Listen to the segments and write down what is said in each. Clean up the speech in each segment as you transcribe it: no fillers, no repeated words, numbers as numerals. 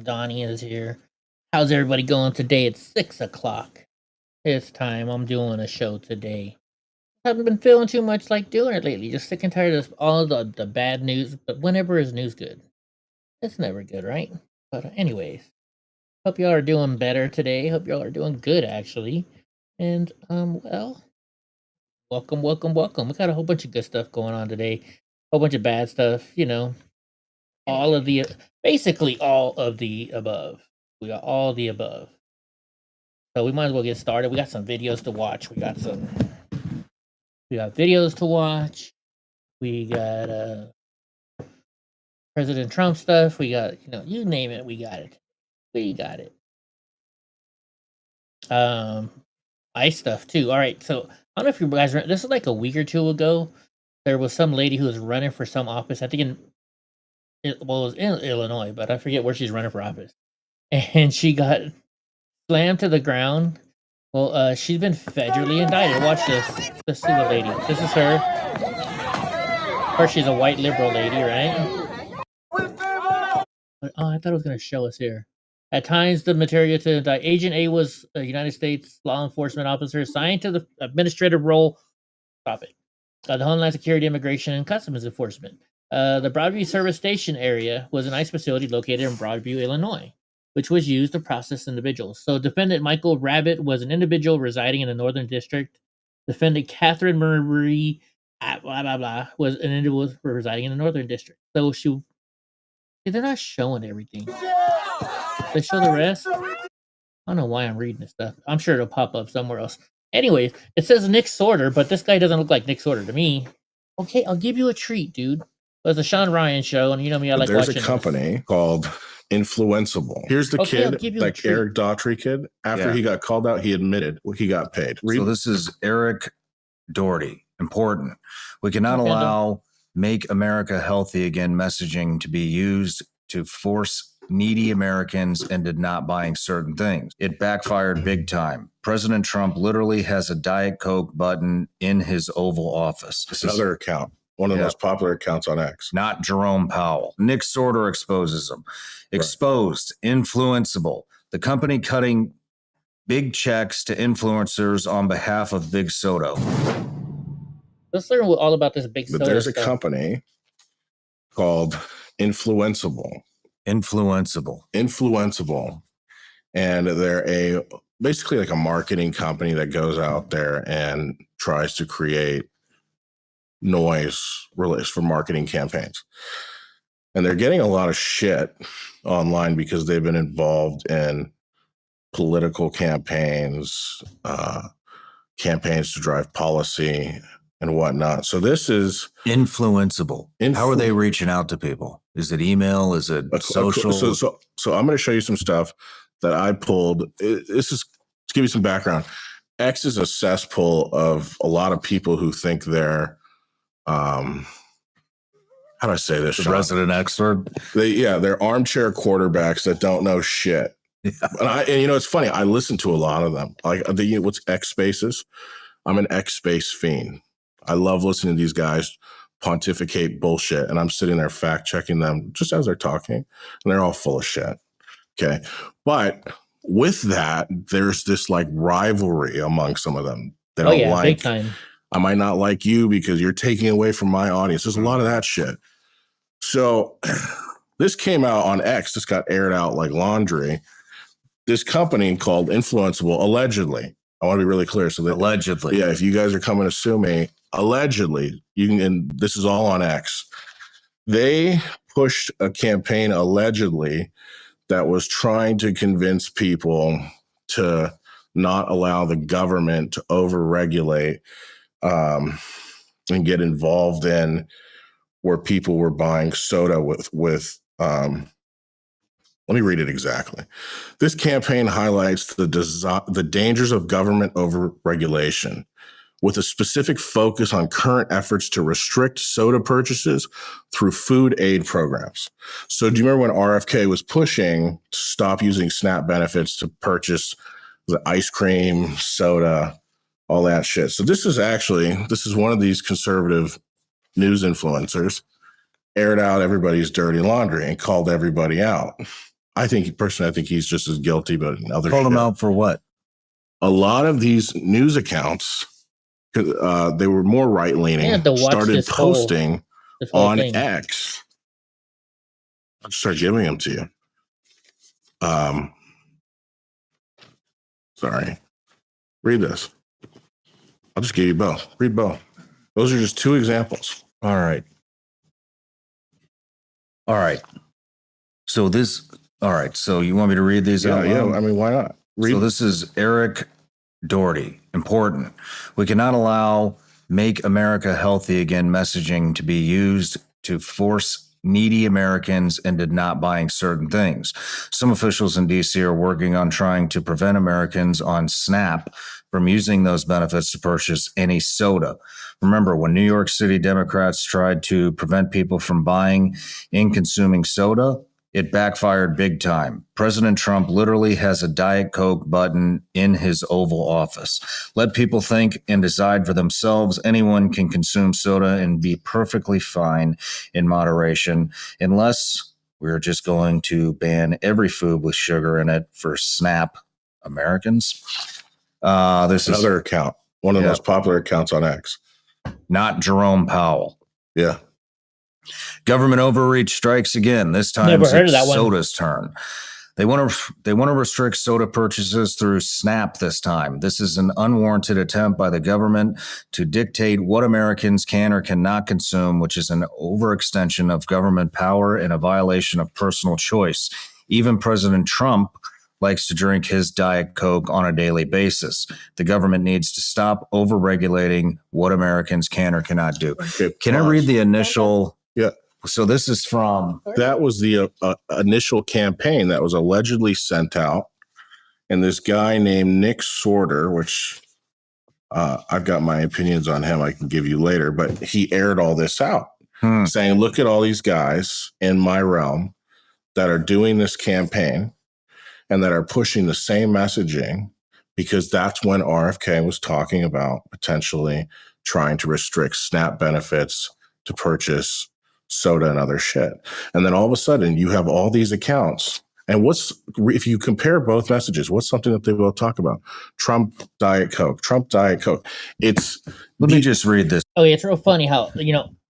Donnie is here. How's everybody going today? It's 6 o'clock. It's time. I'm doing a show today. Haven't been feeling too much like doing it lately. Just sick and tired of all the bad news. But whenever is news good? It's never good, right? But anyways, hope y'all are doing better today. Hope y'all are doing good, actually. And, well, welcome. We got a whole bunch of good stuff going on today. A whole bunch of bad stuff, all of the basically all of the above. We got all the above. So we might as well get started. We got some videos to watch. We got videos to watch. We got President Trump stuff. We got, you name it, we got it. We got it. ICE stuff too. All right. So I don't know if you guys remember, this is like a week or two ago. There was some lady who was running for some office. I think it was in Illinois, but I forget where she's running for office. And she got slammed to the ground. Well, she's been federally indicted. Watch this. This is the lady. This is her. She's a white liberal lady, right? Oh, I thought it was going to show us here. At times, the material to indict Agent A was a United States law enforcement officer assigned to the administrative role. Stop it. The Homeland Security, Immigration, and Customs Enforcement. The Broadview Service Station area was an ICE facility located in Broadview, Illinois, which was used to process individuals. So defendant Michael Rabbit was an individual residing in the Northern District. Defendant Catherine Marie was an individual residing in the Northern District. So they're not showing everything. They show the rest? I don't know why I'm reading this stuff. I'm sure it'll pop up somewhere else. Anyways, it says Nick Sorter, but this guy doesn't look like Nick Sorter to me. Okay, I'll give you a treat, dude. It's a Sean Ryan show, and you know me, I like watching. There's a company called Influenceable. Here's the kid, like Eric Daughtry kid. After he got called out, he admitted he got paid. So this is Eric Doherty. Important. We cannot allow Make America Healthy Again messaging to be used to force needy Americans into not buying certain things. It backfired big time. President Trump literally has a Diet Coke button in his Oval Office. This is another account. One of the most popular accounts on X. Not Jerome Powell. Nick Sorter exposes them. Exposed, influenceable. The company cutting big checks to influencers on behalf of Big Soda. Let's learn all about this Big Soda. But there's a company called Influenceable. Influenceable. And they're basically like a marketing company that goes out there and tries to create noise release for marketing campaigns. And they're getting a lot of shit online because they've been involved in political campaigns, campaigns to drive policy and whatnot. So this is influenceable. How are they reaching out to people? Is it email? Is it social? So I'm going to show you some stuff that I pulled. This is to give you some background. X is a cesspool of a lot of people who think they're how do I say this? The resident expert. They're armchair quarterbacks that don't know shit. Yeah. And it's funny. I listen to a lot of them. Like what's X Spaces? I'm an X Space fiend. I love listening to these guys pontificate bullshit, and I'm sitting there fact checking them just as they're talking, and they're all full of shit. Okay, but with that, there's this like rivalry among some of them. They don't like. Big time. I might not like you because you're taking away from my audience. There's a lot of that shit. So this came out on X. This got aired out like laundry. This company called Influenceable, allegedly. I want to be really clear. So that allegedly, if you guys are coming to sue me, allegedly, you can. And this is all on X. They pushed a campaign allegedly that was trying to convince people to not allow the government to overregulate and get involved in where people were buying soda with let me read it exactly. This campaign highlights the dangers of government overregulation with a specific focus on current efforts to restrict soda purchases through food aid programs. So do you remember when RFK was pushing to stop using SNAP benefits to purchase the ice cream, soda, all that shit? So this is one of these conservative news influencers aired out everybody's dirty laundry and called everybody out. I think he's just as guilty, but in other Called him shit. out for what? A lot of these news accounts, they were more right leaning, Yeah, to watch started this whole posting on thing. X. I'll start giving them to you. Sorry. Read this. I'll just give you both. Read both. Those are just two examples. All right. So So you want me to read these out Yeah. loud? I mean, why not? So this is Eric Doherty. Important. We cannot allow Make America Healthy Again messaging to be used to force needy Americans into not buying certain things. Some officials in DC are working on trying to prevent Americans on SNAP from using those benefits to purchase any soda. Remember, when New York City Democrats tried to prevent people from buying and consuming soda, it backfired big time. President Trump literally has a Diet Coke button in his Oval Office. Let people think and decide for themselves. Anyone can consume soda and be perfectly fine in moderation, unless we're just going to ban every food with sugar in it for SNAP Americans. This is another account, one of the most popular accounts on X. Not Jerome Powell. Yeah. Government overreach strikes again. This time Never heard of that it's one. soda's turn. They want to restrict soda purchases through SNAP this time. This is an unwarranted attempt by the government to dictate what Americans can or cannot consume, which is an overextension of government power and a violation of personal choice. Even President Trump likes to drink his Diet Coke on a daily basis. The government needs to stop overregulating what Americans can or cannot do. Okay, Can I read the initial? Yeah. So this is from... That was the initial campaign that was allegedly sent out. And this guy named Nick Sorter, which I've got my opinions on him I can give you later, but he aired all this out saying, look at all these guys in my realm that are doing this campaign and that are pushing the same messaging, because that's when RFK was talking about potentially trying to restrict SNAP benefits to purchase soda and other shit. And then all of a sudden you have all these accounts. And if you compare both messages, what's something that they both talk about? Trump Diet Coke, Trump Diet Coke. Let me just read this. Oh, it's real funny how,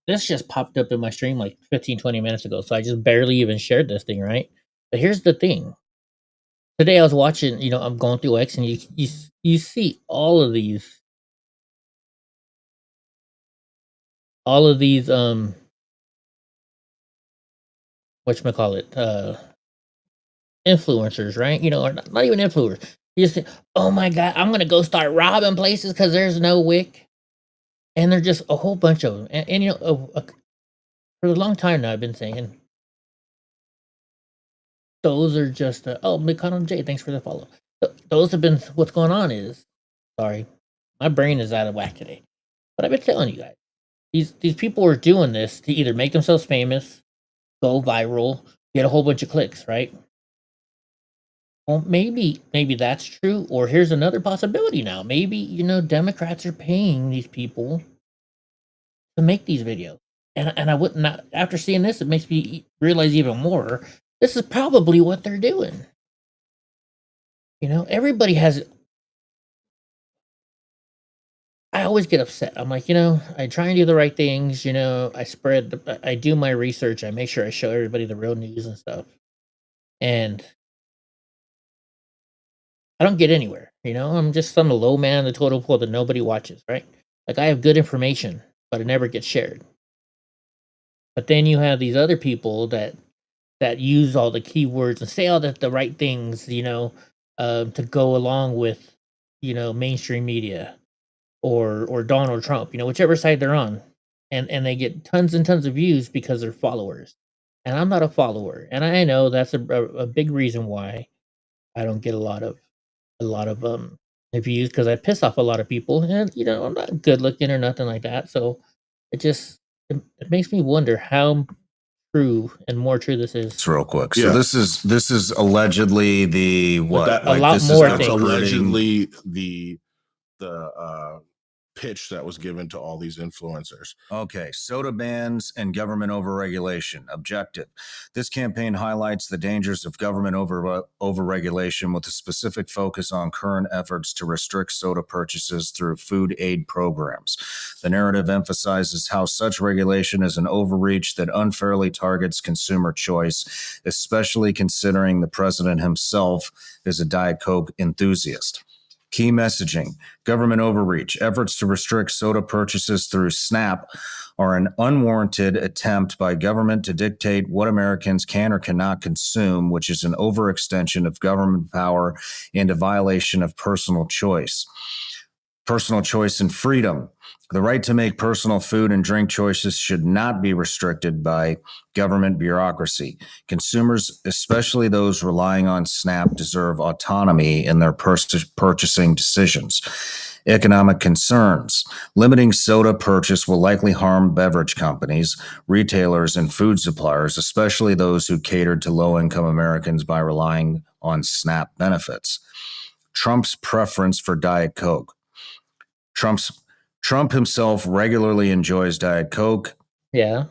this just popped up in my stream like 15, 20 minutes ago. So I just barely even shared this thing, right? But here's the thing. Today I was watching, I'm going through X and you see all of these whatchamacallit, influencers, right? Or not even influencers. You just think, oh my God, I'm going to go start robbing places because there's no WIC. And they're just a whole bunch of them. And for a long time now, I've been saying, those are just, McConnell J, thanks for the follow. Those have been, what's going on is, sorry, my brain is out of whack today. But I've been telling you guys, these people are doing this to either make themselves famous, go viral, get a whole bunch of clicks, right? Well, maybe that's true. Or here's another possibility now. Maybe, Democrats are paying these people to make these videos. And I wouldn't, after seeing this, it makes me realize even more, this is probably what they're doing. Everybody has, I always get upset. I'm like, I try and do the right things, I do my research, I make sure I show everybody the real news and stuff. And I don't get anywhere, I'm just some low man in the totem pole that nobody watches, right? Like, I have good information, but it never gets shared. But then you have these other people that use all the keywords and say all the right things, to go along with, mainstream media or Donald Trump, whichever side they're on. And they get tons and tons of views because they're followers. And I'm not a follower. And I know that's a big reason why I don't get a lot of views, because I piss off a lot of people, and I'm not good looking or nothing like that. So it makes me wonder how true and more true this is. It's real quick. Yeah. So this is allegedly the what? A lot more That's things. allegedly the pitch that was given to all these influencers. Okay, soda bans and government overregulation. Objective. This campaign highlights the dangers of government overregulation with a specific focus on current efforts to restrict soda purchases through food aid programs. The narrative emphasizes how such regulation is an overreach that unfairly targets consumer choice, especially considering the president himself is a Diet Coke enthusiast. Key messaging, government overreach, efforts to restrict soda purchases through SNAP are an unwarranted attempt by government to dictate what Americans can or cannot consume, which is an overextension of government power and a violation of personal choice. Personal choice and freedom. The right to make personal food and drink choices should not be restricted by government bureaucracy. Consumers, especially those relying on SNAP, deserve autonomy in their purchasing decisions. Economic concerns. Limiting soda purchase will likely harm beverage companies, retailers, and food suppliers, especially those who cater to low-income Americans by relying on SNAP benefits. Trump's preference for Diet Coke. Trump himself regularly enjoys Diet Coke. Yeah.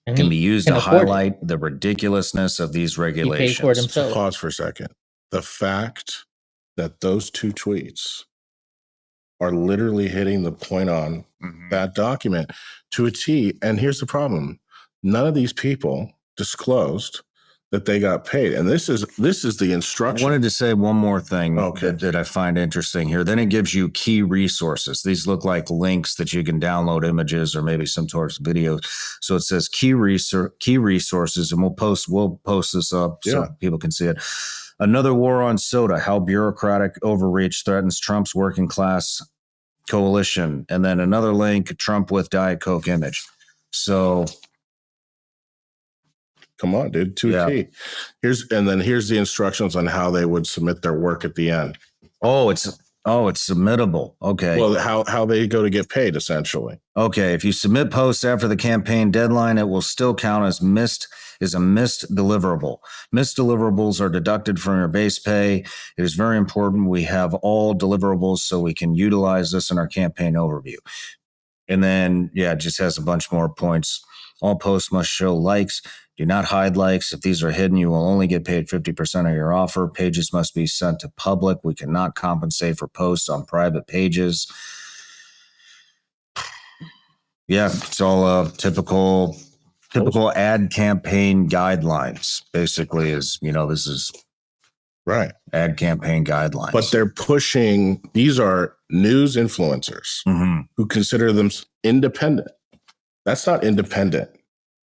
And Can he be used can to afford it. highlight the ridiculousness of these He paid for it regulations. himself. Pause for a second. The fact that those two tweets are literally hitting the point on Mhm. that document to a T. And here's the problem. None of these people disclosed that they got paid. And this is the I instruction. wanted to say one more thing Okay. that I find interesting here. Then it gives you key resources. These look like links that you can download images or maybe some sort of video. So it says key resources, and we'll post this up so Yeah. people can see it. Another war on soda, how bureaucratic overreach threatens Trump's working class coalition. And then another link, Trump with Diet Coke image. So Come on, dude. To Yeah. a T. Here's the instructions on how they would submit their work at the end. it's submittable. Okay. Well, how they go to get paid, essentially. Okay, if you submit posts after the campaign deadline, it will still count as a missed deliverable. Missed deliverables are deducted from your base pay. It is very important we have all deliverables so we can utilize this in our campaign overview. And then, it just has a bunch more points. All posts must show likes. Do not hide likes. If these are hidden, you will only get paid 50% of your offer. Pages must be sent to public. We cannot compensate for posts on private pages. Yeah, it's all typical ad campaign guidelines. Basically, this is Right. ad campaign guidelines. But they're pushing, these are news influencers Mhm. who consider them independent. That's not independent.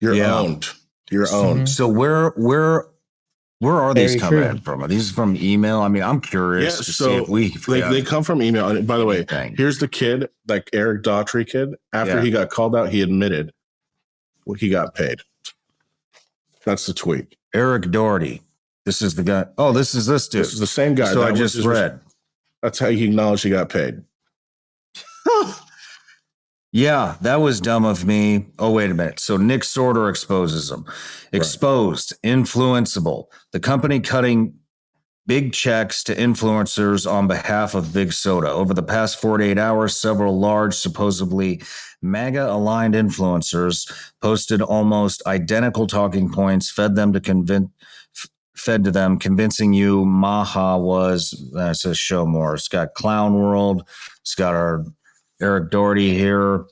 You're Yeah. owned. You're Mhm. owned. So where are these Very coming true. from? Are these from email? I mean, I'm curious Yeah, to so see if we They come from email. And by the way, anything. here's the kid, like Eric Daughtry kid. After Yeah. he got called out, he admitted he got paid. That's the tweet. Eric Doherty. This is the guy. Oh, this is this dude. This is the same guy. So I That was just his- read. That's how he acknowledged he got paid. Yeah, that was dumb of me. Oh, wait a minute. So Nick Sorter exposes him. Exposed, influenceable. The company cutting big checks to influencers on behalf of Big Soda. Over the past 48 hours, several large, supposedly MAGA-aligned influencers posted almost identical talking points, fed to them, convincing you Maha was, it says show more. It's got Clown World. It's got our Eric Doherty here.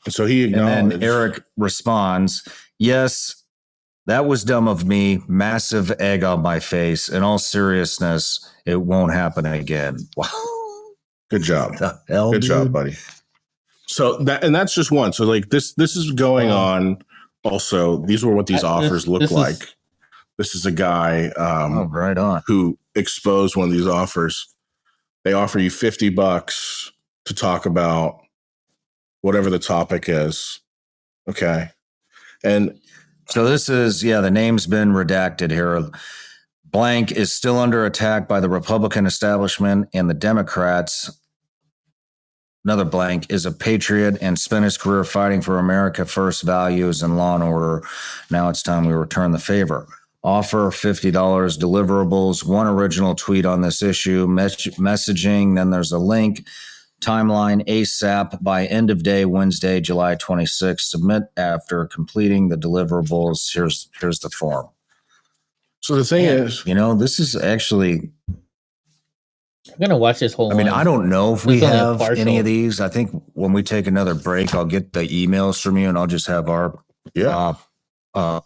So he And acknowledged. then Eric responds, yes, that was dumb of me. Massive egg on my face. In all seriousness, it won't happen again. Wow. Good job. The hell, Good job, dude? buddy. So that's just one. So like this is going on. Also, these were what these offers look this is- like. This is a guy Oh, right on. who exposed one of these offers. They offer you $50 to talk about whatever the topic is. Okay. And So this is, the name's been redacted here. Blank is still under attack by the Republican establishment and the Democrats. Another blank is a patriot and spent his career fighting for America First values and law and order. Now it's time we return the favor. Offer $50 deliverables, one original tweet on this issue, messaging. Then there's a link Timeline ASAP by end of day Wednesday, July 26th. Submit after completing the deliverables. Here's the form. So the thing is, You know, this is actually, I'm gonna watch this whole. I mean, one. I don't know if we There's only a have any partial. of these. I think when we take another break, I'll get the emails from you and I'll just have our yeah,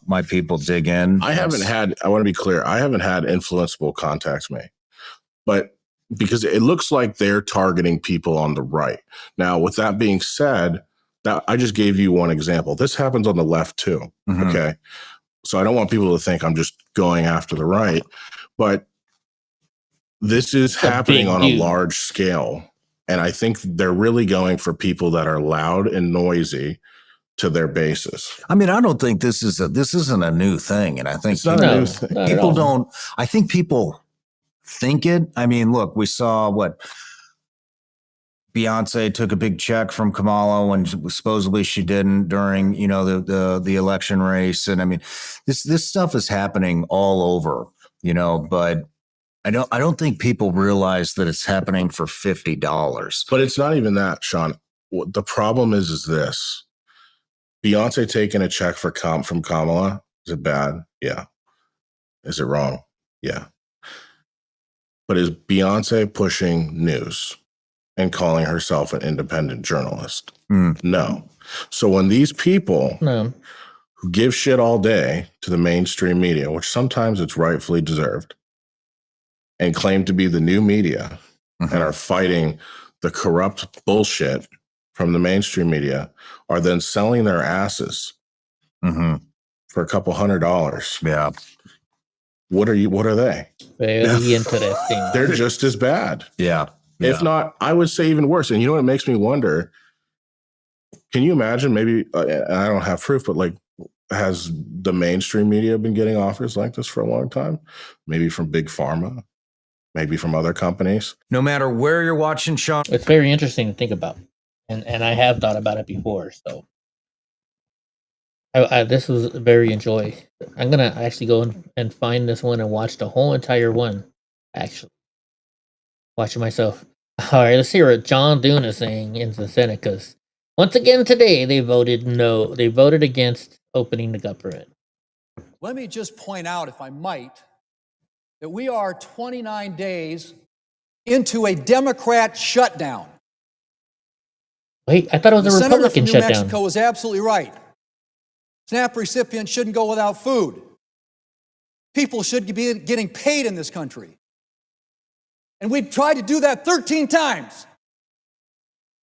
my people dig in. I haven't had, I want to be clear, I haven't had influenceable contact me, but because it looks like they're targeting people on the right. Now, with that being said, that I just gave you one example. This happens on the left too. Mhm. Okay. So I don't want people to think I'm just going after the right, but this is a happening big on dude. a large scale. And I think they're really going for people that are loud and noisy to their bases. I mean, I don't think this isn't a new thing, and I think It's not people, a new No, thing. not at people all. don't. I think people think it. I mean, look, we saw what Beyonce took a big check from Kamala when supposedly she didn't during, you know, the election race, and I mean, this stuff is happening all over, you know, but I don't think people realize that it's happening for $50. But it's not even that, Sean. What the problem is this. Beyonce taking a check for from Kamala, is it bad? Yeah. Is it wrong? Yeah. But is Beyonce pushing news and calling herself an independent journalist? No. So when these people No. who give shit all day to the mainstream media, which sometimes it's rightfully deserved, and claim to be the new media and are fighting the corrupt bullshit from the mainstream media, are then selling their asses for a couple $100. Yeah. What are they? Very interesting. They're just as bad. Yeah. If not, I would say even worse. And you know what makes me wonder? Can you imagine maybe, and I don't have proof, but like, has the mainstream media been getting offers like this for a long time? Maybe from Big Pharma, maybe from other companies. No matter where you're watching, Sean. It's very interesting to think about, and I have thought about it before. So, this was very enjoy. I'm gonna actually go and find this one and watch the whole entire one. Actually, watch it myself. All right, let's hear what John Dune is saying in the Senate, because once again today they voted no. They voted against opening the government. Let me just point out, if I might, that we are 29 days into a Democrat shutdown. Wait, I thought it was The a senator Republican from New shutdown. Mexico was absolutely right. SNAP recipients shouldn't go without food. People should be getting paid in this country. And we've tried to do that 13 times.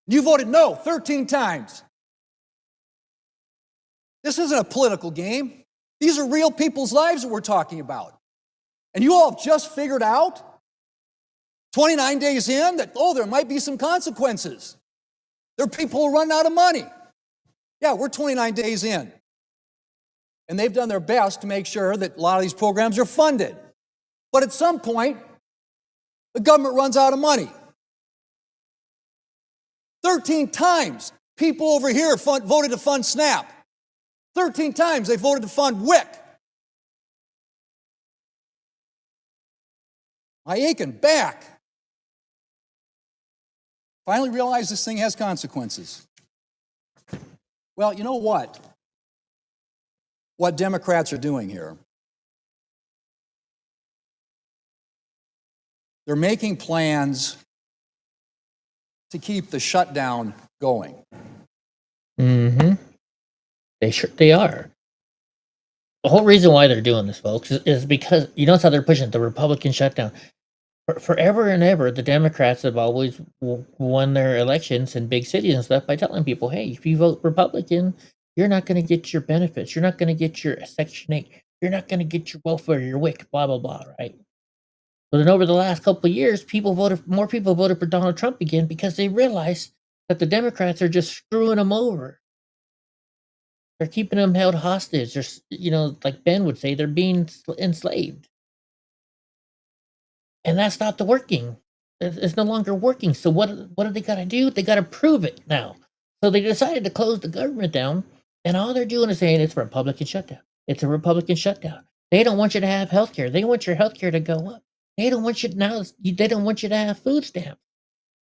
You voted no 13 times. This isn't a political game. These are real people's lives that we're talking about. And you all have just figured out, 29 days in, that, there might be some consequences. There are people who run out of money. Yeah, we're 29 days in. And they've done their best to make sure that a lot of these programs are funded. But at some point, the government runs out of money. 13 times, people over here voted to fund SNAP. 13 times they voted to fund WIC. My aching back. Finally realized this thing has consequences. Well, you know what? What Democrats are doing here. They're making plans to keep the shutdown going. Mm-hmm. They are. The whole reason why they're doing this, folks, is because you notice how they're pushing the Republican shutdown. Forever and ever, the Democrats have always won their elections in big cities and stuff by telling people, hey, if you vote Republican, you're not going to get your benefits. You're not going to get your Section 8. You're not going to get your welfare, your WIC, blah, blah, blah, right? But then over the last couple of years, more people voted for Donald Trump again because they realized that the Democrats are just screwing them over. They're keeping them held hostage. They're, like Ben would say, they're being enslaved. And that's not working. It's no longer working. So what do they got to do? They got to prove it now. So they decided to close the government down, and all they're doing is saying it's a Republican shutdown. It's a Republican shutdown. They don't want you to have health care. They want your health care to go up. They don't want you to have food stamps.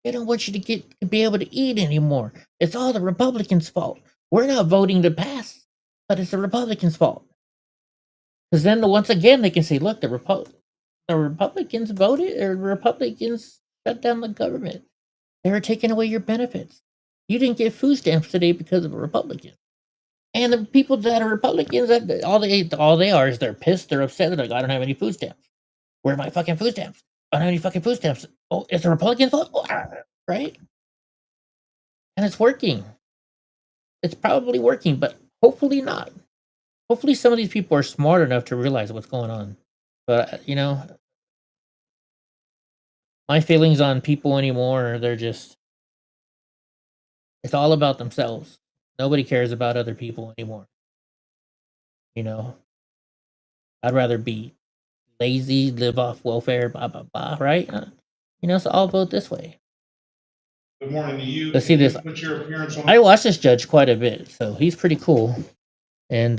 They don't want you to be able to eat anymore. It's all the Republicans' fault. We're not voting to pass, but it's the Republicans' fault. Because then once again they can say, look, the Republicans voted, or Republicans shut down the government. They were taking away your benefits. You didn't get food stamps today because of a Republican. And the people that are Republicans, all they are is they're pissed, they're upset, they're like, I don't have any food stamps. Where are my fucking food stamps? I don't have any fucking food stamps. Oh, it's the Republicans' fault? Oh, right? And it's working. It's probably working, but hopefully not. Hopefully some of these people are smart enough to realize what's going on. But, my feelings on people anymore, they're just, it's all about themselves. Nobody cares about other people anymore. I'd rather be lazy, live off welfare, blah, blah, blah, right? So I'll vote this way. Good morning to you. Let's see this. Put your appearance on. I watch this judge quite a bit, so he's pretty cool. And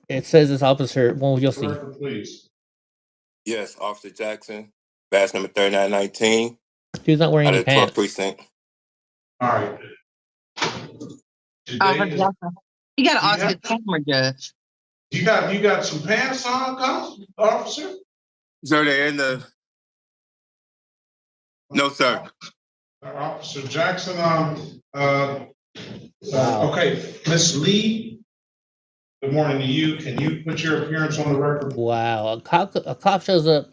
it says this officer, well, you'll see. Record, please. Yes, Officer Jackson, badge number 3919. Dude's not wearing Out any of the 12th pants. precinct. All right. Today, You got to ask the camera, Judge. you got some pants on, officer? Sir, they're in the. No, sir. Officer Jackson, okay, Miss Lee, good morning to you. Can you put your appearance on the record? Wow, a cop shows up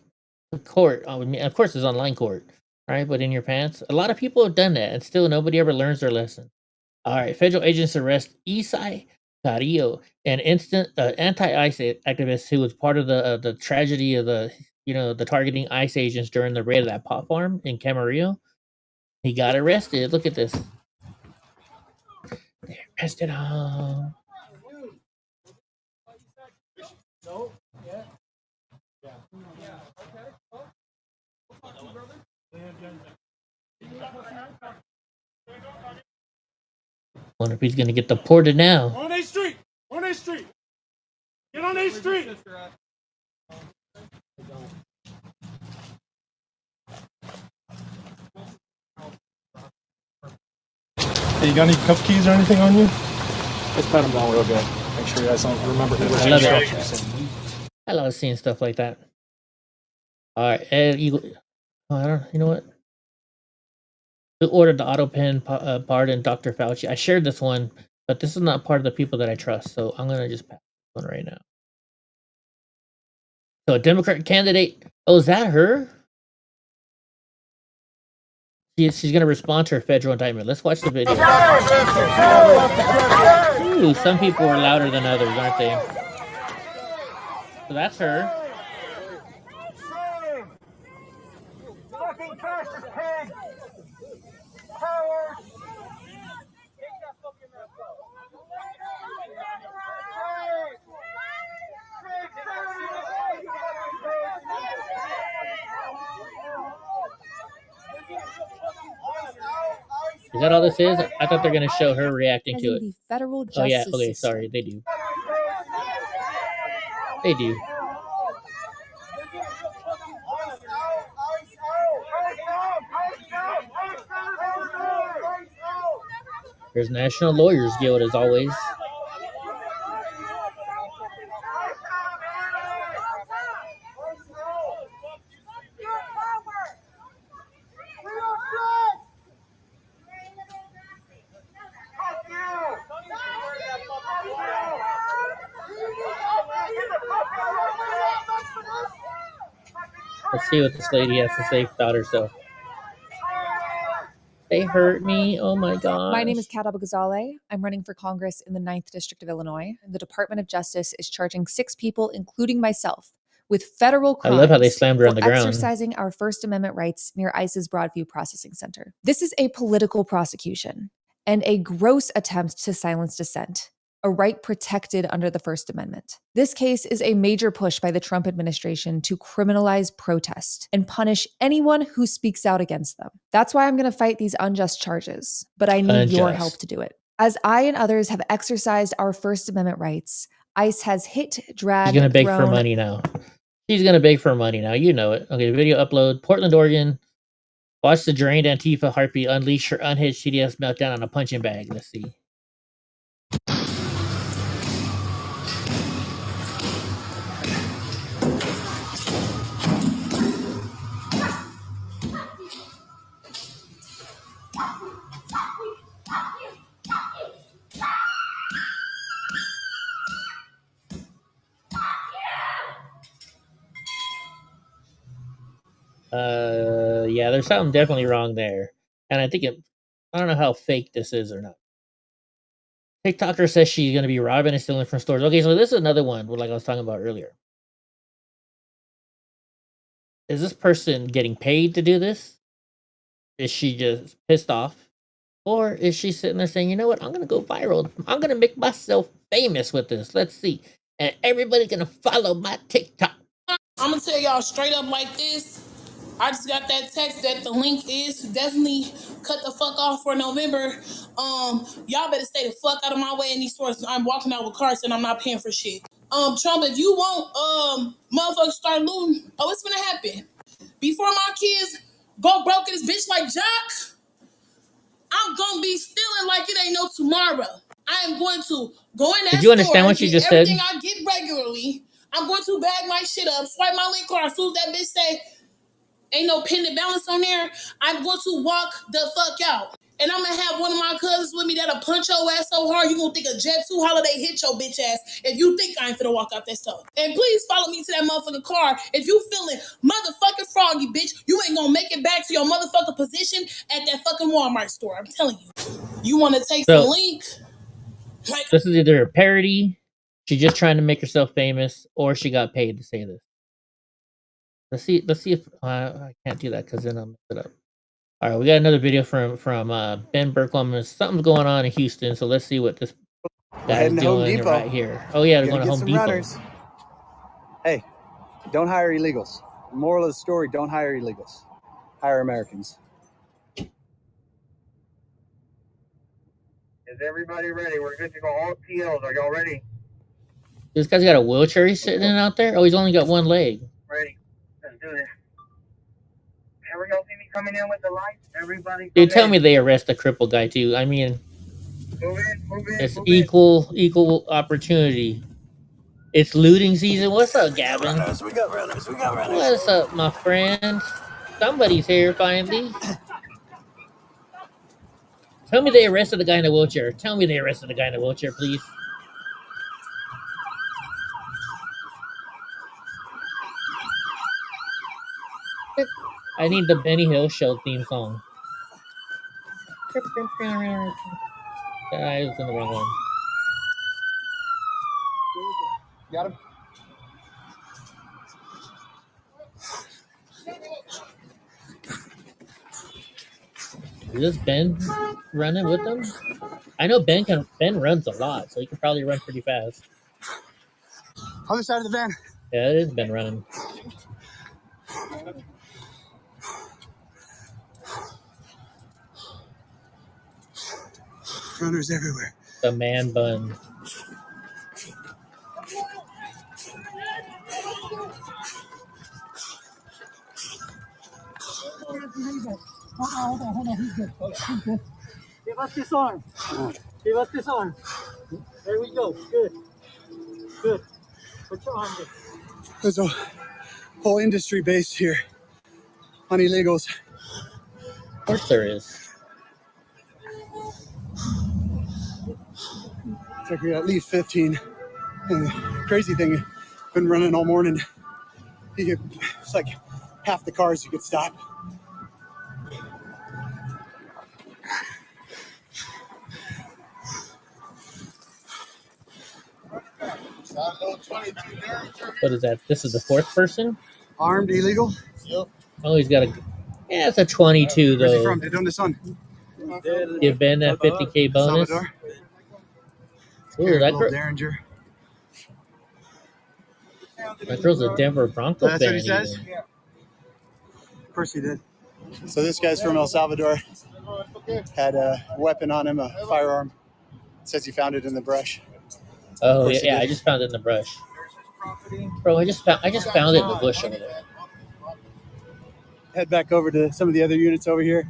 to court. I mean, of course, it's online court, right? But in your pants. A lot of people have done that, and still nobody ever learns their lesson. All right, federal agents arrest Isai Carrillo, an anti-ICE activist who was part of the tragedy of the targeting ICE agents during the raid of that pot farm in Camarillo. He got arrested. Look at this. They arrested him. Wonder if he's gonna get deported now. On A Street! On A Street! Get on A Street! Hey, you got any cuff keys or anything on you? Just pat them down real good. Make sure you guys don't remember who I love it. I love seeing stuff like that. All right, Ed Eagle. Oh, I don't. You know what? Who ordered the auto pen pardon Dr. Fauci? I shared this one, but this is not part of the people that I trust, so I'm gonna just pass this one right now. So a Democrat candidate. Oh, is that her? She's gonna respond to her federal indictment. Let's watch the video. Ooh, some people are louder than others, aren't they? So that's her. Is that all this is? I thought they're going to show her reacting to it. The federal justice Oh yeah, okay, system. sorry, they do. They do. There's National Lawyers Guild as always. Let's see what this lady has to say about herself. They hurt me. Oh my god. My name is Kat Abou-Ghazaleh. I'm running for Congress in the 9th District of Illinois. And the Department of Justice is charging 6 people, including myself, with federal crimes. I love how they slammed her on the for ground. exercising our First Amendment rights near ICE's Broadview Processing Center. This is a political prosecution and a gross attempt to silence dissent, a right protected under the First Amendment. This case is a major push by the Trump administration to criminalize protest and punish anyone who speaks out against them. That's why I'm going to fight these unjust charges, but I need your Unjust. help to do it. As I and others have exercised our First Amendment rights, ICE has hit, dragged, She's gonna beg for thrown, money now. She's gonna beg for money now. You know it. Okay, video upload. Portland, Oregon. Watch the drained Antifa harpy unleash her unhinged CDS meltdown on a punching bag. Let's see. Yeah, there's something definitely wrong there. And I think I don't know how fake this is or not. TikToker says she's gonna be robbing and stealing from stores. Okay, so this is another one, like I was talking about earlier. Is this person getting paid to do this? Is she just pissed off? Or is she sitting there saying, you know what, I'm gonna go viral. I'm gonna make myself famous with this. Let's see. And everybody's gonna follow my TikTok. I'm gonna tell y'all straight up like this. I just got that text that the link is definitely cut the fuck off for November. Y'all better stay the fuck out of my way in these stores. I'm walking out with carts and I'm not paying for shit. Trump, if you want motherfuckers start looting, it's gonna happen. Before my kids go broke in this bitch like Jock, I'm gonna be stealing like it ain't no tomorrow. I am going to go in that Did you understand store what you and just get everything said? I get regularly. I'm going to bag my shit up, swipe my link card. As soon as that bitch say ain't no pending balance on there, I'm going to walk the fuck out. And I'm gonna have one of my cousins with me that'll punch your ass so hard you gonna think a Jet 2 holiday hit your bitch ass if you think I ain't finna walk out that store. And please follow me to that motherfucking car if you feeling motherfucking froggy, bitch. You ain't gonna make it back to your motherfucking position at that fucking Walmart store. I'm telling you. You wanna take some link? Like, this is either a parody, she's just trying to make herself famous, or she got paid to say this. Let's see if I can't do that because then I'll mess it up. All right, we got another video from Ben Berklam. Something's going on in Houston, so let's see what this guy's doing right here. Oh yeah, they're going to Home Depot. Runners. Hey, don't hire illegals. The moral of the story: don't hire illegals. Hire Americans. Is everybody ready? We're good to go. All PLs, are y'all ready? This guy's got a wheelchair he's sitting in out there? Oh, he's only got one leg. Ready. Let's do this. Ever y'all see me coming in with the lights? Everybody. Dude, tell me they arrest the crippled guy too. I mean, move in, it's equal opportunity. It's looting season. What's up, Gavin? We got runners. What's up, my friend? Somebody's here finally. Tell me they arrested the guy in the wheelchair. Tell me they arrested the guy in the wheelchair, please. I need the Benny Hill Show theme song. I was in the wrong one. Got him. Is this Ben running with them? I know Ben runs a lot, so he can probably run pretty fast. Other side of the van. Yeah, it is Ben running. Runners everywhere. The man bun. Hold on. He's good. Give us this arm. Give us this arm. There we go. Good. Put your arm there. There's a whole industry based here on illegals. Of course there is. Took me at least 15. And the crazy thing, been running all morning. It's like half the cars you could stop. What is that? This is the fourth person? Armed illegal? Yep. Oh, he's got a... Yeah, it's a 22, though. Where's he from? They're doing this on. Give Ben that 50K bonus. Salvador. Ooh, that girl... Derringer. That girl's a Denver Bronco fan. That's what he says? Even. Of course he did. So this guy's from El Salvador. Had a weapon on him, a firearm. Says he found it in the brush. Oh, yeah, I just found it in the brush. Bro, I just found it in the bush over there. Head back over to some of the other units over here.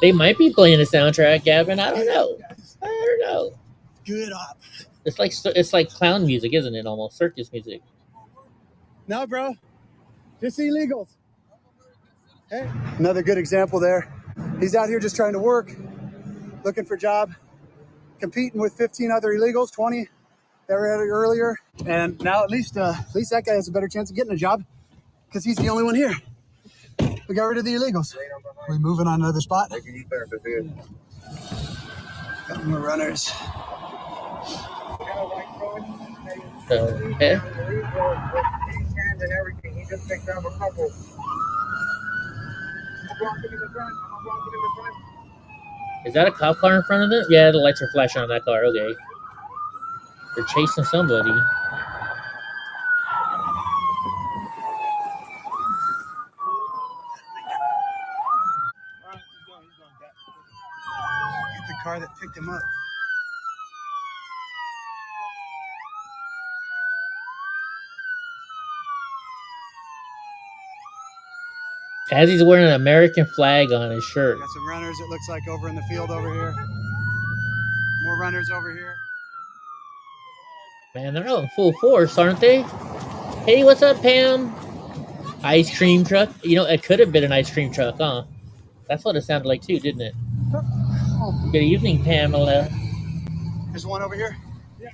They might be playing the soundtrack, Gavin. I don't know. Good op. It's like clown music, isn't it? Almost circus music. No, bro. Just illegals. Hey. Another good example there. He's out here just trying to work, looking for a job, competing with 15 other illegals, 20 that were at it earlier. And now at least that guy has a better chance of getting a job because he's the only one here. We got rid of the illegals. We're moving on to another spot. Got more runners. Okay. Is that a cop car in front of it? Yeah, the lights are flashing on that car. Okay. They're chasing somebody. Get the car that picked him up. As he's wearing an American flag on his shirt. Got some runners, it looks like, over in the field over here. More runners over here. Man, they're out in full force, aren't they? Hey, what's up, Pam? Ice cream truck? You know, it could have been an ice cream truck, huh? That's what it sounded like too, didn't it? Good evening, Pamela. There's one over here. Yeah.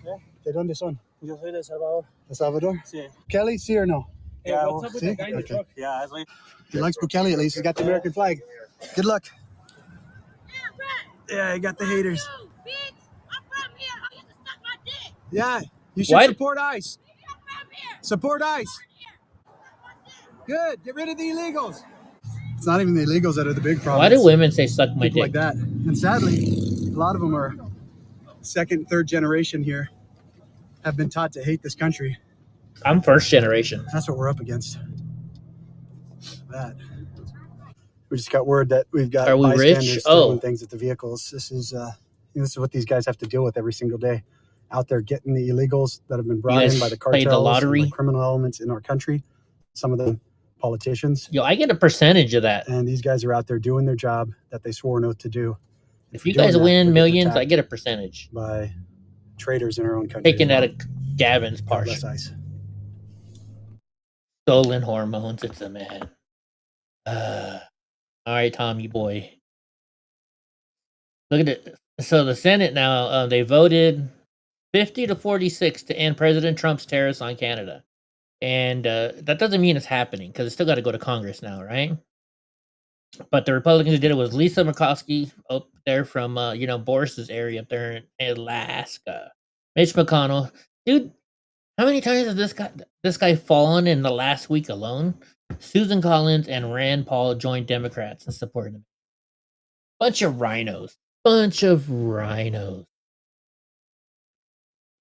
¿De dónde son? Yo soy de Salvador. ¿De Salvador? Sí. Kelly, sí or no? Yeah, what's up with the guy in the truck? Yeah, I like. He likes Bukele at least. He's got the American flag. Good luck. Yeah, he got the haters. Yeah, you should support ICE. Support ICE. Good. Get rid of the illegals. It's not even the illegals that are the big problem. Why do women say suck my dick? Like that. And sadly, a lot of them are second, third generation here, have been taught to hate this country. I'm first generation. That's what we're up against. That. We just got word that we've got bystanders throwing things at the vehicles. This is what these guys have to deal with every single day. Out there getting the illegals that have been brought in by the cartels, the lottery, and the criminal elements in our country. Some of them politicians. Yo, I get a percentage of that. And these guys are out there doing their job that they swore an oath to do. If you guys win millions, I get a percentage. By traitors in our own country. Taking out of Gavin's portion. Stolen hormones, it's a man. All right, Tommy boy. Look at it. So the Senate now, they voted 50-46 to end President Trump's tariffs on Canada. And that doesn't mean it's happening because it's still got to go to Congress now, right? But the Republicans who did it was Lisa Murkowski up there from, Boris's area up there in Alaska. Mitch McConnell. Dude, how many times has this guy fallen in the last week alone? Susan Collins and Rand Paul joined Democrats in supporting him. Bunch of rhinos.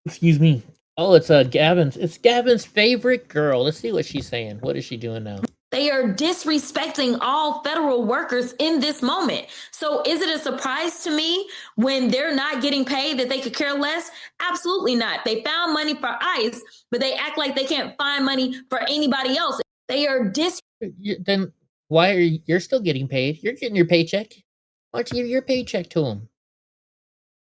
Excuse me. Oh, it's Gavin's favorite girl. Let's see what she's saying. What is she doing now? They are disrespecting all federal workers in this moment. So is it a surprise to me when they're not getting paid that they could care less? Absolutely not. They found money for ICE, but they act like they can't find money for anybody else. They are Then why are you're still getting paid? You're getting your paycheck. Why don't you give your paycheck to them?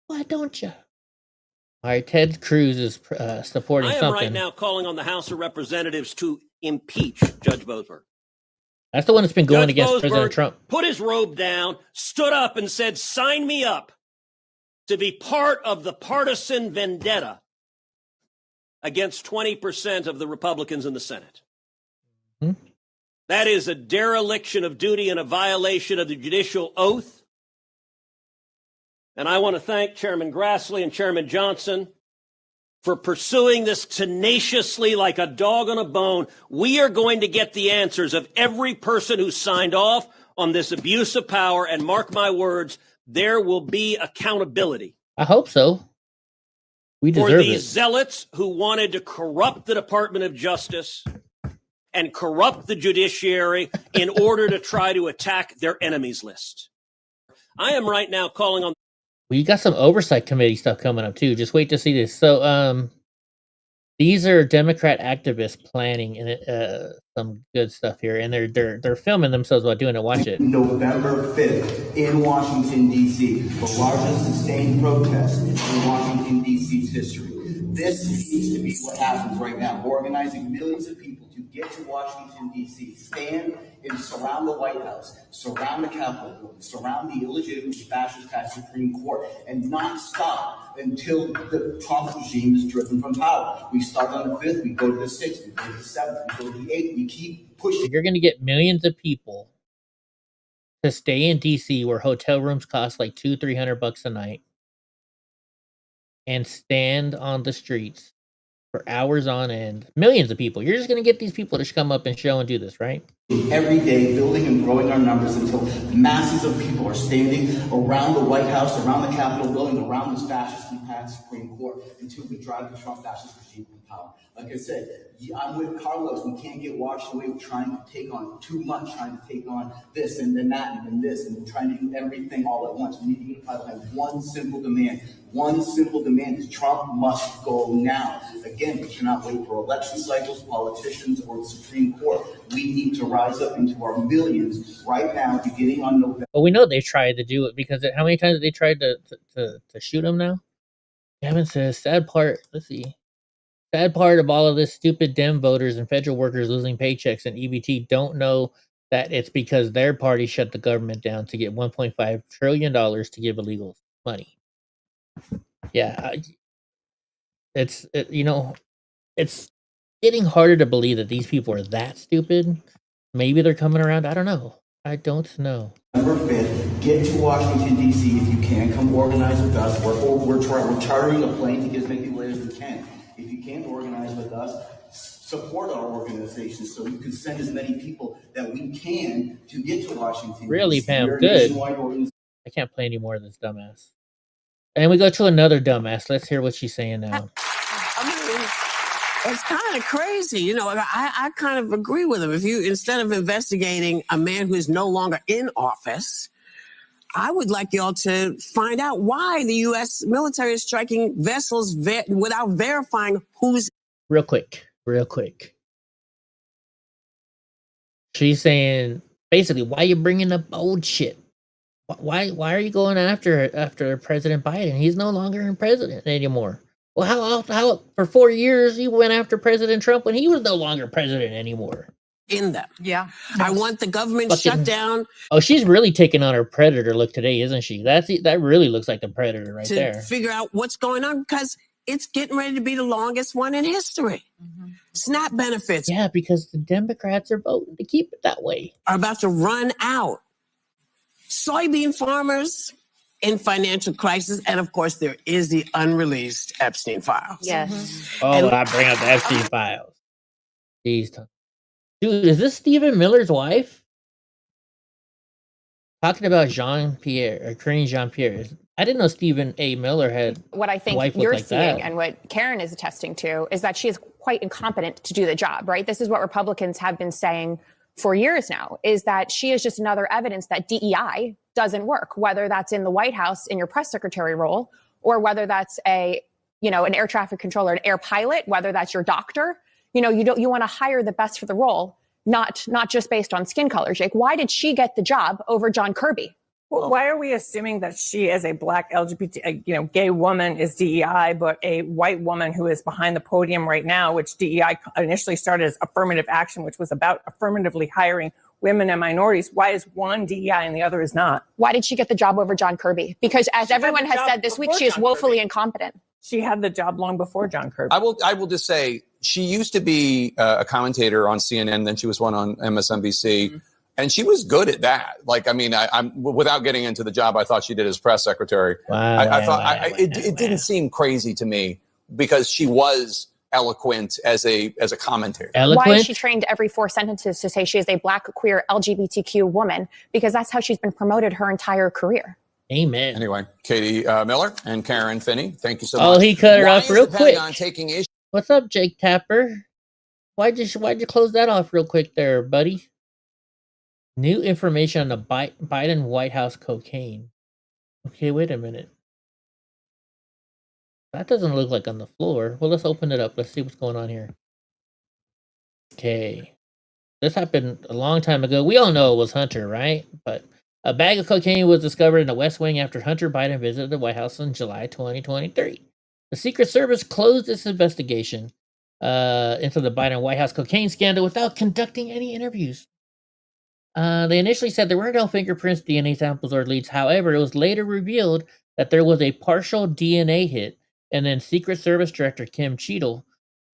Why don't you? All right, Ted Cruz is supporting something. I am right now calling on the House of Representatives to impeach Judge Boasberg. That's the one that's been going against President Trump. Put his robe down, stood up and said, sign me up to be part of the partisan vendetta against 20% of the Republicans in the Senate. That is a dereliction of duty and a violation of the judicial oath. And I want to thank Chairman Grassley and Chairman Johnson for pursuing this tenaciously like a dog on a bone. We are going to get the answers of every person who signed off on this abuse of power. And mark my words, there will be accountability. I hope so. We deserve for these it. Zealots who wanted to corrupt the Department of Justice and corrupt the judiciary in order to try to attack their enemies list. I am right now calling on. We got some oversight committee stuff coming up too. Just wait to see this. So, These are Democrat activists planning some good stuff here, and they're filming themselves while doing it. Watch it. November 5th in Washington, D.C., the largest sustained protest in Washington, D.C.'s history. This needs to be what happens right now. We're organizing millions of people to get to Washington, D.C., stand and surround the White House, surround the Capitol building, surround the illegitimate fascist Supreme Court, and not stop until the Trump regime is driven from power. We start on the 5th, we go to the 6th, we go to the 7th, we go to the 8th, we keep pushing. You're going to get millions of people to stay in DC where hotel rooms cost like $200-300 a night and stand on the streets for hours on end. Millions of people. You're just going to get these people to come up and show and do this, right? Every day, building and growing our numbers until masses of people are standing around the White House, around the Capitol building, around this fascist Supreme Court until we drive the Trump fascist regime from power. Like I said, I'm with Carlos. We can't get washed away with trying to take on too much, trying to take on this and then that and then this, and trying to do everything all at once. We need to unify behind one simple demand. One simple demand is Trump must go now. Again, we cannot wait for election cycles, politicians, or the Supreme Court. We need to rise up into our millions right now, beginning on November. Well, we know they tried to do it because how many times have they tried to shoot him now? Gavin says, sad part, let's see. Sad part of all of this, stupid Dem voters and federal workers losing paychecks and EBT don't know that it's because their party shut the government down to get $1.5 trillion to give illegals money. Yeah, it's getting harder to believe that these people are that stupid. Maybe they're coming around. I don't know. November 5th, get to Washington, D.C. if you can. Come organize with us. We're chartering a plane to get as many people as we can. If you can't organize with us, support our organization so we can send as many people that we can to get to Washington. Really, Pam, good. I can't play any more of this dumbass. And we go to another dumbass. Let's hear what she's saying now. I mean, it's kind of crazy. You know, I kind of agree with him. If you, instead of investigating a man who is no longer in office, I would like y'all to find out why the U.S. military is striking vessels without verifying who's. Real quick. She's saying, basically, why are you bringing up old shit? Why are you going after President Biden? He's no longer president anymore. Well, how for 4 years you went after President Trump when he was no longer president anymore? In them. Yeah. I want the government shut down. Oh, she's really taking on her predator look today, isn't she? That really looks like the predator right there. To figure out what's going on because it's getting ready to be the longest one in history. Mm-hmm. SNAP benefits. Yeah, because the Democrats are voting to keep it that way. Are about to run out. Soybean farmers in financial crisis. And of course, there is the unreleased Epstein files. Yes. Mm-hmm. Oh, I bring up the Epstein files. Dude, is this Stephen Miller's wife? Talking about Karine Jean-Pierre. I didn't know Stephen A. Miller had what I think you're like seeing that. And what Karen is attesting to is that she is quite incompetent to do the job, right? This is what Republicans have been saying for years now, is that she is just another evidence that DEI doesn't work, whether that's in the White House in your press secretary role, or whether that's an air traffic controller, an air pilot, whether that's your doctor. You want to hire the best for the role, not just based on skin color. Jake, why did she get the job over John Kirby? Well, why are we assuming that she, as a black LGBT, gay woman, is DEI, but a white woman who is behind the podium right now, which DEI initially started as affirmative action, which was about affirmatively hiring women and minorities? Why is one DEI and the other is not? Why did she get the job over John Kirby? Because as everyone has said this week, she is woefully incompetent. She had the job long before John Kirby. I will just say she used to be a commentator on CNN, then she was one on MSNBC. Mm-hmm. And she was good at that. Like, I mean, I'm without getting into the job I thought she did as press secretary. It didn't seem crazy to me because she was eloquent as a commentator. Why is she trained every 4 sentences to say she is a black, queer, LGBTQ woman? Because that's how she's been promoted her entire career. Amen. Anyway, Katie Miller and Karen Finney, thank you so much. Oh, he cut her off real quick. Taking issue? What's up, Jake Tapper? Why'd you close that off real quick there, buddy? New information on the Biden White House cocaine. Okay, wait a minute. That doesn't look like on the floor. Well, let's open it up. Let's see what's going on here. Okay. This happened a long time ago. We all know it was Hunter, right? But a bag of cocaine was discovered in the West Wing after Hunter Biden visited the White House in July 2023. The Secret Service closed its investigation into the Biden White House cocaine scandal without conducting any interviews. They initially said there were no fingerprints, DNA samples, or leads. However, it was later revealed that there was a partial DNA hit, and then Secret Service Director Kim Cheadle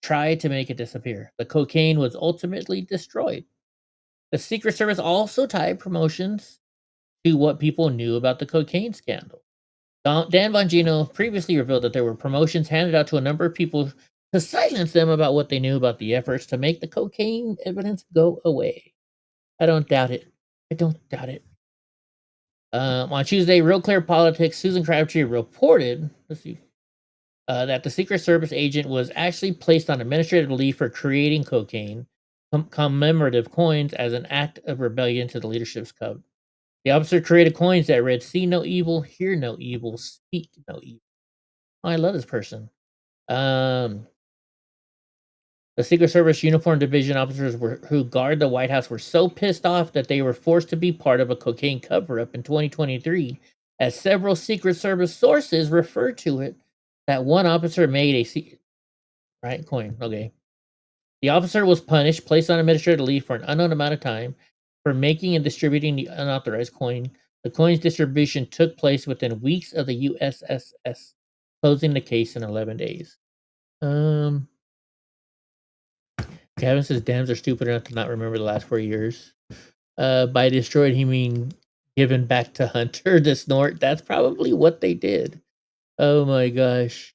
tried to make it disappear. The cocaine was ultimately destroyed. The Secret Service also tied promotions to what people knew about the cocaine scandal. Dan Bongino previously revealed that there were promotions handed out to a number of people to silence them about what they knew about the efforts to make the cocaine evidence go away. I don't doubt it. I don't doubt it. On Tuesday, Real Clear Politics, Susan Crabtree reported, that the Secret Service agent was actually placed on administrative leave for creating cocaine commemorative coins as an act of rebellion to the leadership's code. The officer created coins that read, "See no evil, hear no evil, speak no evil." Oh, I love this person. The Secret Service Uniform Division officers who guard the White House were so pissed off that they were forced to be part of a cocaine cover-up in 2023, as several Secret Service sources referred to it, that one officer made a coin. Okay. The officer was punished, placed on administrative leave for an unknown amount of time for making and distributing the unauthorized coin. The coin's distribution took place within weeks of the USSS closing the case in 11 days. Kevin says dams are stupid enough to not remember the last 4 years. By destroyed, he mean given back to Hunter to snort. That's probably what they did. Oh my gosh.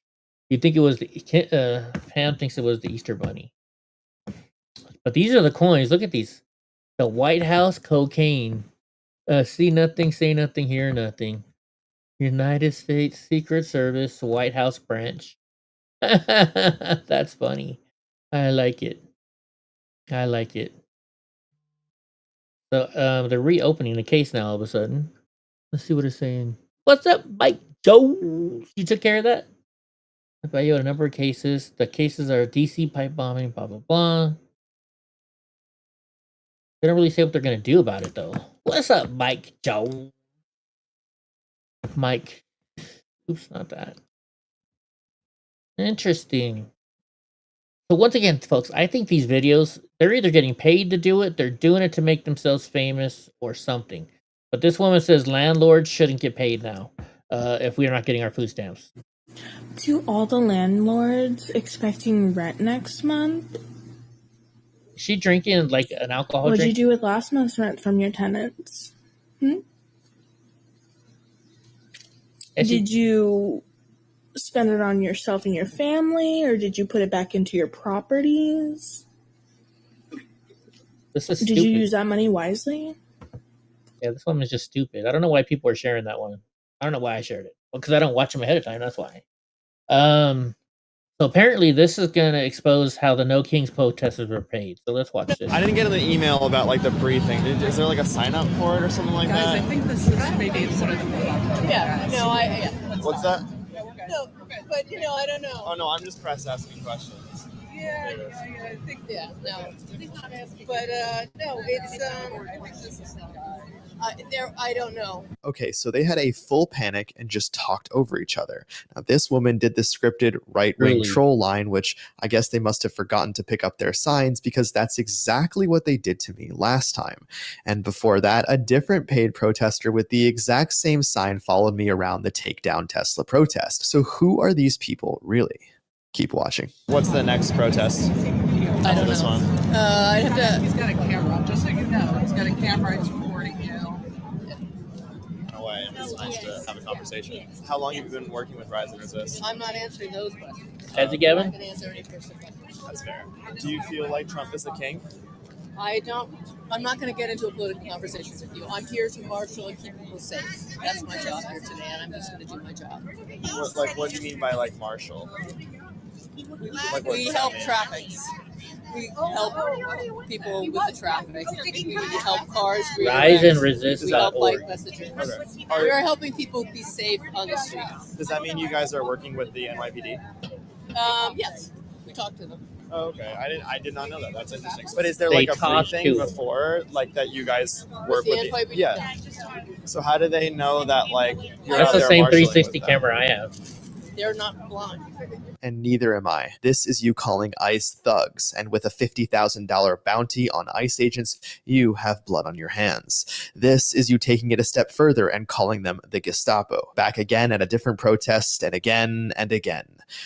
You think it was Pam thinks it was the Easter Bunny. But these are the coins. Look at these. The White House cocaine. See nothing, say nothing, hear nothing. United States Secret Service White House branch. That's funny. I like it. I like it. So they're reopening the case now all of a sudden. Let's see what it's saying. What's up, Mike Jones? You took care of that? I bet you had a number of cases. The cases are DC pipe bombing, blah, blah, blah. They don't really say what they're going to do about it, though. What's up, Mike Jones? Mike. Oops, not that. Interesting. So once again, folks, I think these videos, they're either getting paid to do it, they're doing it to make themselves famous, or something. But this woman says landlords shouldn't get paid now if we're not getting our food stamps. To all the landlords expecting rent next month, is she drinking like an alcohol what'd drink? you do with last month's rent from your tenants? Did you spend it on yourself and your family, or did you put it back into your properties? This is Did stupid. you use that money wisely? Yeah, this one is just stupid. I don't know why people are sharing that one. I don't know why I shared it. Well, because I don't watch them ahead of time. That's why. So apparently this is going to expose how the No Kings protesters were paid. So let's watch this. I didn't get an email about like the briefing. Is there like a sign up for it or something like that? I think this is maybe one of the. Yeah. What's that? No, but I don't know. Oh no, I'm just press asking questions. Yeah, I think no. He's not asking. But no, it's I think this is I don't know. Okay, so they had a full panic and just talked over each other. Now, this woman did the scripted right-wing troll line, which I guess they must have forgotten to pick up their signs, because that's exactly what they did to me last time. And before that, a different paid protester with the exact same sign followed me around the Take Down Tesla protest. So who are these people really? Keep watching. What's the next protest? I don't this know. one. I have to. He's got a camera, just so you know. He's got a camera. It's recording you. No way. It's nice to have a conversation. How long have you been working with Rise and Resist? I'm not answering those questions. Has it, Gavin? I can answer any personal questions. That's fair. Do you feel like Trump is the king? I'm not going to get into a political conversation with you. I'm here to marshal and keep people safe. That's my job here today, and I'm just going to do my job. What do you mean by like marshal? We help traffic. we help people with the traffic. We help cars. Rise and redirect. resist We help .org. bike messengers. Okay. We are helping people be safe on the streets. Does that mean you guys are working with the NYPD? Yes, we talk to them. Oh, okay. I did not know that. That's interesting. But is there They like a talk briefing to- before, like that you guys work the with? NYPD? Yeah. So how do they know that like you're That's out the there same marshalling 360 with them? camera I have. They're not blind. And neither am I. This is you calling ICE thugs, and with a $50,000 bounty on ICE agents, you have blood on your hands. This is you taking it a step further and calling them the Gestapo. Back again at a different protest, and again and again.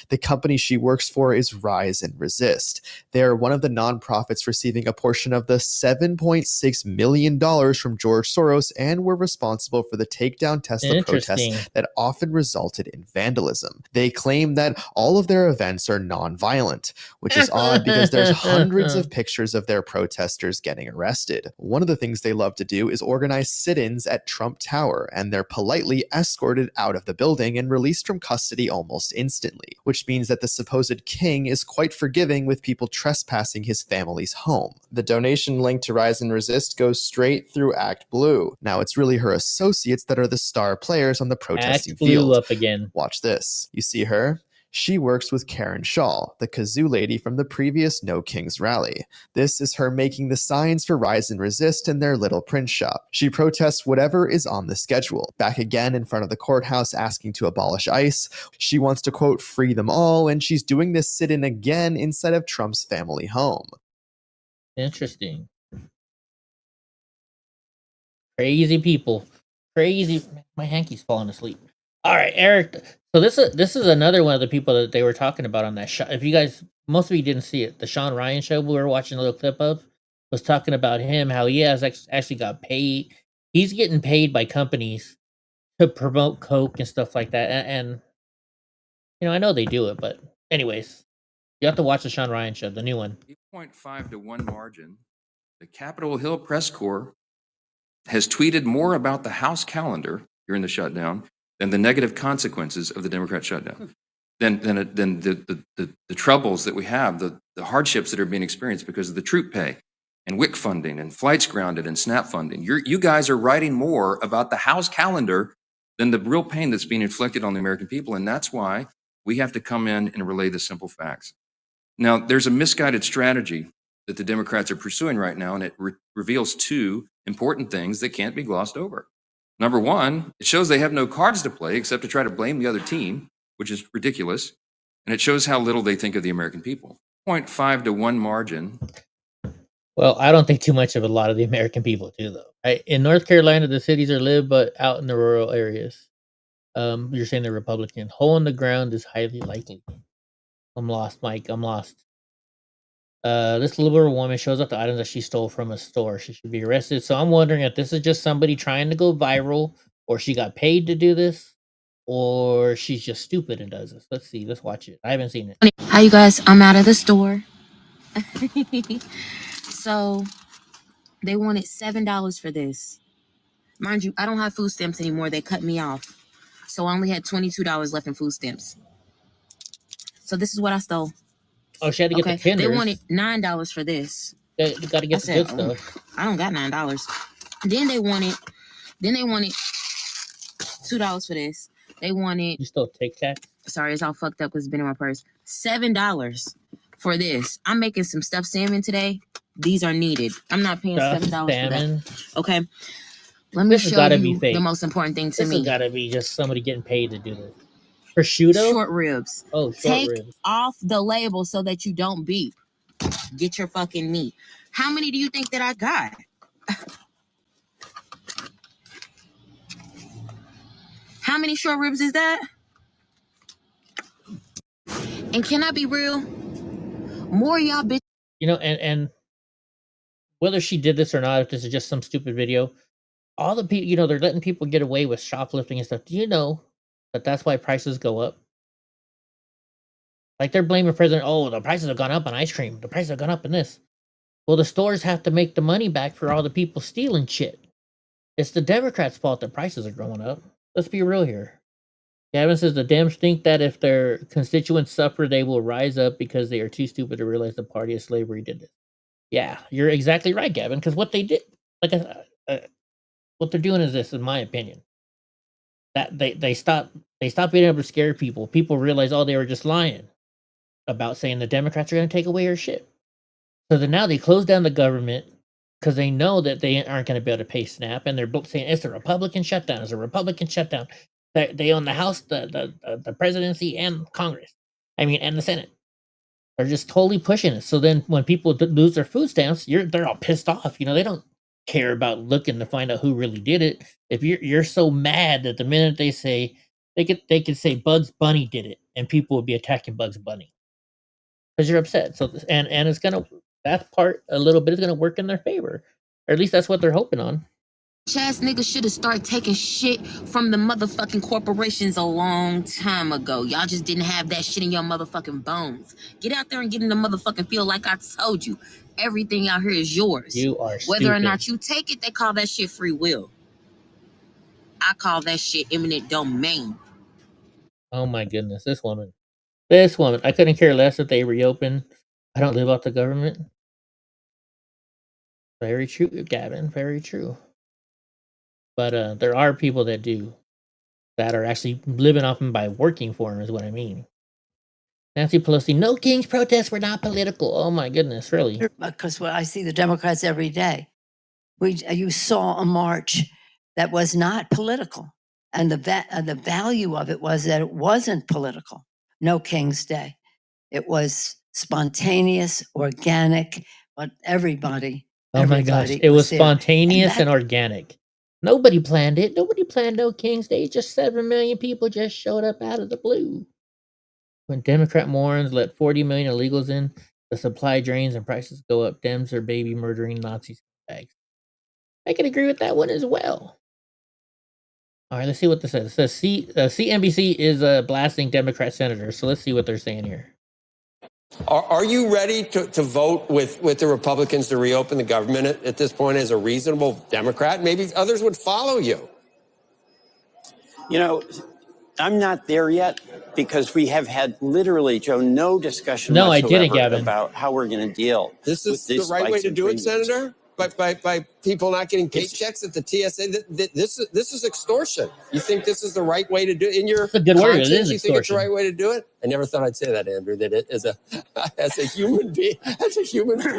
The company she works for is Rise and Resist. They are one of the nonprofits receiving a portion of the $7.6 million from George Soros and were responsible for the takedown Tesla Interesting. protests that often resulted in vandalism. They claim that all of their events are non-violent, which is odd because there's hundreds of pictures of their protesters getting arrested. One of the things they love to do is organize sit-ins at Trump Tower, and they're politely escorted out of the building and released from custody almost instantly, which means that the supposed king is quite forgiving with people trespassing his family's home. The donation link to Rise and Resist goes straight through Act Blue. Now it's really her associates that are the star players on the protesting Act Blue field. up again. Watch this. You see her? She works with Karen Shaw, the kazoo lady from the previous No Kings rally. This is her making the signs for Rise and Resist in their little print shop. She protests whatever is on the schedule. Back again in front of the courthouse asking to abolish ICE. She wants to, quote, free them all, and she's doing this sit-in again inside of Trump's family home. Interesting. Crazy people. Crazy. My hanky's falling asleep. All right, Eric. So this is another one of the people that they were talking about on that show. If you guys, most of you didn't see it, the Sean Ryan show we were watching a little clip of was talking about him, how he has actually got paid. He's getting paid by companies to promote Coke and stuff like that. And you know, I know they do it, but anyways, you have to watch the Sean Ryan show, the new one. 8.5 to 1 margin. The Capitol Hill Press Corps has tweeted more about the House calendar during the shutdown than the negative consequences of the Democrat shutdown, than the troubles that we have, the hardships that are being experienced because of the troop pay and WIC funding and flights grounded and SNAP funding. You guys are writing more about the House calendar than the real pain that's being inflicted on the American people, and that's why we have to come in and relay the simple facts. Now, there's a misguided strategy that the Democrats are pursuing right now, and it reveals two important things that can't be glossed over. Number one, it shows they have no cards to play except to try to blame the other team, which is ridiculous. And it shows how little they think of the American people. 0.5 to 1 margin. Well, I don't think too much of a lot of the American people do, though. Right? In North Carolina, the cities are live, but out in the rural areas, you're saying they're Republican. Hole in the ground is highly likely. I'm lost, Mike. I'm lost. This little woman shows up the items that she stole from a store. She should be arrested. So I'm wondering if this is just somebody trying to go viral, or she got paid to do this, or she's just stupid and does this. Let's see. Let's watch it. I haven't seen it. Hi, you guys. I'm out of the store. So they wanted $7 for this. Mind you, I don't have food stamps anymore. They cut me off. So I only had $22 left in food stamps. So this is what I stole. Oh, she had to get the tenders. They wanted $9 for this. You got to get the good stuff. I don't got $9. Then they wanted $2 for this. They wanted. You still Tic Tac? Sorry, it's all fucked up because it's been in my purse. $7 for this. I'm making some stuffed salmon today. These are needed. I'm not paying $7 for that. Okay. Let me show you the most important thing to me. This has got to be just somebody getting paid to do this. Prosciutto? Short ribs. Oh, short Take ribs. off the label so that you don't beep. Get your fucking meat. How many do you think that I got? How many short ribs is that? And can I be real? More of y'all bitch. You know, and whether she did this or not, if this is just some stupid video, all the people, you know, they're letting people get away with shoplifting and stuff. Do you know that that's why prices go up? Like they're blaming President, oh, the prices have gone up on ice cream. The prices have gone up in this. Well, the stores have to make the money back for all the people stealing shit. It's the Democrats' fault that prices are going up. Let's be real here. Gavin says the Dems think that if their constituents suffer, they will rise up because they are too stupid to realize the party of slavery did this. Yeah, you're exactly right, Gavin. Because what they did, what they're doing is this, in my opinion, that they stop being able to scare people. People realize, oh, they were just lying about saying the Democrats are going to take away our shit. So then now they close down the government because they know that they aren't going to be able to pay SNAP, and they're both saying it's a Republican shutdown. It's a Republican shutdown. They own the House, the presidency, and Congress. I mean, and the Senate. They're just totally pushing it. So then when people lose their food stamps, they're all pissed off. You know, they don't care about looking to find out who really did it. If you're so mad that the minute they say they could say Bugs Bunny did it, and people would be attacking Bugs Bunny because you're upset. So and it's gonna, that part a little bit is gonna work in their favor, or at least that's what they're hoping on. Ass niggas should have started taking shit from the motherfucking corporations a long time ago. Y'all just didn't have that shit in your motherfucking bones. Get out there and get in the motherfucking field like I told you. Everything out here is yours. You are Whether or stupid. not you take it, they call that shit free will. I call that shit eminent domain. Oh my goodness, this woman. I couldn't care less if they reopen. I don't live off the government. Very true, Gavin. Very true. But there are people that do, that are actually living off them by working for them, is what I mean. Nancy Pelosi, no King's protests were not political. Oh my goodness, really? Because I see the Democrats every day. You saw a march that was not political, and the value of it was that it wasn't political. No King's Day. It was spontaneous, organic, but everybody. Oh my gosh, it was there. spontaneous and organic. Nobody planned it. Nobody planned no King's Day. Just 7 million people just showed up out of the blue. When Democrat morons let 40 million illegals in, the supply drains and prices go up. Dems are baby murdering Nazi bags. I can agree with that one as well. All right, let's see what this says. It says CNBC is blasting Democrat senators. So let's see what they're saying here. Are you ready to vote with the Republicans to reopen the government at this point as a reasonable Democrat? Maybe others would follow you. You know, I'm not there yet because we have had literally, Joe, no discussion No, I whatsoever didn't, Gavin. about how we're going to deal. This is with these the right way spikes to in do it, premiums. Senator? By people not getting paychecks at the TSA? This is extortion. You think this is the right way to do it? In your That's a good word. It conscience, is you think it's the extortion. right way to do it? I never thought I'd say that, Andrew, that it as a human being,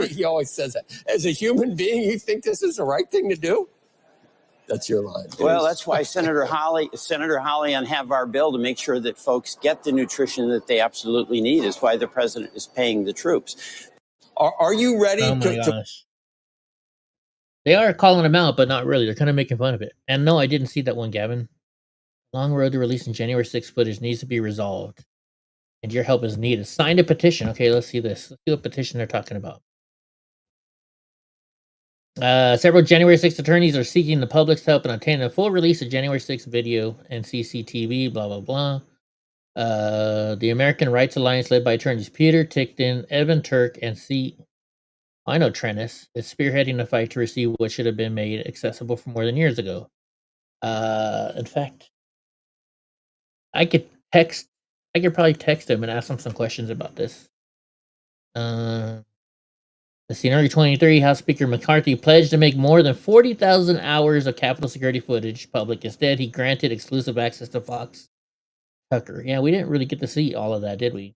he always says that. As a human being, you think this is the right thing to do? That's your line. Well, that's why Senator Hawley on Have Our Bill to make sure that folks get the nutrition that they absolutely need is why the president is paying the troops. Are you ready Oh my gosh. They are calling him out, but not really. They're kind of making fun of it. And no, I didn't see that one, Gavin. Long road to releasing January 6th footage needs to be resolved. And your help is needed. Sign a petition. Okay, let's see this. Let's see what petition they're talking about. Several January 6th attorneys are seeking the public's help in obtaining a full release of January 6th video and CCTV, blah, blah, blah. The American Rights Alliance, led by attorneys Peter Tickton, Evan Turk, and I know Trennis, is spearheading the fight to receive what should have been made accessible for more than years ago. In fact, I could probably text him and ask him some questions about this. The January 23, House Speaker McCarthy pledged to make more than 40,000 hours of Capitol security footage public. Instead, he granted exclusive access to Fox Tucker. Yeah, we didn't really get to see all of that, did we?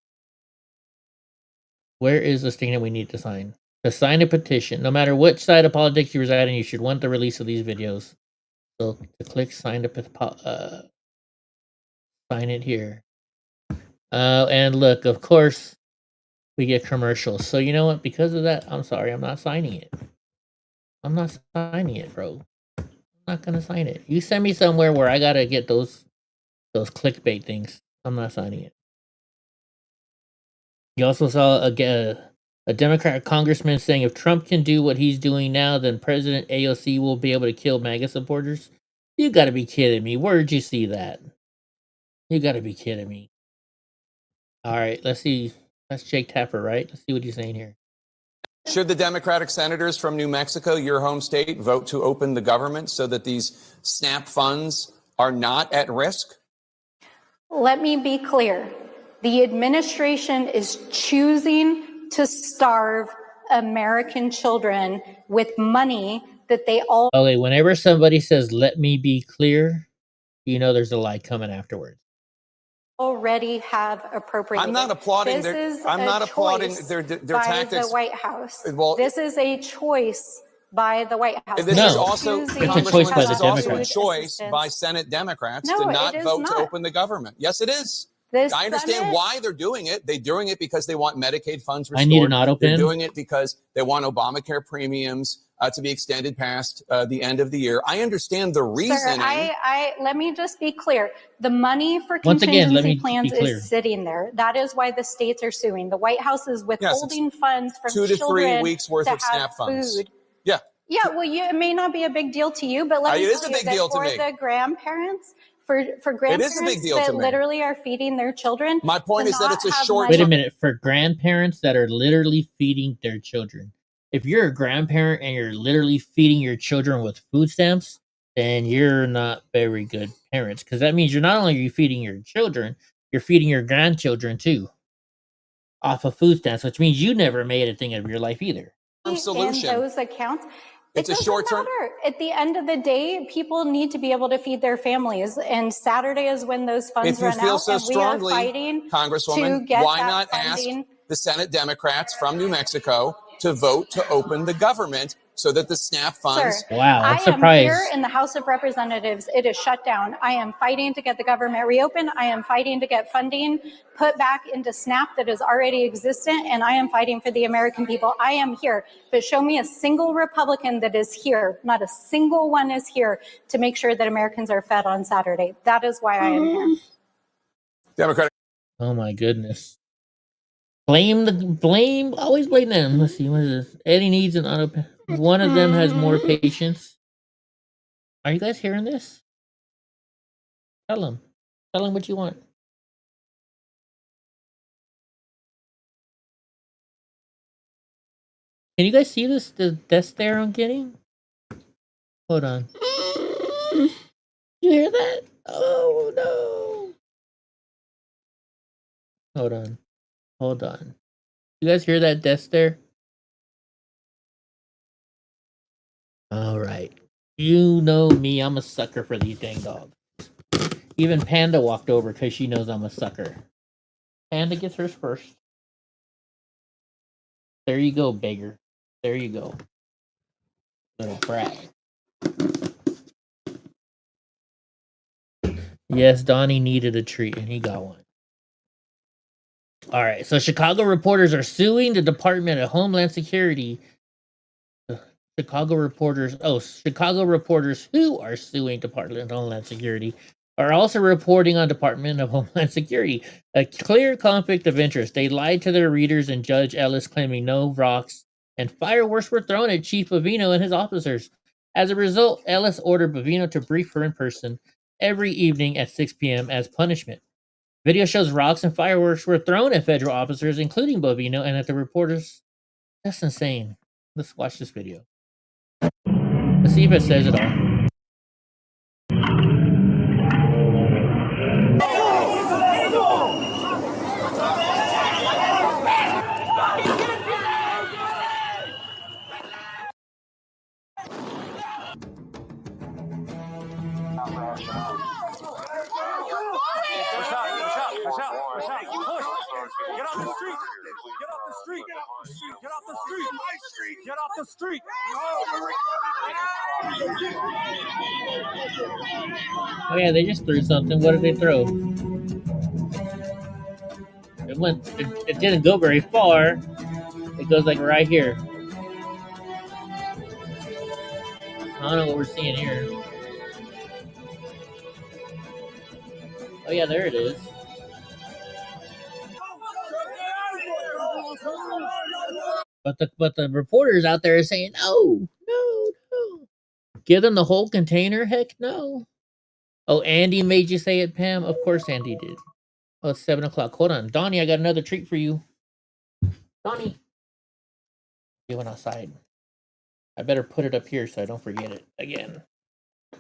Where is this thing that we need to sign? To sign a petition, no matter which side of politics you reside in, you should want the release of these videos. So to click sign it here. And look, of course, we get commercials. So you know what? Because of that, I'm sorry, I'm not signing it. I'm not signing it, bro. I'm not gonna sign it. You send me somewhere where I gotta get those clickbait things. I'm not signing it. You also saw a Democrat congressman saying if Trump can do what he's doing now, then President AOC will be able to kill MAGA supporters. You gotta be kidding me. Where'd you see that? You gotta be kidding me. All right, let's see. That's Jake Tapper, right? Let's see what he's saying here. Should the Democratic senators from New Mexico, your home state, vote to open the government so that these SNAP funds are not at risk? Let me be clear. The administration is choosing to starve American children with money that they all Okay, whenever somebody says, let me be clear, you know there's a lie coming afterwards. already have appropriated. I'm not applauding this their. is I'm a not applauding choice their by tactics. the White House. Well, this is a choice by the White House. This is also, it's a choice by the this is also a Democrats. choice by Senate Democrats No, to it not is vote not. to open the government. Yes, it is. This I understand Senate- why they're doing it. They're doing it because they want Medicaid funds restored. I need an auto They're pen. doing it because they want Obamacare premiums to be extended past the end of the year. I understand the reasoning. Sir, let me just be clear. The money for Once again, let contingency me plans be clear. is sitting there. That is why the states are suing. The White House is withholding funds from 2 to 3 children weeks worth to of SNAP have funds. food. Yeah. Yeah, well, it may not be a big deal to you, but let me It is tell a you big that deal to for me. the grandparents, for grandparents big deal that to me. literally are feeding their children. My point to is that not it's a have short- money- Wait a minute. For grandparents that are literally feeding their children, if you're a grandparent and you're literally feeding your children with food stamps, then you're not very good parents, because that means you're not only are you feeding your children, you're feeding your grandchildren too off of food stamps, which means you never made a thing of your life either. Solution. in those accounts. It's It a doesn't short-term- matter. At the end of the day, people need to be able to feed their families, and Saturday is when those funds If you run feel out. so and strongly, we are fighting Congresswoman, to get why that not funding. ask the Senate Democrats from New Mexico to vote to open the government so that the SNAP funds. Sir, Wow, I'm I am surprised. here in the House of Representatives. It is shut down. I am fighting to get the government reopened. I am fighting to get funding put back into SNAP that is already existent, and I am fighting for the American people. I am here, but show me a single Republican that is here. Not a single one is here to make sure that Americans are fed on Saturday. That is why I am here. Democratic. Oh my goodness. Always blame them. Let's see, what is this? Eddie needs an auto pen. One of them has more patience. Are you guys hearing this? Tell them what you want. Can you guys see this? The death stare I'm getting? Hold on. You hear that? Oh no. Hold on. You guys hear that death stare? All right. You know me, I'm a sucker for these dang dogs. Even Panda walked over because she knows I'm a sucker. Panda gets hers first. There you go, beggar. There you go. Little brat. Yes, Donnie needed a treat and he got one. All right, so Chicago reporters are suing the Department of Homeland Security. Chicago reporters who are suing Department of Homeland Security are also reporting on Department of Homeland Security a clear conflict of interest. They lied to their readers, and Judge Ellis claiming no rocks and fireworks were thrown at Chief Bovino and his officers. As a result, Ellis ordered Bovino to brief her in person every evening at 6 p.m. as punishment. Video shows rocks and fireworks were thrown at federal officers, including Bovino, and at the reporters. That's insane. Let's watch this video. Let's see if it says it all. Get off the street! Get off the street! Get off the street! Get off the street! Oh yeah, they just threw something. What did they throw? It didn't go very far. It goes like right here. I don't know what we're seeing here. Oh yeah, there it is. But the reporters out there are saying, no. Give them the whole container? Heck no. Oh, Andy made you say it, Pam? Of course Andy did. Oh, it's 7 o'clock. Hold on. Donnie, I got another treat for you. Donnie. You went outside. I better put it up here so I don't forget it again.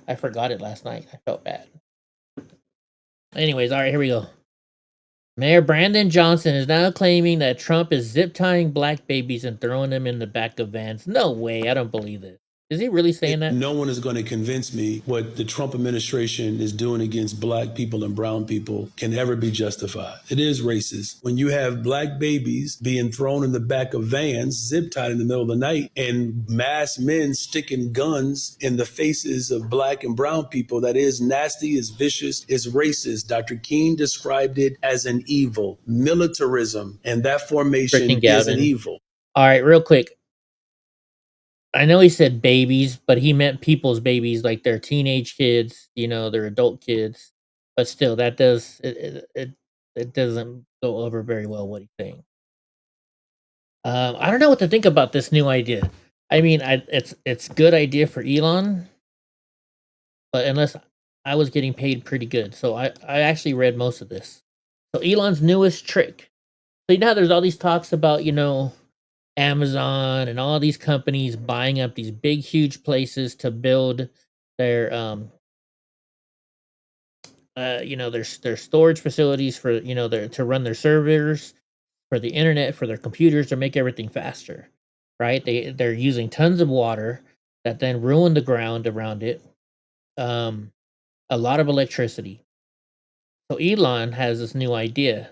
I forgot it last night. I felt bad. Anyways, all right, here we go. Mayor Brandon Johnson is now claiming that Trump is zip tying black babies and throwing them in the back of vans. No way, I don't believe it. Is he really saying that? No one is going to convince me what the Trump administration is doing against black people and brown people can ever be justified. It is racist. When you have black babies being thrown in the back of vans, zip tied in the middle of the night, and masked men sticking guns in the faces of black and brown people, that is nasty, is vicious, is racist. Dr. King described it as an evil, militarism, and that formation Freaking is an Gavin. evil. All right, real quick. I know he said babies, but he meant people's babies, like their teenage kids, their adult kids. But still, that does it doesn't go over very well what he's saying. I don't know what to think about this new idea. I mean, it's a good idea for Elon, but unless I was getting paid pretty good, so I actually read most of this. So Elon's newest trick. So you know how there's all these talks about Amazon and all these companies buying up these big, huge places to build their, their storage facilities for, to run their servers, for the internet, for their computers, to make everything faster, right? They're using tons of water that then ruin the ground around it. A lot of electricity. So Elon has this new idea.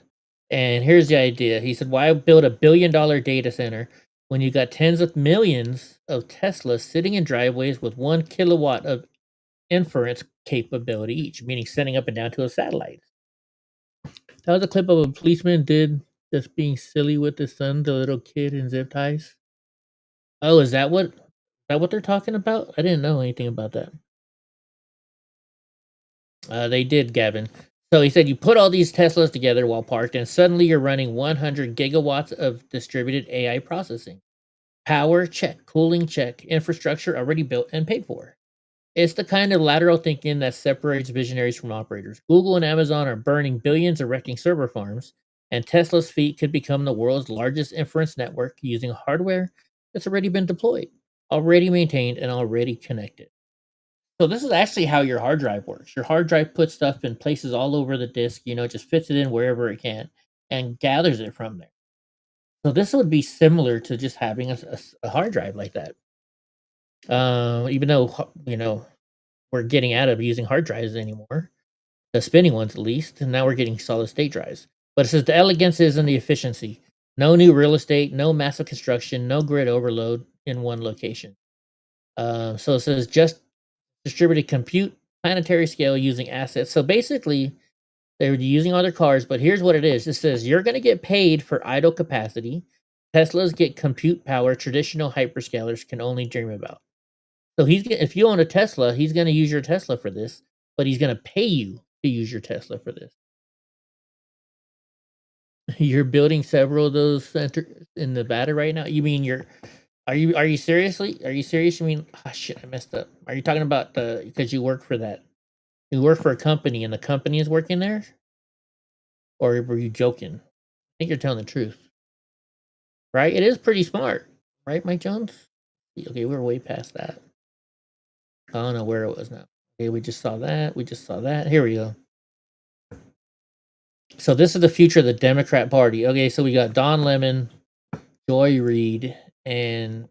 And here's the idea. He said, why build $1 billion data center when you got tens of millions of Teslas sitting in driveways with 1 kilowatt of inference capability each, meaning sending up and down to a satellite? That was a clip of a policeman did just being silly with his son, the little kid in zip ties. Oh, is that what they're talking about? I didn't know anything about that. They did, Gavin. So he said you put all these Teslas together while parked, and suddenly you're running 100 gigawatts of distributed AI processing. Power, check. Cooling, check. Infrastructure already built and paid for. It's the kind of lateral thinking that separates visionaries from operators. Google and Amazon are burning billions erecting server farms, and Tesla's fleet could become the world's largest inference network using hardware that's already been deployed, already maintained, and already connected. So this is actually how your hard drive works. Your hard drive puts stuff in places all over the disk, just fits it in wherever it can and gathers it from there. So this would be similar to just having a hard drive like that. Even though, we're getting out of using hard drives anymore, the spinning ones at least, and now we're getting solid state drives. But it says the elegance is in the efficiency. No new real estate, no massive construction, no grid overload in one location. So it says just distributed compute, planetary scale using assets. So basically, they're using other cars, but here's what it is. It says you're going to get paid for idle capacity. Teslas get compute power traditional hyperscalers can only dream about. So if you own a Tesla, he's going to use your Tesla for this, but he's going to pay you to use your Tesla for this. You're building several of those centers in Nevada right now? You mean Are you serious? You mean, oh shit, I messed up. Are you talking about because you work for that? You work for a company and the company is working there? Or were you joking? I think you're telling the truth. Right? It is pretty smart. Right, Mike Jones? Okay, we're way past that. I don't know where it was now. Okay, we just saw that. Here we go. So this is the future of the Democrat Party. Okay, so we got Don Lemon, Joy Reid, and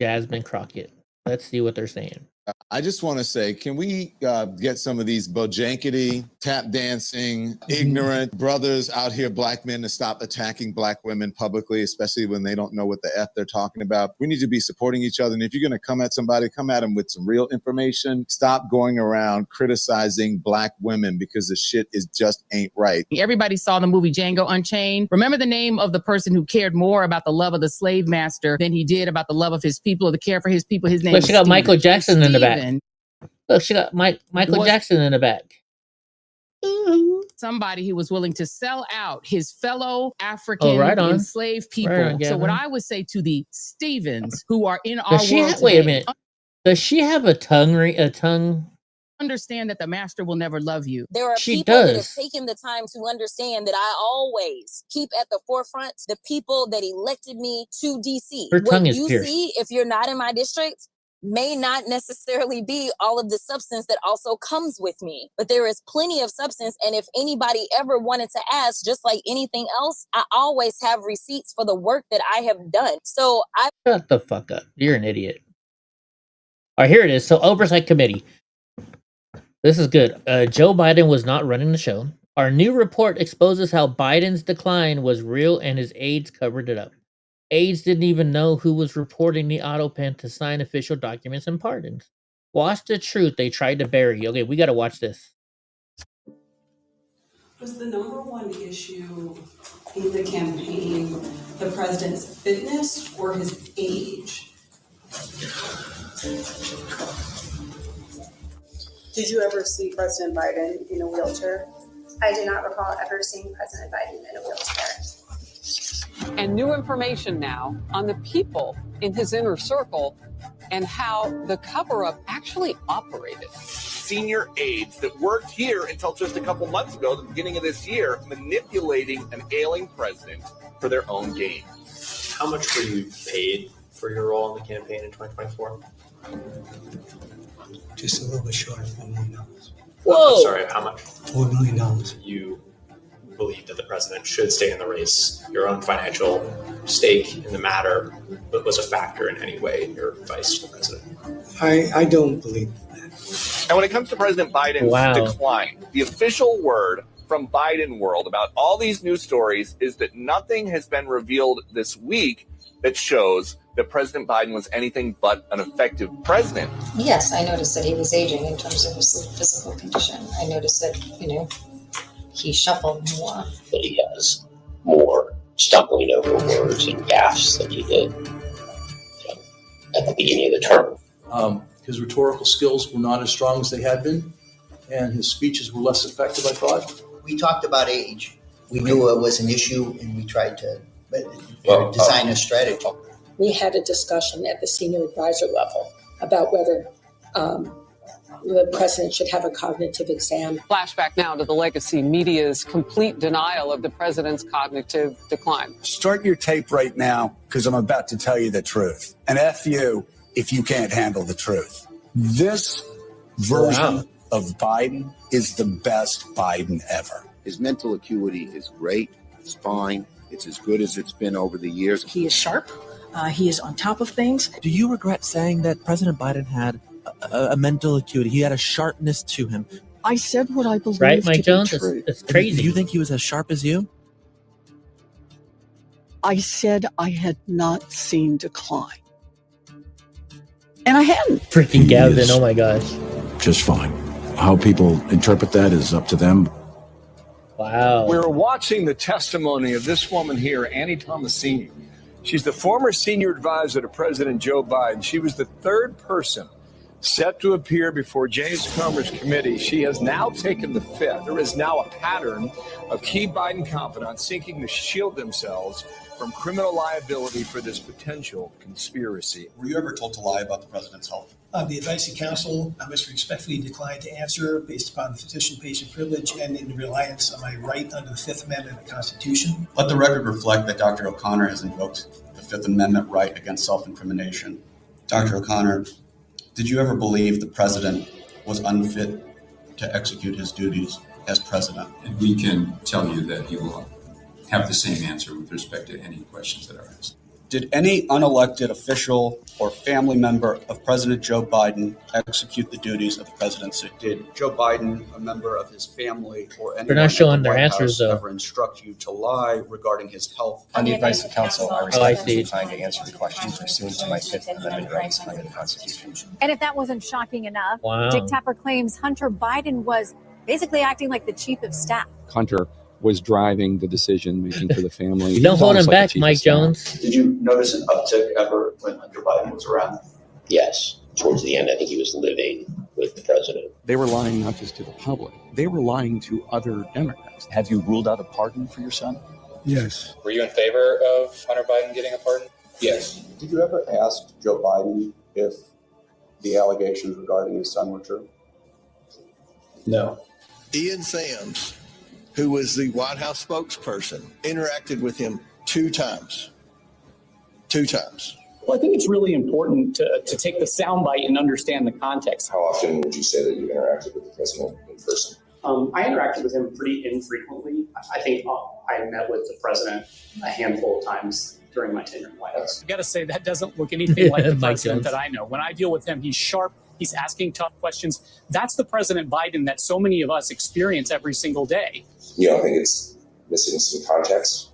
Jasmine Crockett. Let's see what they're saying. I just want to say, can we get some of these bojankety, tap dancing, ignorant brothers out here, black men, to stop attacking black women publicly, especially when they don't know what the F they're talking about? We need to be supporting each other. And if you're going to come at somebody, come at them with some real information. Stop going around criticizing black women because the shit just ain't right. Everybody saw the movie Django Unchained. Remember the name of the person who cared more about the love of the slave master than he did about the love of his people or the care for his people? His name was She got Stephen. Michael Jackson in the back. Stephen Look, she got Michael Jackson in the back. Somebody who was willing to sell out his fellow African right on. enslaved people. Right on, So what Gavin. I would say to the Stevens who are in our Does she world have, wait a today, minute. Does she have a tongue? understand that the master will never love you. There are She people that have does. taken the time to understand that I always keep at the forefront the people that elected me to DC. Her What tongue is you pierced. see, if you're not in my district, may not necessarily be all of the substance that also comes with me, but there is plenty of substance. And if anybody ever wanted to ask, just like anything else, I always have receipts for the work that I have done. So Shut the fuck up. You're an idiot. All right, here it is. So, Oversight Committee. This is good. Joe Biden was not running the show. Our new report exposes how Biden's decline was real and his aides covered it up. Aides didn't even know who was reporting the auto pen to sign official documents and pardons. Watch the truth they tried to bury. Okay, we got to watch this. Was the number one issue in the campaign the president's fitness or his age? Did you ever see President Biden in a wheelchair? I do not recall ever seeing President Biden in a wheelchair. And new information now on the people in his inner circle and how the cover-up actually operated. Senior aides that worked here until just a couple months ago, the beginning of this year, manipulating an ailing president for their own gain. How much were you paid for your role in the campaign in 2024? Just a little bit short of $4 million. Whoa! I'm sorry, how much? $4 million. You believe that the president should stay in the race. Your own financial stake in the matter was a factor in any way in your advice to the president. I don't believe that. And when it comes to President Biden's decline, the official word from Biden world about all these news stories is that nothing has been revealed this week that shows that President Biden was anything but an effective president. Yes, I noticed that he was aging in terms of his physical condition. I noticed that, he shuffled more. That he has more stumbling over words and gaffes than he did at the beginning of the term. His rhetorical skills were not as strong as they had been, and his speeches were less effective, I thought. We talked about age. We knew it was an issue, and we tried to design a strategy. We had a discussion at the senior advisor level about whether the president should have a cognitive exam. Flashback now to the legacy media's complete denial of the president's cognitive decline. Start your tape right now, because I'm about to tell you the truth. And F you if you can't handle the truth. This version of Biden is the best Biden ever. His mental acuity is great. It's fine. It's as good as it's been over the years. He is sharp. He is on top of things. Do you regret saying that President Biden had a mental acuity? He had a sharpness to him. I said what I believe. Right, Mike Jones? It's crazy. Do you think he was as sharp as you? I said I had not seen decline. And I hadn't. Freaking Gavin, oh my gosh. Just fine. How people interpret that is up to them. Wow. We're watching the testimony of this woman here, Annie Tomasini. She's the former senior advisor to President Joe Biden. She was the third person set to appear before James Comer's committee. She has now taken the fifth. There is now a pattern of key Biden confidants seeking to shield themselves from criminal liability for this potential conspiracy. Were you ever told to lie about the president's health? The advice of counsel, I must respectfully decline to answer based upon the physician patient privilege and in reliance on my right under the Fifth Amendment of the Constitution. Let the record reflect that Dr. O'Connor has invoked the Fifth Amendment right against self-incrimination. Dr. O'Connor, did you ever believe the president was unfit to execute his duties as president? And we can tell you that he will have the same answer with respect to any questions that are asked. Did any unelected official or family member of President Joe Biden execute the duties of the presidency? Did Joe Biden, a member of his family, or anyone They're not showing at the their White answers, House though. ever instruct you to lie regarding his health? On the advice of counsel, I I respectfully see. decline to answer the questions pursuant to my Fifth Amendment rights under the Constitution. And if that wasn't shocking enough, Wow. Dick Tapper claims Hunter Biden was basically acting like the chief of staff. Hunter was driving the decision making for the family. You don't hold him back, Mike Jones. Did you notice an uptick ever when Hunter Biden was around? Yes, towards the end, I think he was living with the president. They were lying not just to the public, they were lying to other Democrats. Have you ruled out a pardon for your son? Yes. Were you in favor of Hunter Biden getting a pardon? Yes. Did you ever ask Joe Biden if the allegations regarding his son were true? No. Ian Sams, who was the White House spokesperson, interacted with him two times. Well, I think it's really important to take the soundbite and understand the context. How often would you say that you interacted with the president in person? I interacted with him pretty infrequently. I think I met with the president a handful of times during my tenure in the White House. I got to say, that doesn't look anything like the president that I know. When I deal with him, he's sharp. He's asking tough questions. That's the President Biden that so many of us experience every single day. You don't think it's missing some context?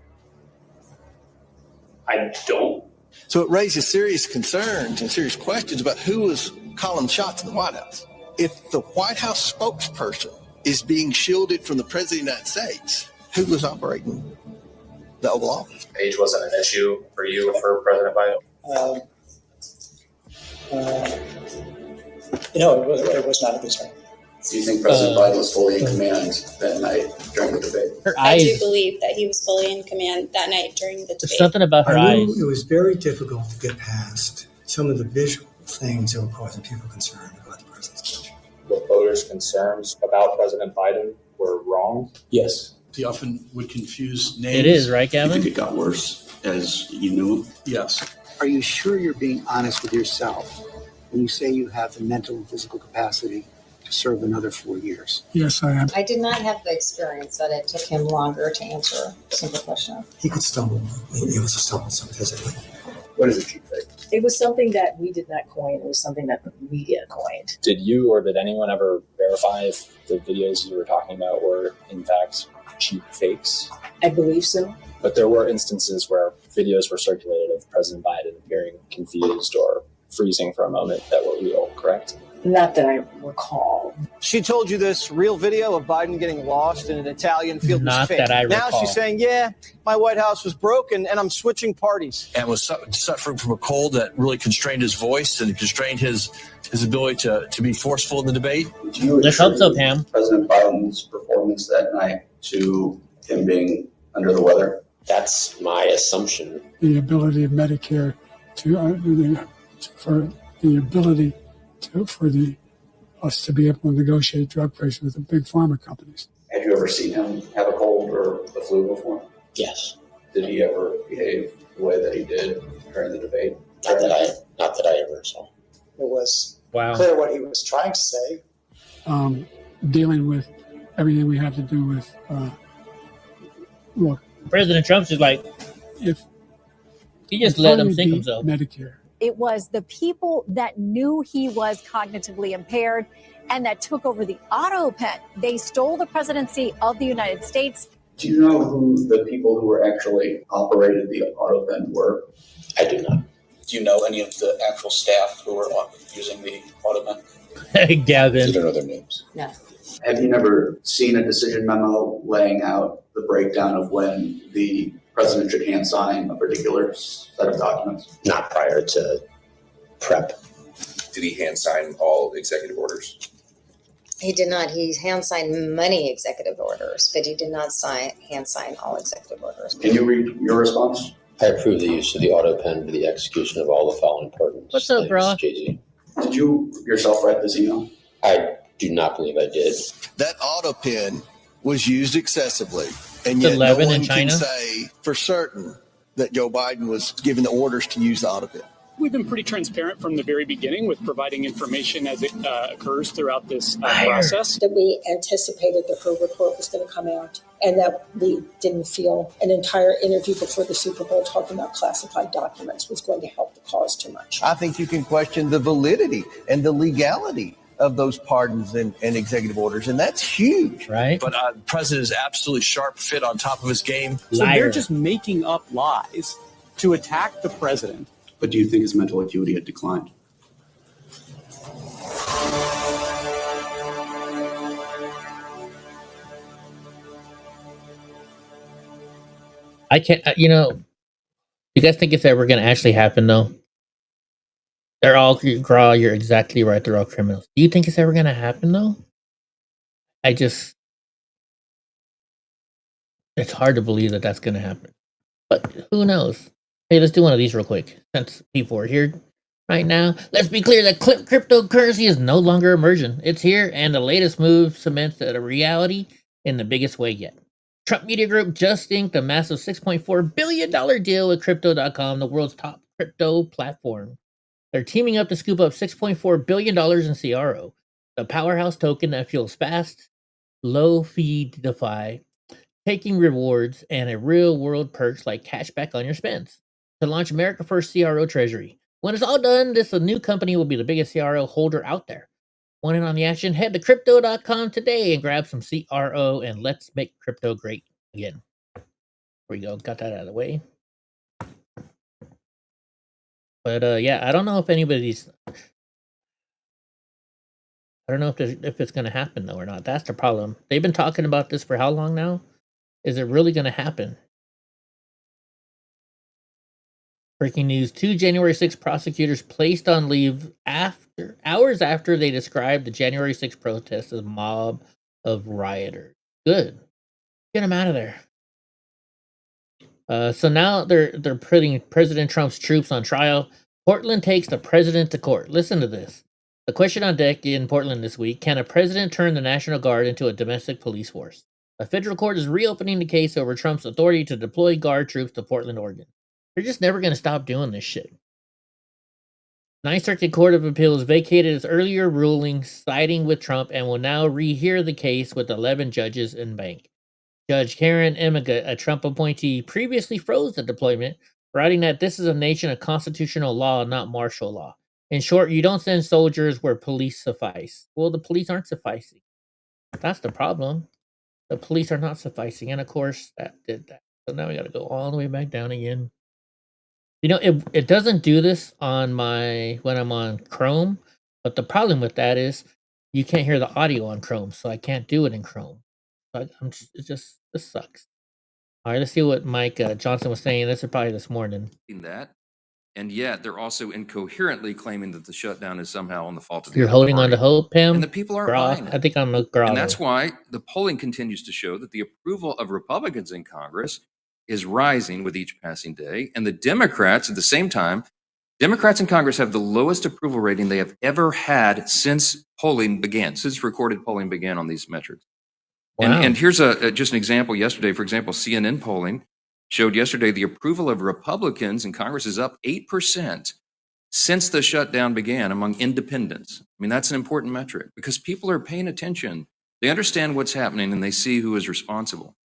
I don't. So it raises serious concerns and serious questions about who was calling shots in the White House. If the White House spokesperson is being shielded from the President of the United States, who was operating the Oval Office? Age wasn't an issue for you or for President Biden? No, it was not a concern. Do you think President Biden was fully in command that night during the debate? Her I do eyes. believe that he was fully in command that night during the There's debate. something about her I knew eyes. it was very difficult to get past some of the visual things that were causing people concern about the president's speech. The voters' concerns about President Biden were wrong? Yes. He often would confuse names. It is, right, Gavin? it got worse as you knew him? Yes. Are you sure you're being honest with yourself when you say you have the mental and physical capacity to serve another 4 years? Yes, I am. I did not have the experience that it took him longer to answer a simple question. He could stumble. He was a stumble physically. What is a cheap fake? It was something that we did not coin. It was something that the media coined. Did you or did anyone ever verify if the videos you were talking about were in fact cheap fakes? I believe so. But there were instances where videos were circulated of President Biden appearing confused or freezing for a moment that were real, correct? Not that I recall. She told you this real video of Biden getting lost in an Italian field was Not fake. that I Now recall. she's saying, yeah, my White House was broken and I'm switching parties. And was suffering from a cold that really constrained his voice and constrained his ability to be forceful in the debate. Do you Let's hope so, Pam. President Biden's performance that night to him being under the weather? That's my assumption. The ability of Medicare for us to be able to negotiate drug prices with the big pharma companies. Had you ever seen him have a cold or the flu before? Yes. Did he ever behave the way that he did during the debate? Not that I ever saw. It was Wow. clear what he was trying to say. Dealing with everything we have to do with, look, President Trump's just like, if he just if let Bernie him sink beat himself. Medicare. It was the people that knew he was cognitively impaired and that took over the auto pen. They stole the presidency of the United States. Do you know who the people who were actually operated the auto pen were? I do not. Do you know any of the actual staff who were using the auto pen? Gavin. You don't know their names. No. Have you never seen a decision memo laying out the breakdown of when the president should hand sign a particular set of documents? Not prior to prep. Did he hand sign all executive orders? He did not. He hand signed many executive orders, but he did not hand sign all executive orders. Can you read your response? I approve the use of the auto pen for the execution of all the following pardons. What's up, bro? Jay-Z. Did you yourself write this email? I do not believe I did. That auto pen was used excessively, and The yet no 11 one in can China? say for certain that Joe Biden was given the orders to use the auto pen. We've been pretty transparent from the very beginning with providing information as it occurs throughout this process. That we anticipated that her report was going to come out and that we didn't feel an entire interview before the Super Bowl talking about classified documents was going to help the cause too much. I think you can question the validity and the legality of those pardons and executive orders, and that's huge. Right? But the president is absolutely sharp, fit on top of his game. So they're just making up lies to attack the president. But do you think his mental acuity had declined? I can't, you guys think it's ever going to actually happen, though? They're all, Graw, you're exactly right. They're all criminals. Do you think it's ever going to happen, though? It's hard to believe that that's going to happen. But who knows? Hey, let's do one of these real quick. Since people are here right now, let's be clear that cryptocurrency is no longer emergent. It's here, and the latest move cements it a reality in the biggest way yet. Trump Media Group just inked a massive $6.4 billion deal with Crypto.com, the world's top crypto platform. They're teaming up to scoop up $6.4 billion in CRO, the powerhouse token that fuels fast, low-fee DeFi, taking rewards, and a real-world perks like cashback on your spends. To launch America's first CRO treasury. When it's all done, this new company will be the biggest CRO holder out there. Want in on the action? Head to crypto.com today and grab some CRO, and let's make crypto great again. There we go. Got that out of the way. But yeah, I don't know if anybody's. I don't know if it's going to happen though or not. That's the problem. They've been talking about this for how long now? Is it really going to happen? Breaking news: 2 January 6 prosecutors placed on leave hours after they described the January 6 protests as a mob of rioters. Good, get them out of there. So now they're putting President Trump's troops on trial. Portland takes the president to court. Listen to this. The question on deck in Portland this week: can a president turn the National Guard into a domestic police force? A federal court is reopening the case over Trump's authority to deploy Guard troops to Portland, Oregon. They're just never going to stop doing this shit. Ninth Circuit Court of Appeals vacated its earlier ruling siding with Trump and will now rehear the case with 11 judges in bank. Judge Karen Emiga, a Trump appointee, previously froze the deployment, writing that this is a nation of constitutional law, not martial law. In short, you don't send soldiers where police suffice. Well, the police aren't sufficing. That's the problem. The police are not sufficing. And of course, that did that. So now we got to go all the way back down again. You know, it doesn't do this on when I'm on Chrome, but the problem with that is you can't hear the audio on Chrome, so I can't do it in Chrome. This sucks. All right, let's see what Mike Johnson was saying. This is probably this morning. That, and yet they're also incoherently claiming that the shutdown is somehow on the fault of the You're other holding party. on to hope, Pam? And the people aren't Gra, buying it. I think I'm a Gra. And that's why the polling continues to show that the approval of Republicans in Congress is rising with each passing day. And the Democrats, at the same time, Democrats in Congress have the lowest approval rating they have ever had since polling began, since recorded polling began on these metrics. Wow. And here's just an example yesterday. For example, CNN polling showed yesterday the approval of Republicans in Congress is up 8% since the shutdown began among independents. I mean, that's an important metric because people are paying attention. They understand what's happening and they see who is responsible.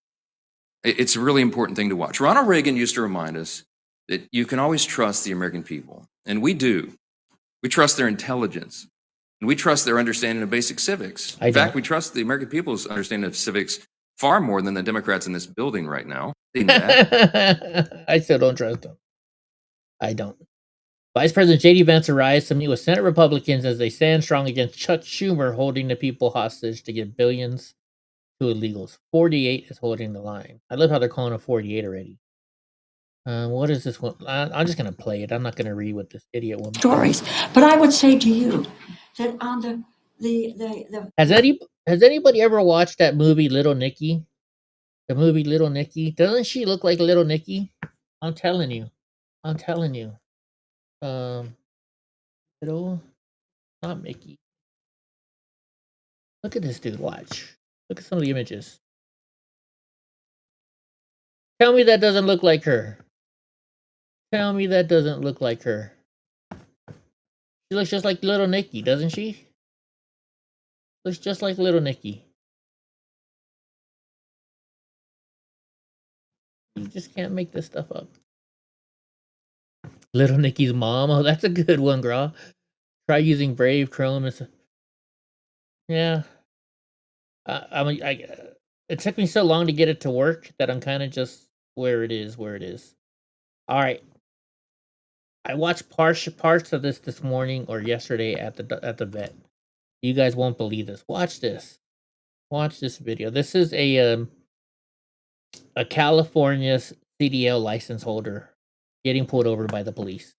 It's a really important thing to watch. Ronald Reagan used to remind us that you can always trust the American people. And we do. We trust their intelligence. And we trust their understanding of basic civics. In fact, we trust the American people's understanding of civics far more than the Democrats in this building right now. I still don't trust them. I don't. Vice President J.D. Vance arrives to meet with Senate Republicans as they stand strong against Chuck Schumer holding the people hostage to give billions to illegals. 48 is holding the line. I love how they're calling it 48 already. What is this one? I'm just going to play it. I'm not going to read what this idiot woman stories. But I would say to you that on the Has anybody ever watched that movie Little Nicky? The movie Little Nicky? Doesn't she look like Little Nicky? I'm telling you. Little, not Mickey. Look at this dude. Watch. Look at some of the images. Tell me that doesn't look like her. Tell me that doesn't look like her. She looks just like Little Nicky, doesn't she? Looks just like Little Nicky. You just can't make this stuff up. Little Nicky's mom. Oh, that's a good one, Gra. Try using Brave Chrome. Yeah. It took me so long to get it to work that I'm kind of just where it is. All right. I watched parts of this morning or yesterday at the vet. You guys won't believe this. Watch this. Watch this video. This is a California CDL license holder getting pulled over by the police.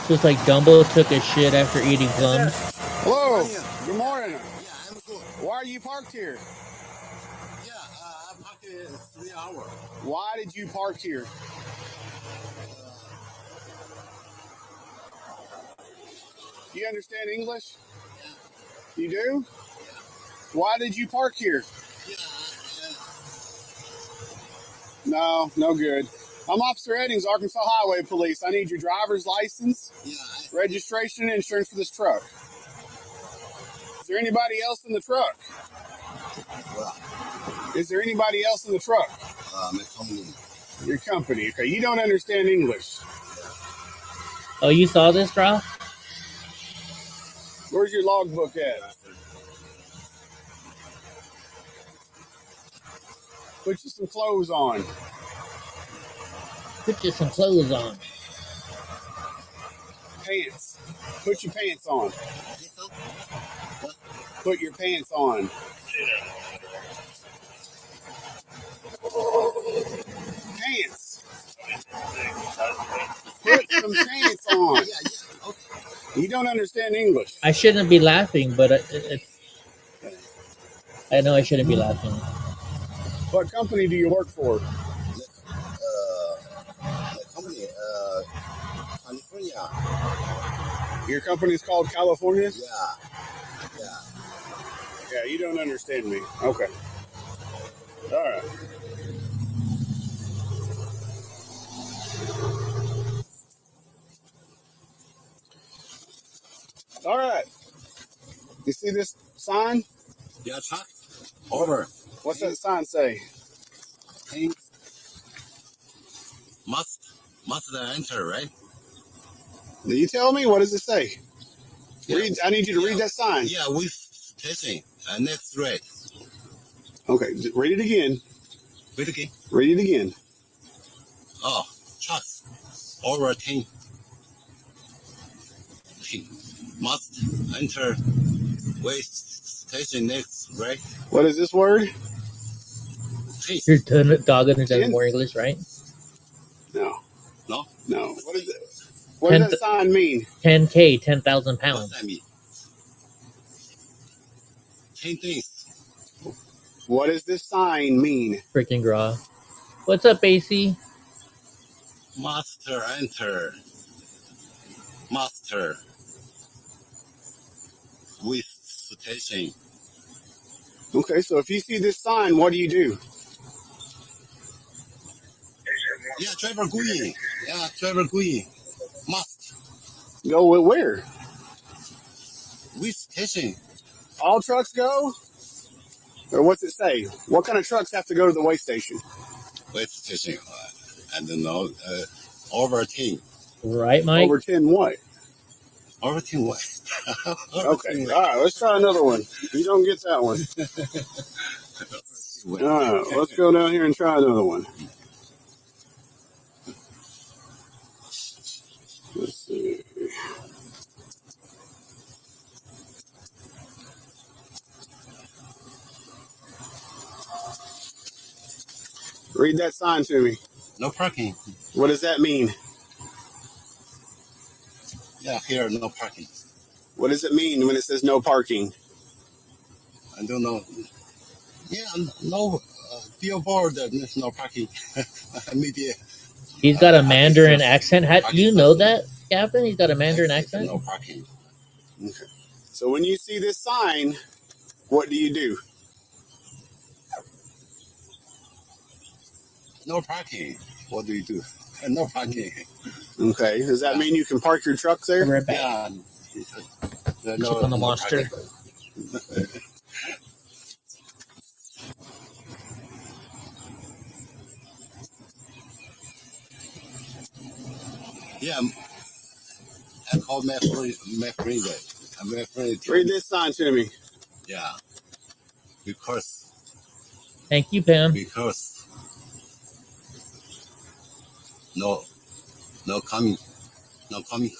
Just like Dumbo took a shit after eating plums. Hello. Good morning. Yeah, I'm good. Why are you parked here? Yeah, I parked here 3 hours. Why did you park here? Do you understand English? Yeah. You do? Yeah. Why did you park here? Yeah. No good. I'm Officer Eddings, Arkansas Highway Police. I need your driver's license, registration, and insurance for this truck. Is there anybody else in the truck? Is there anybody else in the truck? My company. Your company. Okay, you don't understand English. Oh, you saw this, bro? Where's your logbook at? Put you some clothes on. Put you some clothes on. Pants. Put your pants on. Put your pants on. Pants. Put some pants on. You don't understand English. I shouldn't be laughing, but I know I shouldn't be laughing. What company do you work for? My company, California. Your company's called California? Yeah. Yeah, you don't understand me. Okay. All right. All right. You see this sign? Yeah, truck. Over. What's that sign say? Pink. Must enter, right? Do you tell me? What does it say? Yeah. I need you to read that sign. Yeah, with testing. Next rate. Okay, read it again. Read again. Read it again. Oh, trucks. Over 10. Must enter way station next, right? What is this word? Your dog understands more English, right? No. No? No. What is it? What does that sign mean? 10K, 10,000 pounds. What's that mean? 10 things. What does this sign mean? Freaking Graw. What's up, AC? Master enter. Master. With station. Okay, so if you see this sign, what do you do? Yeah, driver going. Yeah, driver going. Must. Go where? With station. All trucks go? Or what's it say? What kind of trucks have to go to the weigh station? Weigh station. I don't know. Over 10. Right, Mike? Over 10 what? Over 10 what? Okay, all right, let's try another one. You don't get that one. All right, let's go down here and try another one. Let's see. Read that sign to me. No parking. What does that mean? Yeah, here, no parking. What does it mean when it says no parking? I don't know. Yeah, no billboard, there's no parking. Maybe. He's got a Mandarin accent. How do you know that, Captain? He's got a Mandarin accent? No parking. Okay. So when you see this sign, what do you do? No parking. What do you do? No parking. Okay. Does that mean you can park your truck there? Right back. Yeah. Check on the monster. Yeah. I called my friend. Read this sign to me. Yeah. Because. Thank you, Pam. Because. No coming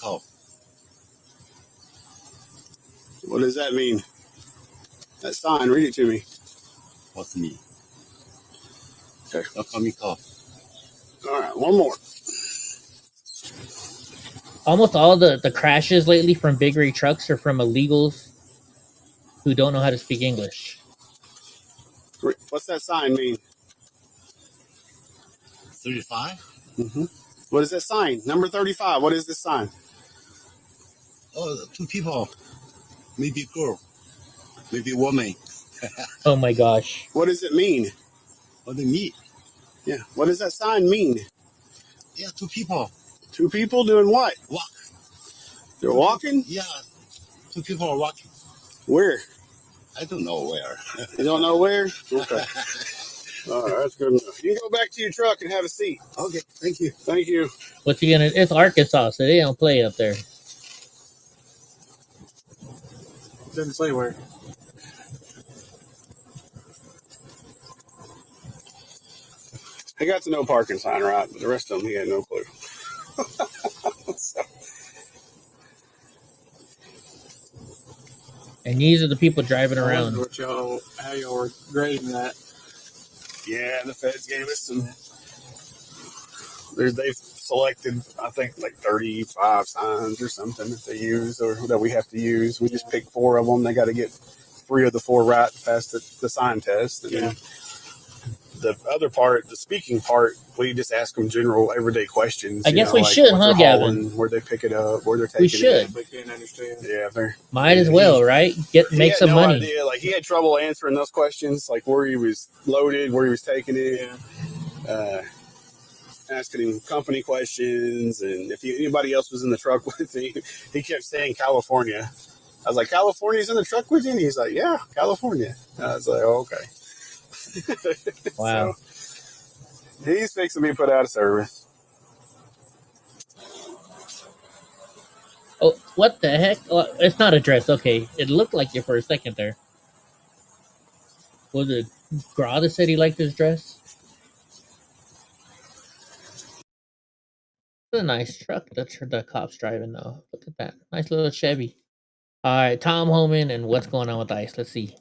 call. What does that mean? That sign, read it to me. What's me? Okay. No coming call. All right, one more. Almost all the crashes lately from big rig trucks are from illegals who don't know how to speak English. What's that sign mean? 35? Mm-hmm. What is that sign? Number 35. What is this sign? Oh, two people. Maybe girl. Maybe woman. Oh my gosh. What does it mean? What do you mean? Yeah. What does that sign mean? Yeah, two people. Two people doing what? Walk. They're walking? Yeah, two people are walking. Where? I don't know where. You don't know where? Okay. All right, that's good enough. You can go back to your truck and have a seat. Okay, thank you. Thank you. What's he gonna? It's Arkansas, so they don't play up there. Doesn't say where. He got the no parking sign right, but the rest of them, he had no clue. So, And these are the people driving I around. wondered how y'all were grading that. Yeah, the feds gave us some. They've selected, I think, like 35 signs or something that they use or that we have to use. We just picked 4 of them. They got to get 3 of the 4 right to pass the sign test. And then the other part, the speaking part, we just ask them general everyday questions. I guess we should, what huh, they're Gavin? hauling, where they pick it up, where they're taking We should. it. They can't understand. Yeah, they're. Might as well, right? He Make had some no money. idea. Like he had trouble answering those questions, like where he was loaded, where he was taking it. Asking him company questions, and if anybody else was in the truck with him, he kept saying California. I was like, California's in the truck with you? And he's like, yeah, California. I was like, oh, okay. Wow. So, he's fixing to be put out of service. Oh, what the heck? Oh, it's not a dress. Okay, it looked like you for a second there. Was it Gra that said he liked his dress? It's a nice truck that the cops driving though. Look at that. Nice little Chevy. All right, Tom Homan and what's going on with ICE? Let's see.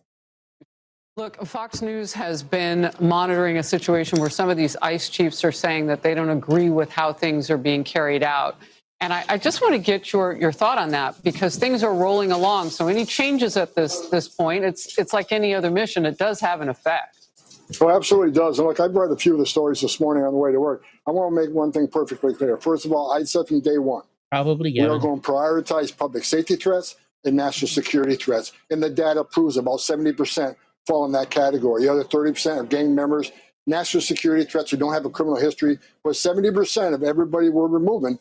Look, Fox News has been monitoring a situation where some of these ICE chiefs are saying that they don't agree with how things are being carried out. And I just want to get your thought on that because things are rolling along. So any changes at this point, it's like any other mission. It does have an effect. Oh, absolutely does. And look, I've read a few of the stories this morning on the way to work. I want to make one thing perfectly clear. First of all, I said from day one, probably we are going to prioritize public safety threats and national security threats. And the data proves about 70% fall in that category. The other 30% are gang members, national security threats who don't have a criminal history, but 70% of everybody we're removing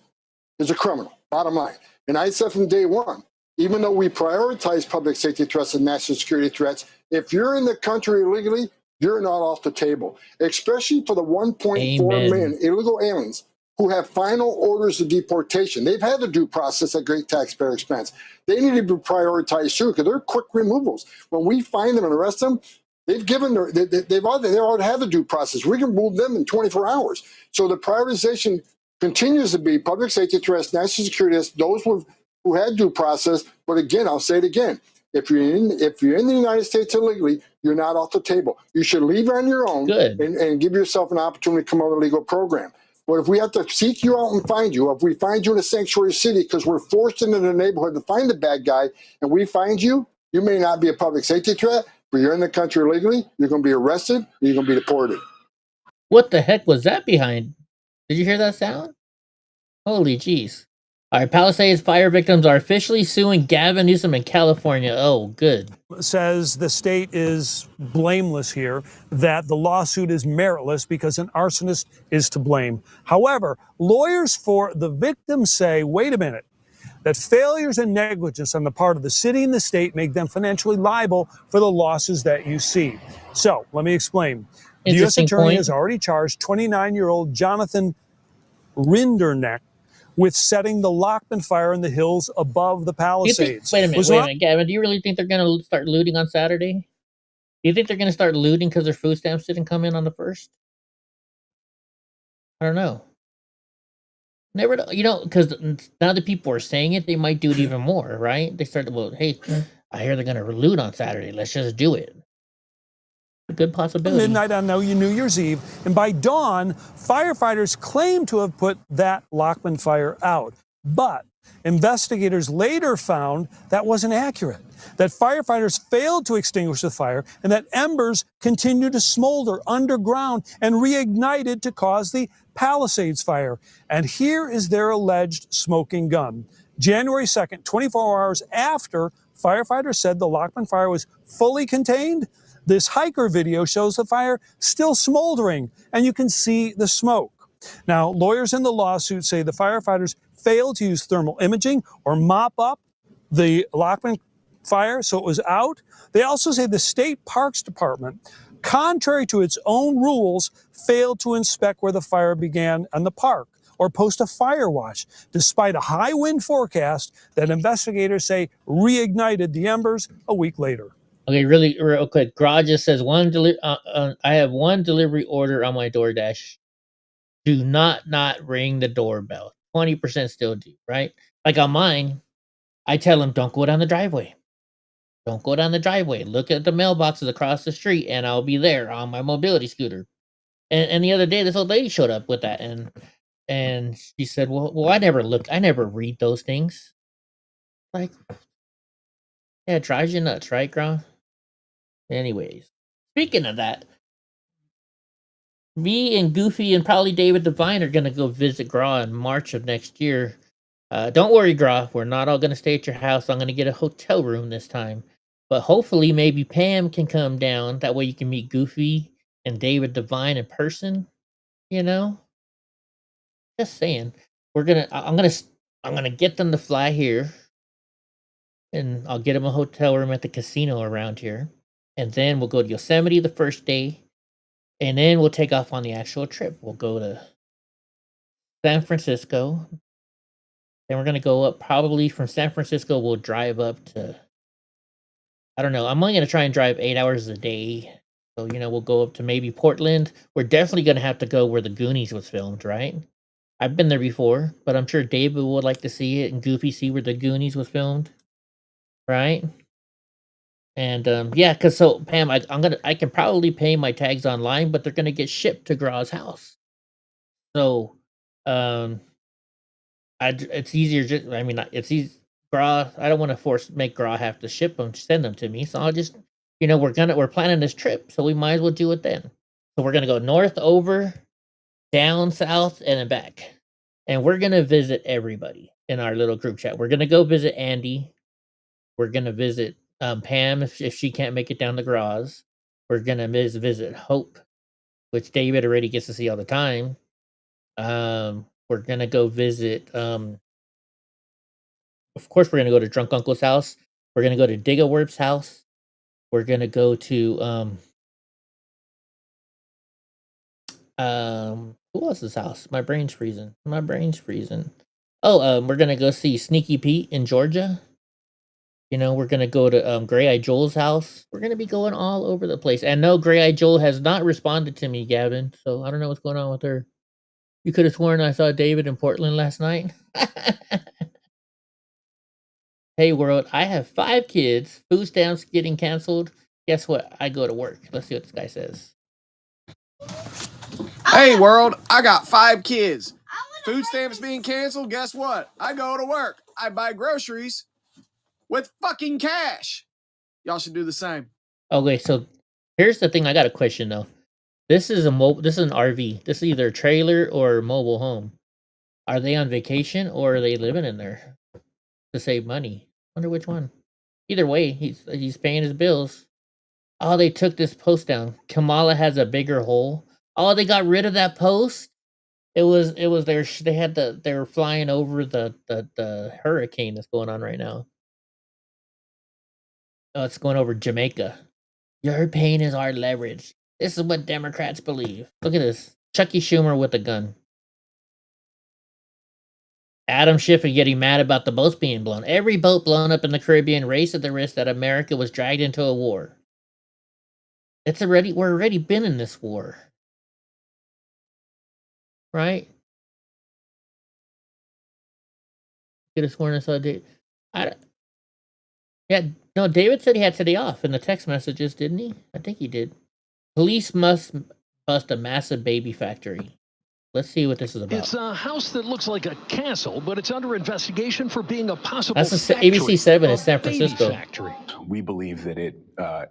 is a criminal, bottom line. And I said from day one, even though we prioritize public safety threats and national security threats, if you're in the country illegally, you're not off the table, especially for the 1.4 million illegal aliens who have final orders of deportation. They've had the due process at great taxpayer expense. They need to be prioritized too because they're quick removals. When we find them and arrest them, they've already had the due process. We can move them in 24 hours. So the prioritization continues to be public safety threats, national security threats, those who had due process. But again, I'll say it again. If you're in the United States illegally, you're not off the table. You should leave on your own and give yourself an opportunity to come out of a legal program. But if we have to seek you out and find you, if we find you in a sanctuary city because we're forced into the neighborhood to find the bad guy and we find you, you may not be a public safety threat, but you're in the country illegally, you're going to be arrested, or you're going to be deported. What the heck was that behind? Did you hear that sound? Holy jeez. All right, Palisades fire victims are officially suing Gavin Newsom in California. Oh, good. Says the state is blameless here, that the lawsuit is meritless because an arsonist is to blame. However, lawyers for the victims say, wait a minute, that failures and negligence on the part of the city and the state make them financially liable for the losses that you see. So let me explain. The U.S. Attorney has already charged 29-year-old Jonathan Rinderneck with setting the Lockman fire in the hills above the Palisades. Wait a minute, Gavin. Do you really think they're going to start looting on Saturday? Do you think they're going to start looting because their food stamps didn't come in on the 1st? I don't know. Never know, because now that people are saying it, they might do it even more, right? They start, well, hey, I hear they're going to loot on Saturday. Let's just do it. A good possibility. Midnight on New Year's Eve, and by dawn, firefighters claim to have put that Lockman fire out. But investigators later found that wasn't accurate, that firefighters failed to extinguish the fire, and that embers continued to smolder underground and reignited to cause the Palisades fire. And here is their alleged smoking gun. January 2nd, 24 hours after firefighters said the Lockman fire was fully contained, this hiker video shows the fire still smoldering, and you can see the smoke. Now, lawyers in the lawsuit say the firefighters failed to use thermal imaging or mop up the Lockman fire, so it was out. They also say the state parks department, contrary to its own rules, failed to inspect where the fire began on the park or post a fire watch, despite a high wind forecast that investigators say reignited the embers a week later. Okay, really real quick. Gra just says I have one delivery order on my DoorDash. Do not ring the doorbell. 20% still do, right? Like on mine, I tell them don't go down the driveway. Don't go down the driveway. Look at the mailboxes across the street, and I'll be there on my mobility scooter. And the other day, this old lady showed up with that, and she said, "Well, I never read those things." Like, yeah, it drives you nuts, right, Gra? Anyways, speaking of that, me and Goofy and probably David Devine are gonna go visit Gra in March of next year. Don't worry, Gra. We're not all gonna stay at your house. I'm gonna get a hotel room this time. But hopefully, maybe Pam can come down. That way, you can meet Goofy and David Devine in person. You know, just saying. I'm gonna get them to fly here, and I'll get them a hotel room at the casino around here, and then we'll go to Yosemite the first day, and then we'll take off on the actual trip. We'll go to San Francisco. Then we're gonna go up. Probably from San Francisco, we'll drive up to. I don't know. I'm only going to try and drive 8 hours a day. So, we'll go up to maybe Portland. We're definitely going to have to go where the Goonies was filmed, right? I've been there before, but I'm sure David would like to see it and Goofy see where the Goonies was filmed, right? And, yeah, because so, Pam, I can probably pay my tags online, but they're going to get shipped to Gra's house. So, it's easier, it's easy. Gra, I don't want to make Gra have to send them to me. So I'll just, we're planning this trip, so we might as well do it then. So we're gonna go north, over, down, south, and then back, and we're gonna visit everybody in our little group chat. We're gonna go visit Andy. We're gonna visit Pam if she can't make it down to Gra's. We're gonna visit Hope, which David already gets to see all the time. We're gonna go visit. Of course, we're going to go to Drunk Uncle's house. We're going to go to Diggawerp's house. We're going to go to, who else's house? My brain's freezing. Oh, we're going to go see Sneaky Pete in Georgia. We're going to go to Gray-Eyed Joel's house. We're going to be going all over the place. And no, Gray-Eyed Joel has not responded to me, Gavin. So I don't know what's going on with her. You could have sworn I saw David in Portland last night. Hey world, I have 5 kids. Food stamps getting canceled. Guess what? I go to work. Let's see what this guy says. Hey world, I got 5 kids. Food stamps being canceled. Guess what? I go to work. I buy groceries with fucking cash. Y'all should do the same. Okay, so here's the thing. I got a question though. This is an RV. This is either a trailer or a mobile home. Are they on vacation or are they living in there to save money? Wonder which one. Either way, he's paying his bills. Oh, they took this post down. Kamala has a bigger hole. Oh, they got rid of that post. It was they were flying over the hurricane that's going on right now. Oh, it's going over Jamaica. Your pain is our leverage. This is what Democrats believe. Look at this. Chucky Schumer with a gun. Adam Schiff is getting mad about the boats being blown. Every boat blown up in the Caribbean raised at the risk that America was dragged into a war. We're already been in this war. Right? Could have sworn I saw David. David said he had today off in the text messages, didn't he? I think he did. Police must bust a massive baby factory. Let's see what this is about. It's a house that looks like a castle, but it's under investigation for being a possible ABC 7 in San Francisco. We believe that it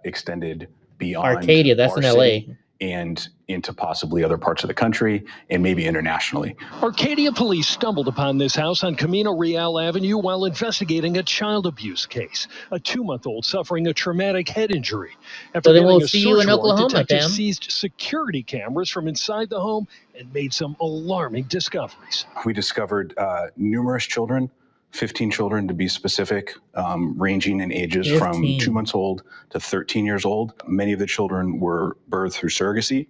extended beyond Arcadia, that's in LA. and into possibly other parts of the country and maybe internationally. Arcadia police stumbled upon this house on Camino Real Avenue while investigating a child abuse case. A 2-month-old suffering a traumatic head injury. After So then getting we'll a see you in search warrant, Oklahoma, detectives Tam. seized security cameras from inside the home and made some alarming discoveries. We discovered numerous children, 15 children to be specific, ranging in ages 15. from 2 months old to 13 years old. Many of the children were birthed through surrogacy,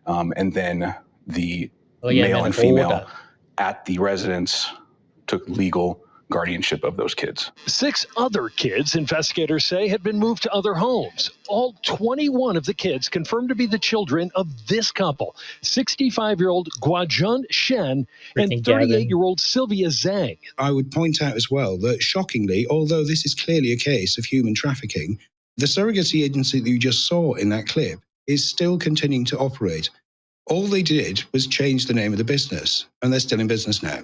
and then the male and female at the residence took legal guardianship of those kids. 6 other kids, investigators say, had been moved to other homes. All 21 of the kids confirmed to be the children of this couple, 65-year-old Guajun Shen and 38-year-old Sylvia Zhang. I would point out as well that, shockingly, although this is clearly a case of human trafficking, the surrogacy agency that you just saw in that clip is still continuing to operate. All they did was change the name of the business, and they're still in business now.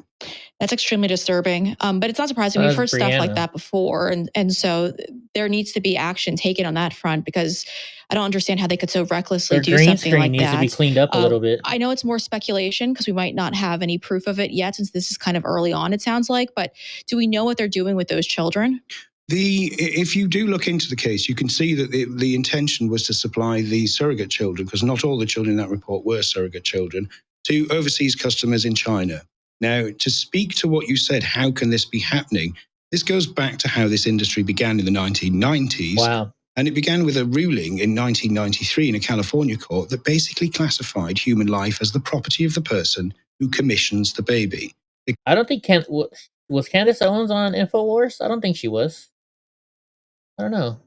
That's extremely disturbing, but it's not surprising. We've heard stuff like that before, and so there needs to be action taken on that front, because I don't understand how they could so recklessly do something like that. Needs to be cleaned up a little bit. I know it's more speculation because we might not have any proof of it yet, since this is kind of early on, it sounds like, but do we know what they're doing with those children? If you do look into the case, you can see that the intention was to supply the surrogate children, because not all the children in that report were surrogate children, to overseas customers in China. Now, to speak to what you said, how can this be happening? This goes back to how this industry began in the 1990s. Wow. And it began with a ruling in 1993 in a California court that basically classified human life as the property of the person who commissions the baby. I don't think was Candace Owens on InfoWars? I don't think she was. I don't know.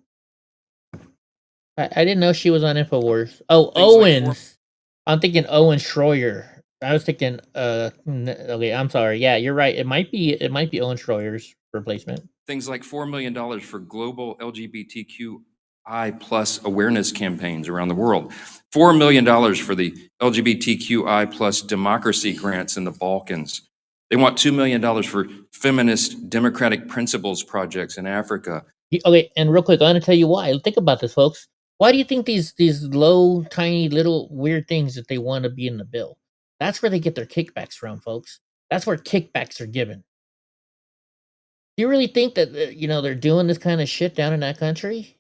I didn't know she was on InfoWars. Oh, Owens. I'm thinking Owen Schroyer. I was thinking. Okay, I'm sorry. Yeah, you're right. It might be Owen Schroyer's replacement. Things like $4 million for global LGBTQI plus awareness campaigns around the world. $4 million for the LGBTQI plus democracy grants in the Balkans. They want $2 million for feminist democratic principles projects in Africa. Okay, and real quick, I'm going to tell you why. Think about this, folks. Why do you think these low, tiny, little weird things that they want to be in the bill? That's where they get their kickbacks from, folks. That's where kickbacks are given. Do you really think that they're doing this kind of shit down in that country,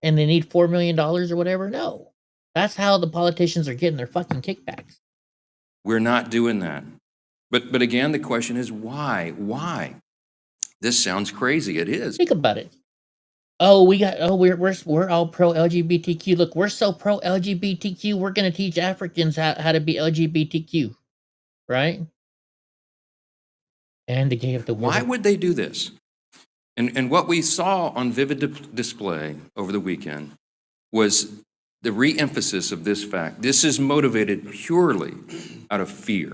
and they need $4 million or whatever? No, that's how the politicians are getting their fucking kickbacks. We're not doing that. But again, the question is why? Why? This sounds crazy. It is. Think about it. We're all pro LGBTQ. Look, we're so pro LGBTQ. We're gonna teach Africans how to be LGBTQ, right? And they gave the why would they do this? And what we saw on vivid display over the weekend was the re-emphasis of this fact. This is motivated purely out of fear.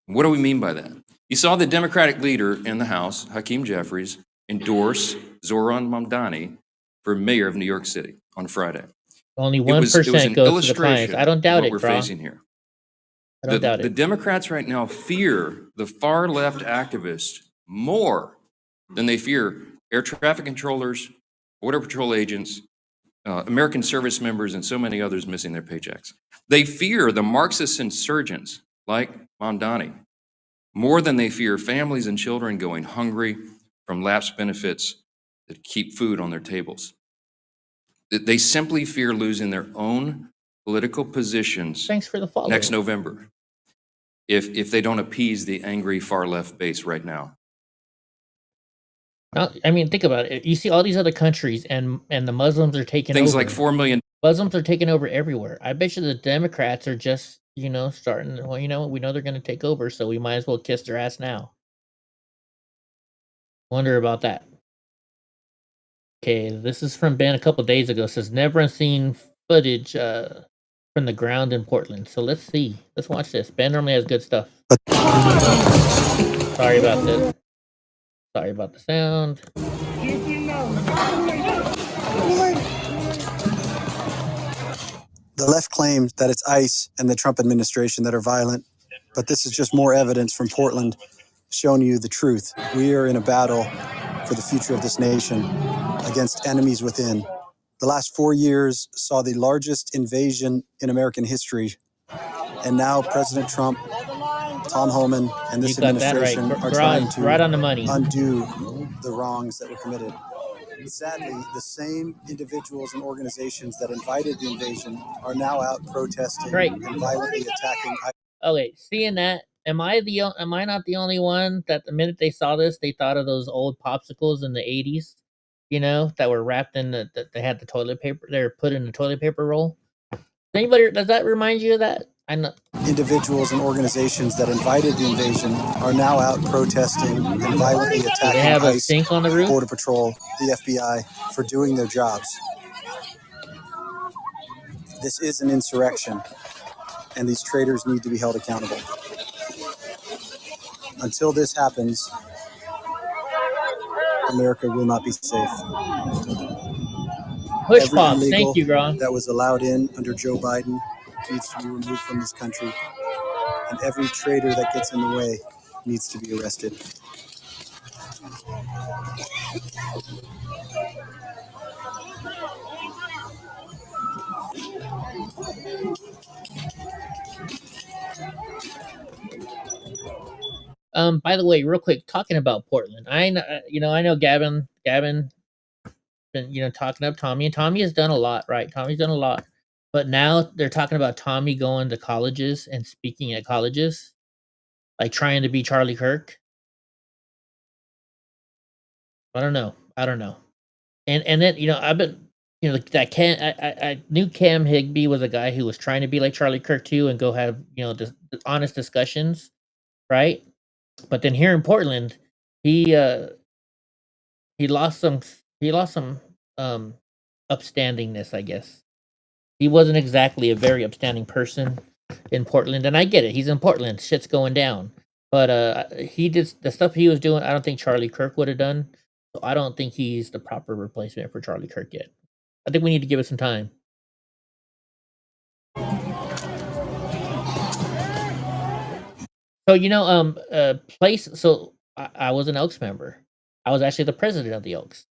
What do we mean by that? You saw the Democratic leader in the House, Hakeem Jeffries, endorse Zoran Mamdani for mayor of New York City on Friday. Only 1% goes to the clients. I don't doubt it, we're bro. facing here. I don't doubt it. The Democrats right now fear the far left activists more than they fear air traffic controllers, border patrol agents, American service members, and so many others missing their paychecks. They fear the Marxist insurgents like Mamdani more than they fear families and children going hungry from lapsed benefits that keep food on their tables. They simply fear losing their own political positions Thanks for the follow. next November if they don't appease the angry far left base right now. Now, I mean, think about it. You see all these other countries, and the Muslims are taking Things over. like 4 million. Muslims are taking over everywhere. I bet you the Democrats are just, starting. Well, we know they're going to take over, so we might as well kiss their ass now. Wonder about that. Okay, this is from Ben a couple days ago. It says never seen footage from the ground in Portland. So let's see. Let's watch this. Ben normally has good stuff. Sorry about this. Sorry about the sound. The left claims that it's ICE and the Trump administration that are violent, but this is just more evidence from Portland showing you the truth. We are in a battle for the future of this nation against enemies within. The last 4 years saw the largest invasion in American history. And now President Trump, Tom Homan, and this administration are trying to right on the money. undo the wrongs that were committed. Sadly, the same individuals and organizations that invited the invasion are now out protesting and violently attacking. Okay, seeing that, am I not the only one that the minute they saw this, they thought of those old popsicles in the 80s, you know, that were wrapped in they had the toilet paper, they were put in the toilet paper roll? Does that remind you of that? I know. Individuals and organizations that invited the invasion are now out protesting and violently attacking they have ICE, a sink on the roof? Border Patrol, the FBI for doing their jobs. This is an insurrection, and these traitors need to be held accountable. Until this happens, America will not be safe. Push pops, thank you, Gron. That was allowed in under Joe Biden needs to be removed from this country, and every traitor that gets in the way needs to be arrested. By the way, real quick, talking about Portland, I know Gavin been, talking up Tommy, and Tommy has done a lot, right? Tommy's done a lot. But now they're talking about Tommy going to colleges and speaking at colleges, like trying to be Charlie Kirk. I don't know. And then, I've been, that I knew Cam Higby was a guy who was trying to be like Charlie Kirk too and go have, honest discussions, right? But then here in Portland, he lost some upstandingness, I guess. He wasn't exactly a very upstanding person in Portland, and I get it. He's in Portland, shit's going down. But he did the stuff he was doing. I don't think Charlie Kirk would have done. So I don't think he's the proper replacement for Charlie Kirk yet. I think we need to give it some time. So So I was an Elks member. I was actually the president of the Elks.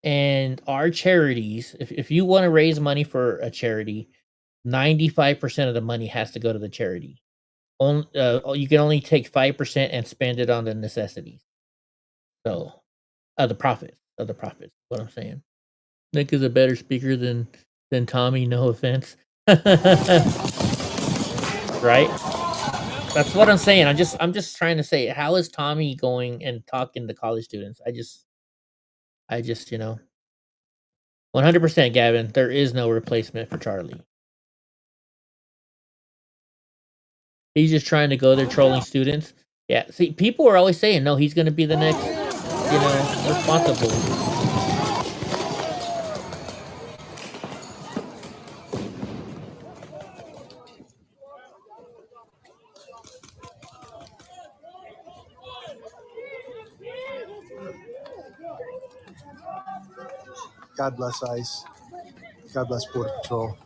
And our charities, if you want to raise money for a charity, 95% of the money has to go to the charity. You can only take 5% and spend it on the necessities. So, the profits, what I'm saying. Nick is a better speaker than Tommy, no offense. Right? That's what I'm saying. I'm just trying to say, how is Tommy going and talking to college students? I just 100%, Gavin, there is no replacement for Charlie. He's just trying to go there trolling students. Yeah, see, people are always saying, no, he's going to be the next, responsible. God bless ICE. God bless Border Patrol.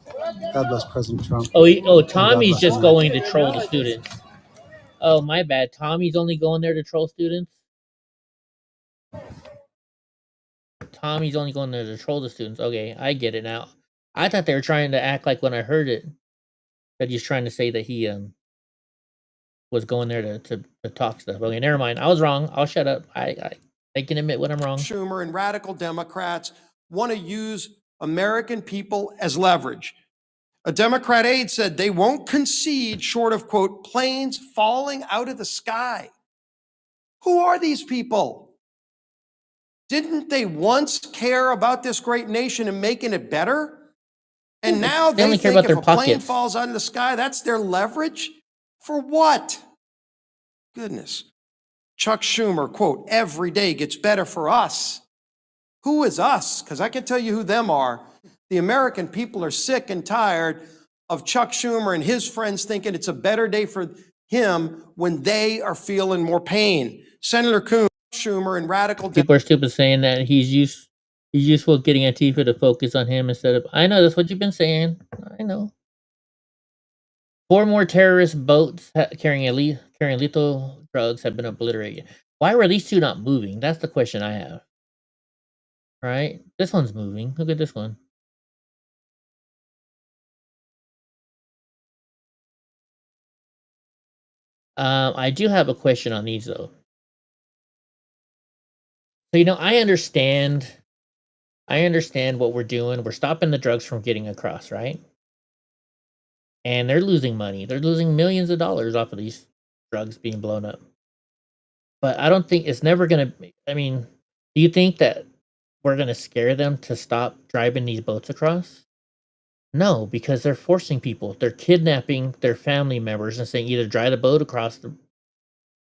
God bless President Trump. Tommy's just going to troll the students. Oh, my bad. Tommy's only going there to troll students? Tommy's only going there to troll the students. Okay, I get it now. I thought they were trying to act like when I heard it, that he's trying to say that he was going there to talk stuff. Okay, never mind. I was wrong. I'll shut up. I can admit when I'm wrong. Schumer and radical Democrats want to use American people as leverage. A Democrat aide said they won't concede short of, quote, planes falling out of the sky. Who are these people? Didn't they once care about this great nation and making it better? And now they only care think about if their a plane pockets. falls out of the sky, that's their leverage? For what? Goodness. Chuck Schumer, quote, every day gets better for us. Who is us? Because I can tell you who them are. The American people are sick and tired of Chuck Schumer and his friends thinking it's a better day for him when they are feeling more pain. Senator Coons, Schumer, and radical People are stupid saying that he's useful getting Antifa to focus on him instead of. I know that's what you've been saying. I know. 4 more terrorist boats carrying lethal drugs have been obliterated. Why were these two not moving? That's the question I have. Right? This one's moving. Look at this one. I do have a question on these though. So I understand what we're doing. We're stopping the drugs from getting across, right? And they're losing money. They're losing millions of dollars off of these drugs being blown up. But I don't think it's never going to... I mean, do you think that we're going to scare them to stop driving these boats across? No, because they're forcing people. They're kidnapping their family members and saying either drive the boat across to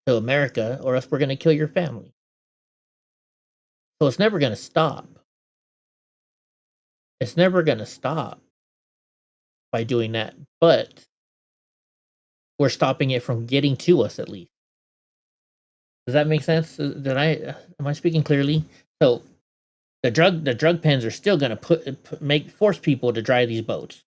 America or else we're going to kill your family. So it's never going to stop. It's never going to stop by doing that. But we're stopping it from getting to us at least. Does that make sense? Am I speaking clearly? So the drug pens are still going to force people to drive these boats.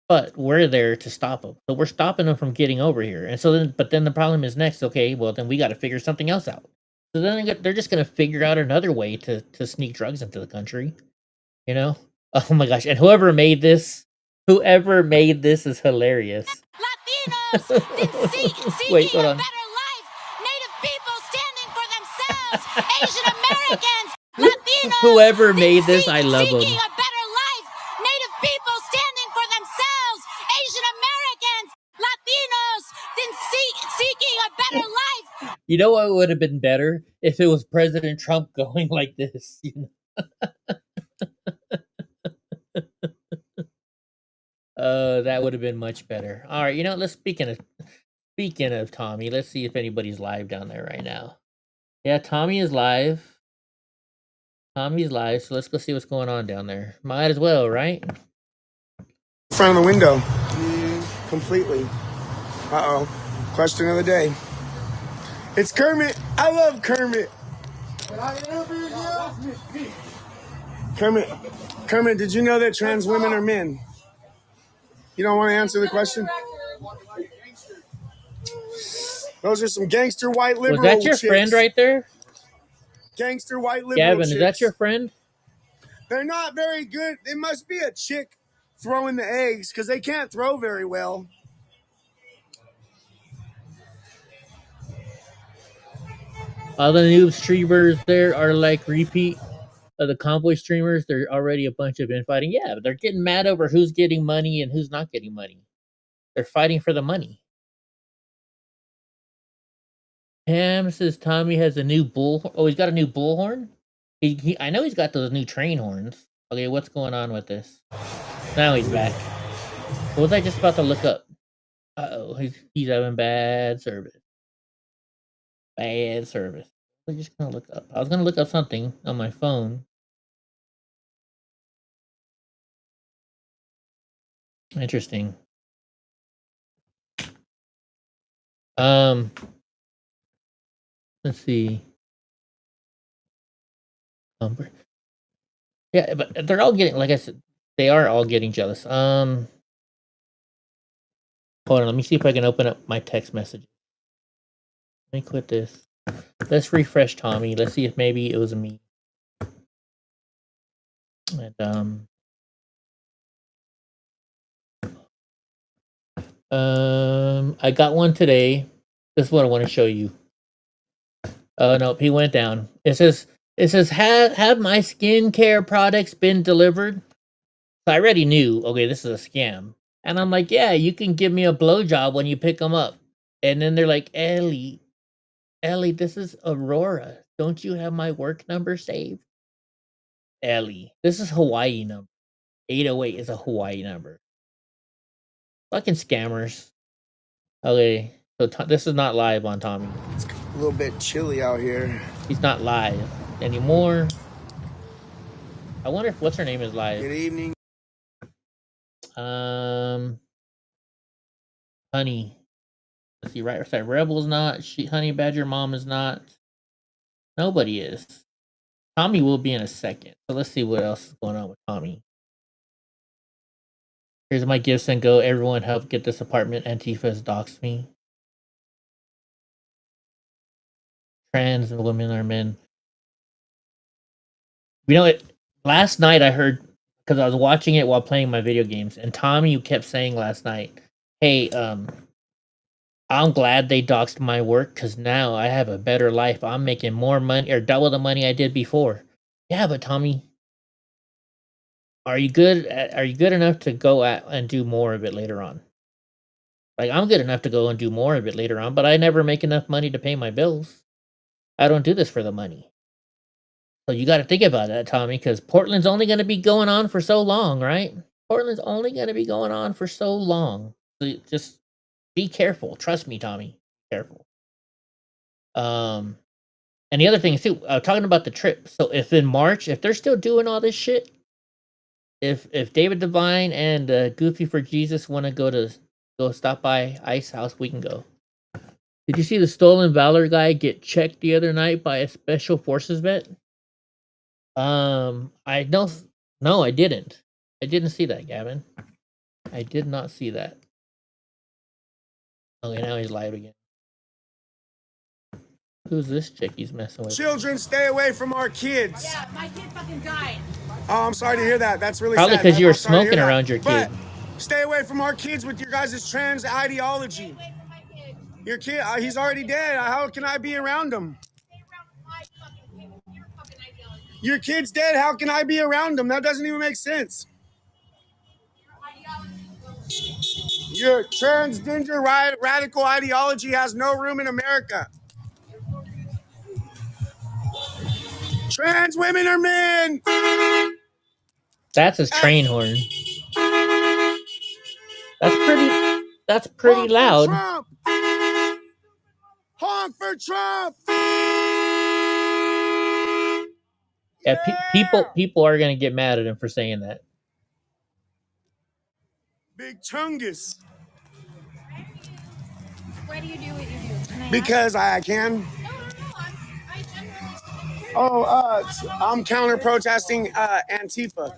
But we're there to stop them. So we're stopping them from getting over here. And so then the problem is next, okay, well then we got to figure something else out. So then they're just going to figure out another way to sneak drugs into the country. Oh my gosh. And whoever made this is hilarious. Latinos Wait, hold on. better life. Native people standing for themselves. Asian Americans. Latinos. Whoever made this, I love them. Seeking a better life. Native people standing for themselves. Asian Americans. Latinos. Seeking a better life. You know what would have been better? If it was President Trump going like this. That would have been much better. All right, let's speaking of Tommy, let's see if anybody's live down there right now. Yeah, Tommy is live. Tommy's live, so let's go see what's going on down there. Might as well, right? Front of the window. Completely. Uh-oh. Question of the day. It's Kermit. I love Kermit. Kermit, did you know that trans women are men? You don't want to answer the question? Those are some gangster white liberal Was that your chicks. friend right there? Gangster white liberal Gavin, chicks. is that your friend? They're not very good. It must be a chick throwing the eggs because they can't throw very well. All the new streamers there are like repeat of the convoy streamers. They're already a bunch of infighting. Yeah, but they're getting mad over who's getting money and who's not getting money. They're fighting for the money. Pam says Tommy has a new bull. Oh, he's got a new bullhorn? I know he's got those new train horns. Okay, what's going on with this? Now he's back. What was I just about to look up? Uh-oh, he's having bad service. Bad service. I was just gonna look up. I was gonna look up something on my phone. Interesting. Let's see. Yeah, but they're all getting, like I said, they are all getting jealous. Hold on, let me see if I can open up my text message. Let me quit this. Let's refresh Tommy. Let's see if maybe it was me. And I got one today. This is what I want to show you. Oh no, he went down. It says have my skincare products been delivered? So I already knew, okay, this is a scam. And I'm like, yeah, you can give me a blowjob when you pick them up. And then they're like, Ellie, this is Aurora. Don't you have my work number saved? Ellie, this is Hawaii number. 808 is a Hawaii number. Fucking scammers. Okay, so this is not live on Tommy. It's a little bit chilly out here. He's not live anymore. I wonder if what's her name is live. Good evening. Honey. Let's see, right? Sorry, Rebel's not. Honey Badger Mom is not. Nobody is. Tommy will be in a second. So let's see what else is going on with Tommy. Here's my gifts and go. Everyone help get this apartment. Antifa's doxed me. Trans women are men. You know what? Last night I heard, because I was watching it while playing my video games, and Tommy kept saying last night hey, I'm glad they doxed my work because now I have a better life. I'm making more money or double the money I did before. Yeah, but Tommy, are you good enough to go at and do more of it later on? Like, I'm good enough to go and do more of it later on, but I never make enough money to pay my bills. I don't do this for the money. So you got to think about that, Tommy, because Portland's only going to be going on for so long, right? Portland's only going to be going on for so long. So just be careful. Trust me, Tommy. Be careful. And the other thing is too, talking about the trip. So if in March, if they're still doing all this shit, if David Devine and Goofy for Jesus want to go stop by Ice House, we can go. Did you see the Stolen Valor guy get checked the other night by a Special Forces vet? I don't. No, I didn't. I didn't see that, Gavin. I did not see that. Okay, now he's live again. Who's this chick he's messing with? Children, stay away from our kids. Yeah, my kid fucking died. Oh, I'm sorry to hear that. That's really Probably sad. because you were I'm sorry to hear smoking that. around your kid. But stay away from our kids with your guys' trans ideology. Your kid, he's already dead. How can I be around him? Your kid's dead. How can I be around him? That doesn't even make sense. Your transgender radical ideology has no room in America. Trans women are men. That's his train horn. That's pretty loud. Trump. Honk for Trump. Yeah, people are gonna get mad at him for saying that. Big Chungus. Why do you do what you do? Because I can. I'm counter protesting Antifa.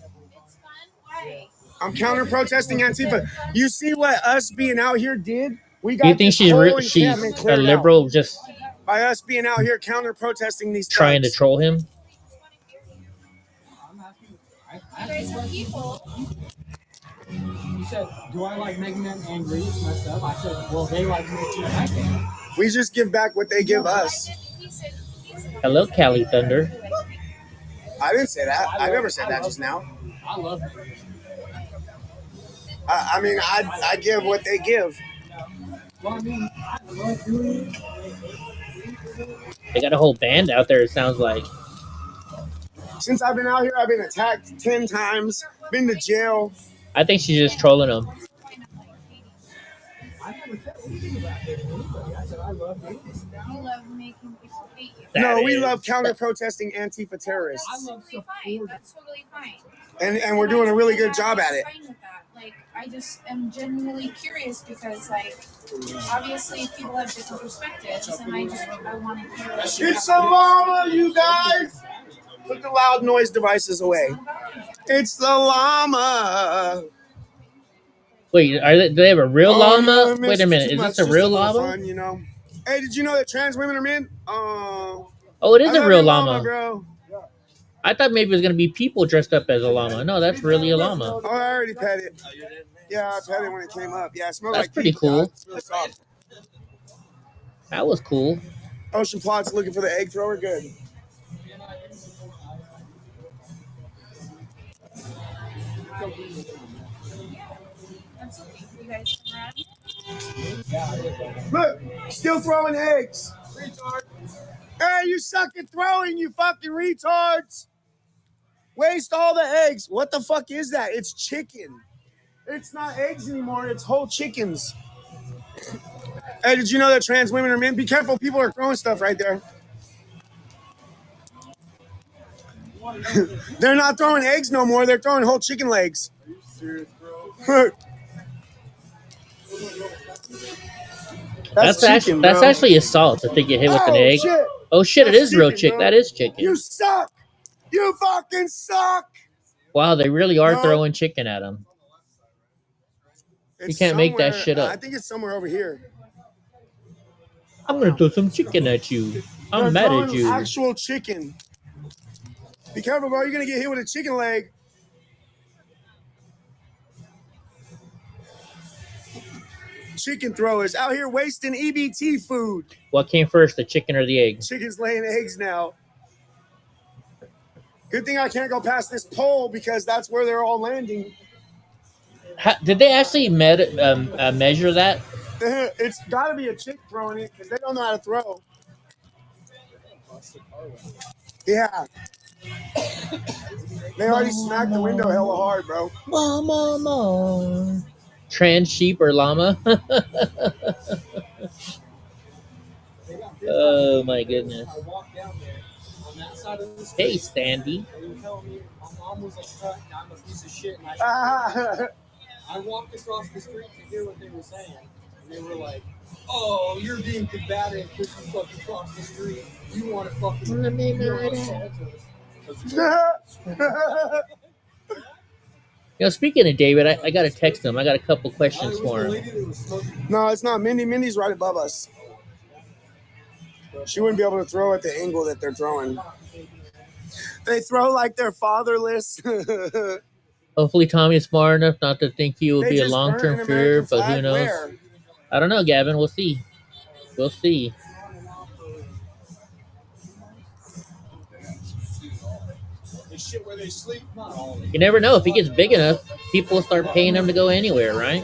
I'm counter protesting Antifa. You see what us being out here did? We got. Do you think she's a liberal out. just By us being out here counter protesting these trying to thugs. troll him? You said, do I like making them angry? It's messed up. I said, well, they like making them angry. We just give back what they give us. Hello, Cali Thunder. I didn't say that. I never said that just now. I love it. I mean, I give what they give. They got a whole band out there, it sounds like. Since I've been out here, I've been attacked 10 times, been to jail. I think she's just trolling them. No, we love counter-protesting Antifa terrorists. That's totally fine. And we're doing a really good job at it. Like, I just am genuinely curious because, like, obviously people have different perspectives, and I want to hear. It's the llama, you guys! Put the loud noise devices away. It's the llama. Wait, do they have a real llama? Wait a minute, is this a real llama? Fun, you know? Hey, did you know that trans women are men? Oh, it is a real llama. Bro. I thought maybe it was gonna be people dressed up as a llama. No, that's really a llama. Oh, I already pet it. Yeah, I pet it when it came up. Yeah, it smelled That's like pretty pizza. cool. It's really soft. That was cool. Ocean Plot's looking for the egg thrower. Good. Look, still throwing eggs. Retard. Hey, you suck at throwing, you fucking retards. Waste all the eggs. What the fuck is that? It's chicken. It's not eggs anymore. It's whole chickens. Hey, did you know that trans women are men? Be careful. People are throwing stuff right there. They're not throwing eggs no more. They're throwing whole chicken legs. Are you serious, bro? That's actually assault if they get hit with an egg. Shit. Oh shit, it is real chicken, chicken. bro. That is chicken. You suck. You fucking suck. Wow, they really are throwing chicken at him. You can't make that shit up. I think it's somewhere over here. I'm gonna throw some chicken at you. I'm mad at you. Actual chicken. Be careful, bro. You're gonna get hit with a chicken leg. chicken throwers out here wasting EBT food. What came first, the chicken or the egg? Chicken's laying eggs now. Good thing I can't go past this pole because that's where they're all landing. Did they actually measure that? It's got to be a chick throwing it because they don't know how to throw. Yeah. They already smacked the window hella hard, bro. Mama. Trans sheep or llama? Oh my goodness. Hey, Sandy. I walked across the street to hear what they were saying. And they were like, oh, you're being combative because you fucking crossed the street. You want to fucking... You know, speaking of David, I got to text him. I got a couple questions for him. No, it's not. Mindy's right above us. She wouldn't be able to throw at the angle that they're throwing. They throw like they're fatherless. Hopefully Tommy is smart enough not to think he will They be a just long-term burn an fear, American but who flag knows? where? I don't know, Gavin. We'll see. We'll see. Shit where they sleep, not all of it. You never know. If he gets big enough, people will start paying him to go anywhere, right?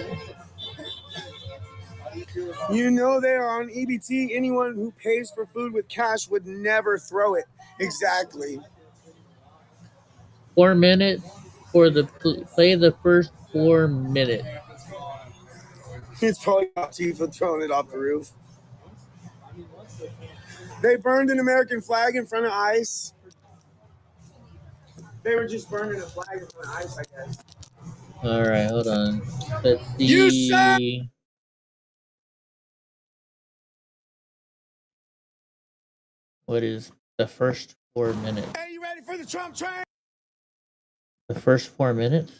You know they are on EBT. Anyone who pays for food with cash would never throw it. Exactly. 4 minutes for the play the first 4 minutes. It's probably not cheap for throwing it off the roof. They burned an American flag in front of ICE. They were just burning a flag in front of ICE, I guess. All right, hold on. Let's see. You suck! What is the first 4 minutes? Hey, you ready for the Trump train? The first 4 minutes?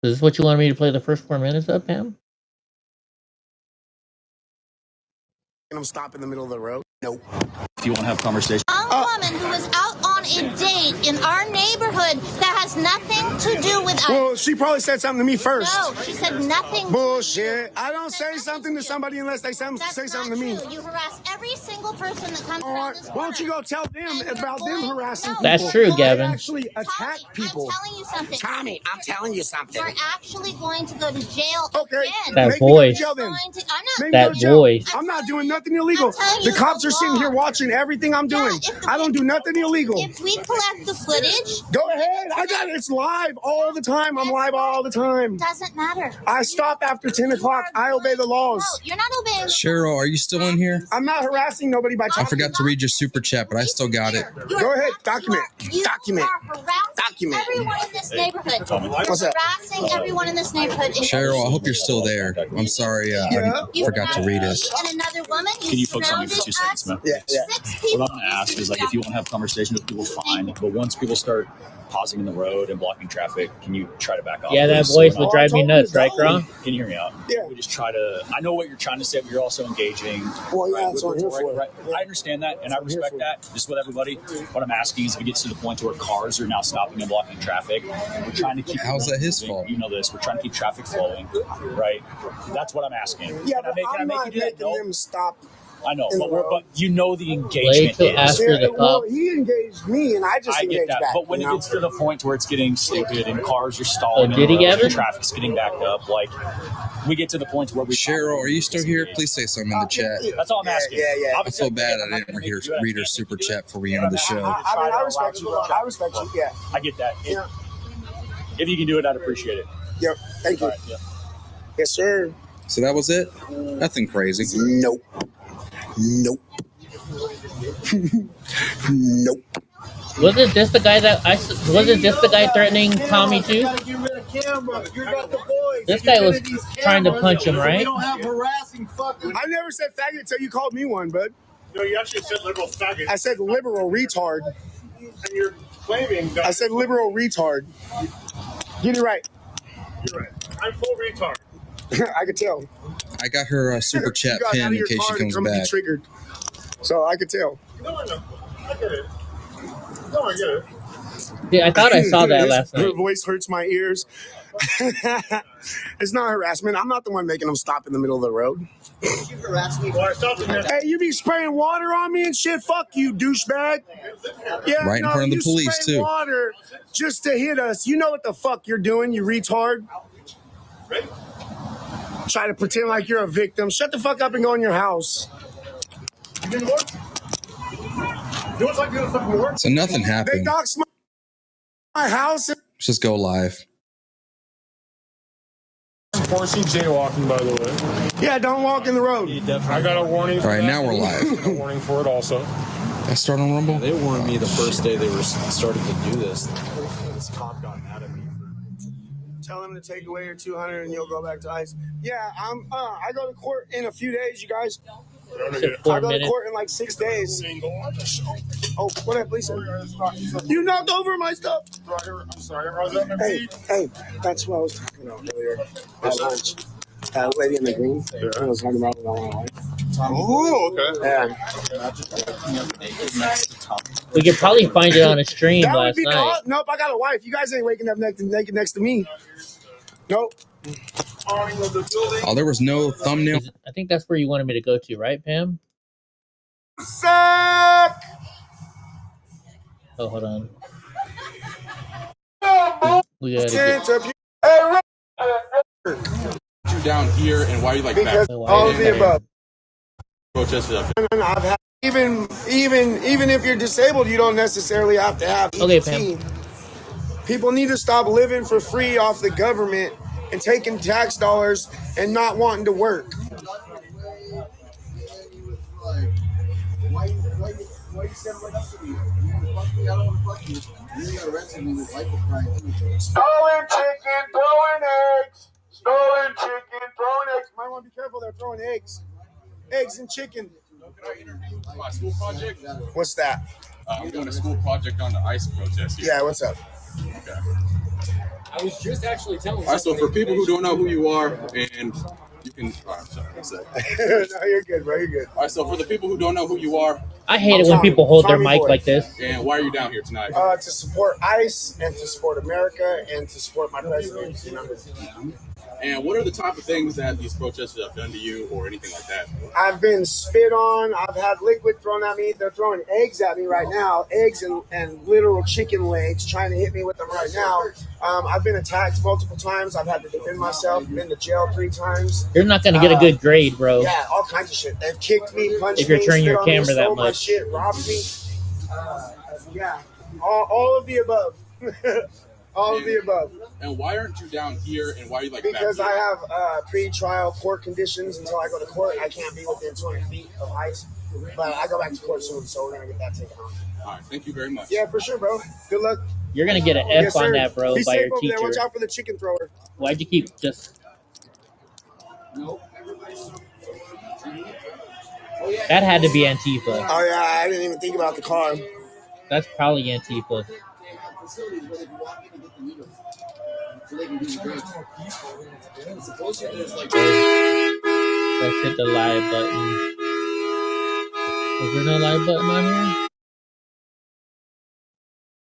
Is this what you want me to play the first 4 minutes of, Pam? And I'm stopping in the middle of the road. Nope. If you want to have conversation. A woman who is out on a date in our neighborhood that has nothing to do with us. Well, she probably said something to me first. No, she said nothing. Bullshit. I don't say something to somebody unless they say something to me. You harass every single person that comes around this Why don't you go tell them about them harassing people? That's true, Gavin. They actually attack people. I'm telling you something. Tommy, I'm telling you something. You're actually going to go to jail Okay. again. That Make me go to voice. jail then. I'm Make not. me That go to jail. voice. I'm not doing nothing illegal. telling The you cops the are sitting law. here watching everything I'm doing. I don't do nothing illegal. If we collect the footage, Go ahead. I got it. It's live all the time. I'm live all the time. doesn't matter. I stop after 10 o'clock. I obey the laws. No, you're not obeying. Cheryl, are you still in here? I'm not harassing nobody by I talking. forgot to read your super chat, but I still got it. Go ahead. Document. You Document. are harassing Document. everyone in this neighborhood. What's You're up? harassing everyone in this neighborhood. Cheryl, I hope you're still there. I'm sorry, I forgot to read it. And another woman. Can you focus on me for 2 seconds, man? Yeah. What I'm going to ask is, like, if you want to have conversations with people, fine. But once people start pausing in the road and blocking traffic, can you try to back off? Yeah, that please? voice So would drive me nuts, right, Grom? Can you hear me out? Yeah. We just try to. I know what you're trying to say, but you're also engaging. Well, yeah, that's what I'm here for. Right. I understand that, and I respect that. Just with everybody, what I'm asking is, if it gets to the point where cars are now stopping and blocking traffic, we're trying to keep. How's that his fault? You know this. We're trying to keep traffic flowing, right? That's what I'm asking. Yeah, Can but I I'm make not you do that? making No. them stop. I know, in the road. but you know the Wait engagement till is. after the Well, cop. he engaged me, and I just I get engaged that, back. but when you it know? gets to the point where it's getting stupid and cars are stalling, Oh, did he, and Gavin? traffic's getting backed up, like we get to the point where we. Cheryl, are you still here? Please say something in the chat. That's all I'm asking. Yeah. I feel bad I didn't read her super chat before we ended the show. I respect you, bro. I respect you. Yeah. I get that. Yeah. If you can do it, I'd appreciate it. Yep. Thank you. All right, yeah. Yes, sir. So that was it? Nothing crazy. Nope. Nope. Nope. Wasn't this the guy that wasn't this the guy threatening Tommy too? This guy was trying to punch him, right? I never said faggot until you called me one, bud. No, you actually said liberal faggot. I said liberal retard. And you're claiming that. I said liberal retard. Get it right. You're right. I'm full retard. I could tell. I got her super chat You got out pinned of in your case car she to comes come and be back. triggered. So I could tell. No, I know. I get it. No, I get it. Yeah, I thought I saw that last Her night. voice hurts my ears. It's not harassment. I'm not the one making them stop in the middle of the road. You harass me. Well, Hey, you be spraying water on me and shit? Fuck you, douchebag. Yeah, Right in front of the you police, spray too. water just to hit us. You know what the fuck you're doing, you retard. Try to pretend like you're a victim. Shut the fuck up and go in your house. You didn't work? You look like you didn't fucking work. So nothing They happened. doxed my house. Let's just go live. Enforcing jaywalking, by the way. Yeah, don't walk in the road. I got a warning. All right, now we're live. I got a warning for it also. I start on Rumble. They warned me the first day they were starting to do this. This cop got mad at me. Tell him to take away your 200 and you'll go back to ICE. Yeah, I go to court in a few days, you guys. I go to court in like 6 days. Oh, what up, Lisa? You knocked over my stuff. I'm sorry. Hey, that's what I was talking about earlier at lunch. That lady in the green. I was talking about my wife. Oh, okay. Yeah. We could probably find it on a stream That would last be night. Nope, I got a wife. You guys ain't waking up naked next to me. Nope. Oh, there was no thumbnail. I think that's where you wanted me to go to, right, Pam? Suck! Oh, hold on. We gotta get... You down here, and why are you like because back? all of the above. Protested up here. I've had, even if you're disabled, you don't necessarily have to have EBT. Okay, Pam. People need to stop living for free off the government and taking tax dollars and not wanting to work. Why you said right up to me? You want to fuck me? I don't want to fuck you. You got arrested me with life of crime. Stolen chicken, throwing eggs. Stolen chicken, throwing eggs. Might want to be careful. They're throwing eggs. Eggs and chicken. Can I interview my school project? What's that? I'm doing a school project on the ICE protest here. Yeah, what's up? Okay. I was just actually telling. All right, so for people who don't know who you are, and you can. All right, sorry, one sec. No, you're good, bro. You're good. All right, so for the people who don't know who you are, I hate it when people hold their mic like this. and why are you down here tonight? To support ICE and to support America and to support my president. And what are the type of things that these protesters have done to you, or anything like that? I've been spit on. I've had liquid thrown at me. They're throwing eggs at me right now. Eggs and literal chicken legs, trying to hit me with them right now. I've been attacked multiple times. I've had to defend myself. Been to jail 3 times. You're not going to get a good grade, bro. Yeah, all kinds of shit. They've kicked me, punched me, If you're turning spit your on me, camera that stole my much. shit, robbed me. Yeah, all of the above. All of the above. And why aren't you down here, and why are you like Because back I here? have pre-trial court conditions. Until I go to court, I can't be within 200 feet of ICE. But I go back to court soon, so we're going to get that taken off. All right, thank you very much. Yeah, for sure, bro. Good luck. You're going to get an F Yes, on sir. that, bro, Be by safe your over there. teacher. Watch out for the chicken thrower. Why'd you keep just... That had to be Antifa. Oh, yeah, I didn't even think about the car. That's probably Antifa. Let's hit the live button. Is there no live button on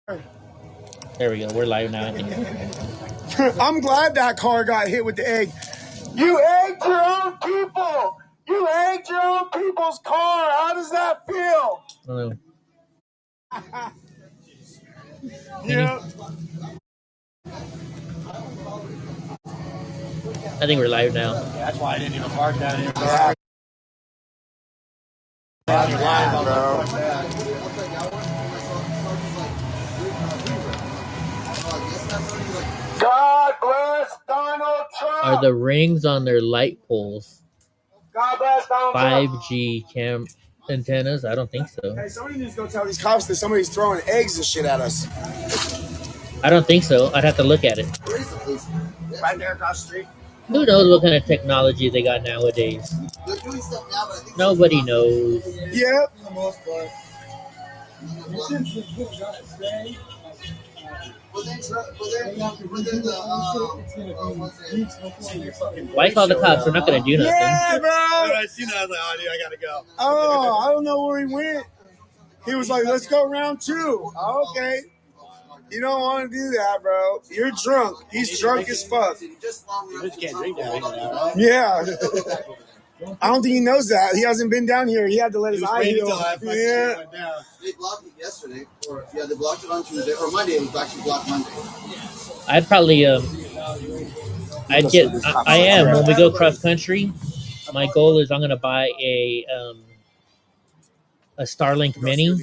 here? There we go. We're live now, I think. I'm glad that car got hit with the egg. You egged your own people. You egged your own people's car. How does that feel? I don't know. Yeah. I think we're live now. That's why I didn't even park down here. God bless Donald Trump. Are the rings on their light poles God bless Donald Trump. 5G cam antennas? I don't think so. Hey, somebody needs to go tell these cops that somebody's throwing eggs and shit at us. I don't think so. I'd have to look at it. Right there across the street. Who knows what kind of technology they got nowadays? Nobody knows. Yep. Why call the cops? We're not going to do nothing. Yeah, bro. I seen that, I was like, oh, dude, I gotta go. Oh, I don't know where he went. He was like, let's go round 2. Oh, okay. You don't want to do that, bro. You're drunk. He's drunk as fuck. You just can't drink down here now, right? Yeah. I don't think he knows that. He hasn't been down here. He had to let his eye heal. Yeah. They blocked it yesterday, or they blocked it on Tuesday or Monday. It was actually blocked Monday. I'd probably I am when we go cross country. My goal is I'm gonna buy a Starlink Mini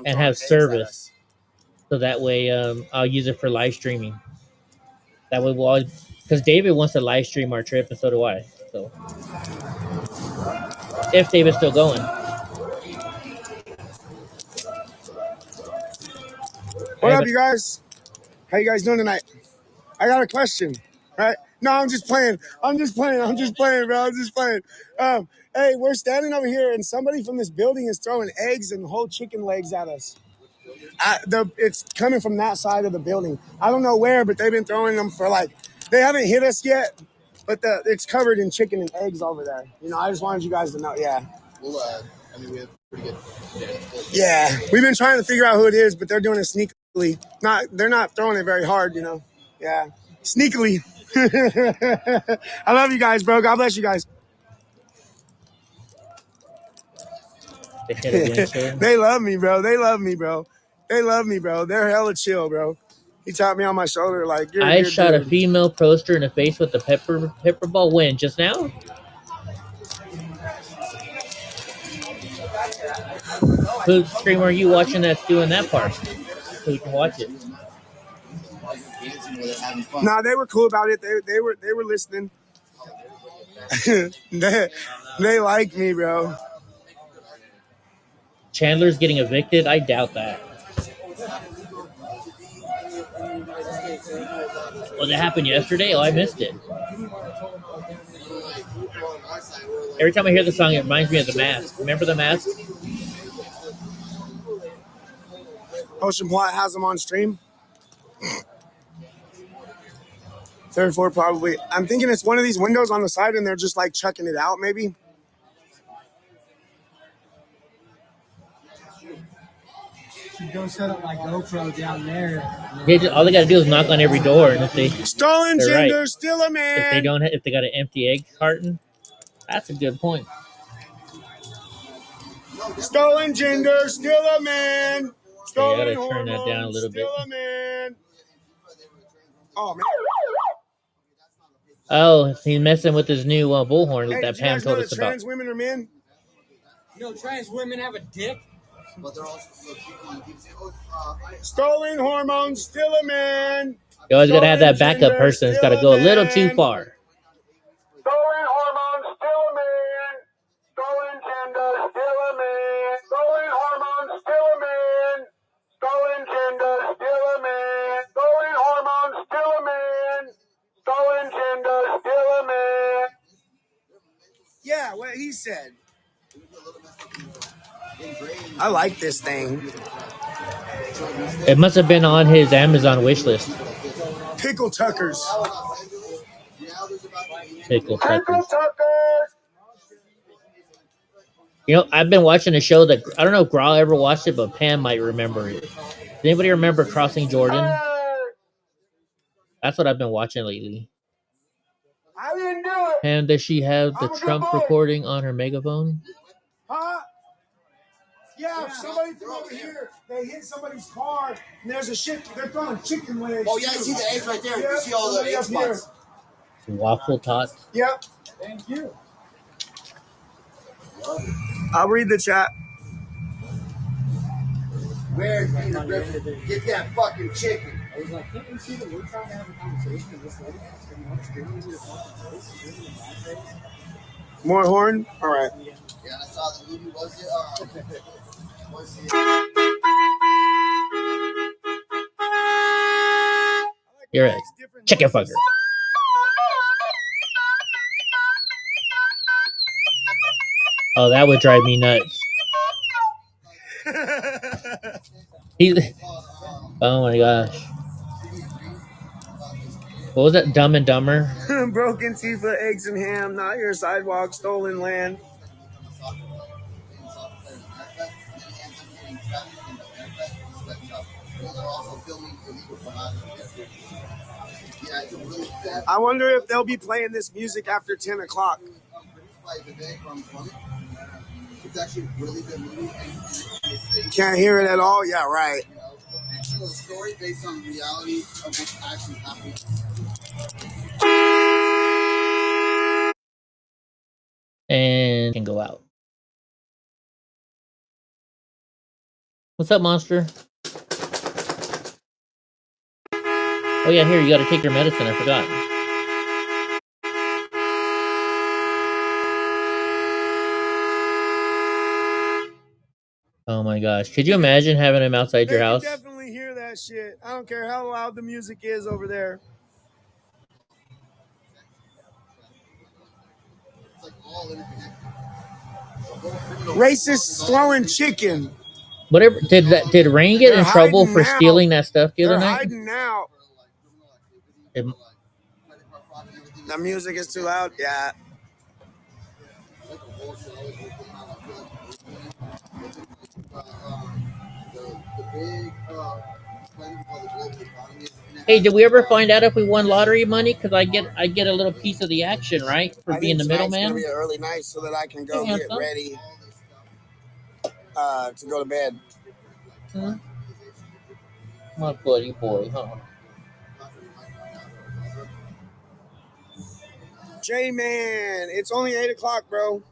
and have service, so that way I'll use it for live streaming. That way we'll always, because David wants to live stream our trip and so do I. So if David's still going. What up, you guys? How you guys doing tonight? I got a question, right? No, I'm just playing. I'm just playing, bro. I'm just playing. Hey, we're standing over here, and somebody from this building is throwing eggs and whole chicken legs at us. It's coming from that side of the building. I don't know where, but they've been throwing them for they haven't hit us yet, but it's covered in chicken and eggs over there. You know, I just wanted you guys to know. Yeah. Well, I mean, we have pretty good. Yeah, we've been trying to figure out who it is, but they're doing it sneakily. They're not throwing it very hard, you know. Yeah, sneakily. I love you guys, bro. God bless you guys. They love me, bro. They love me, bro. They're hella chill, bro. He tapped me on my shoulder like, you're I shot a female poster in the face with the pepper ball. When? Just now? Whose stream are you watching that's doing that part? So you can watch it. Nah, they were cool about it. They were listening. they like me, bro. Chandler's getting evicted? I doubt that. Oh, that happened yesterday? Oh, I missed it. Every time I hear the song, it reminds me of The Mask. Remember The Mask? Ocean Plot has them on stream. Third floor, probably. I'm thinking it's one of these windows on the side, and they're just chucking it out, maybe. You go set up my GoPro down there. All they gotta do is knock on every door, and if they stolen gender, right. Still a man. If they got an empty egg carton, that's a good point. Stolen gender, still a man. Stolen you gotta turn that down a little bit. A man. Oh man. Oh, he's messing with his new bullhorn that Pam told us about. Trans women are men. You know, trans women have a dick. But they're also stolen hormones, still a man. You always gotta have that backup person. It's gotta go a little too far. Stolen hormones, still a man. Stolen gender, still a man. Stolen hormones, still a man. Stolen gender, still a man. Stolen hormones, still a man. Stolen gender, still a man. Yeah, what he said. I like this thing. It must have been on his Amazon wish list. Pickle Tuckers. Pickle Tuckers. You know, I've been watching a show that I don't know if Graw ever watched it, but Pam might remember it. Does anybody remember Crossing Jordan? That's what I've been watching lately. I didn't do it. And does she have the Trump recording on her megaphone? Huh? Yeah, if somebody from over here, they hit somebody's car, and there's a shit, they're throwing chicken legs. Oh, yeah, I see the eggs right there. You see all the egg spots. Waffle tots. Yep. Thank you. I'll read the chat. Where's Peter Griffin? Get that fucking chicken. I was like, can't you see that we're trying to have a conversation with this lady? More horn? All right. Yeah, I saw the movie. Was it? You're a chicken fucker. Oh, that would drive me nuts. Oh my gosh. What was that? Dumb and Dumber? Broken Tifa, eggs and ham, not your sidewalk, stolen land. I wonder if they'll be playing this music after 10 o'clock. It's actually a really good movie. Can't hear it at all? Yeah, right. It's a story based on reality of what's actually happening. And can go out. What's up, monster? Oh yeah, here, you gotta take your medicine, I forgot. Oh my gosh. Could you imagine having him outside your house? They can definitely hear that shit. I don't care how loud the music is over there. Racist throwing chicken. Whatever. Did Rain get in trouble for stealing that stuff the other They're night? hiding now. It- The music is too loud? Yeah. Hey, did we ever find out if we won lottery money? Because I get a little piece of the action, right? For being the Tonight's middleman. gonna be an early night so that I can go Yeah, get son. ready to go to bed. My buddy boy, huh? J-Man, it's only 8 o'clock, bro.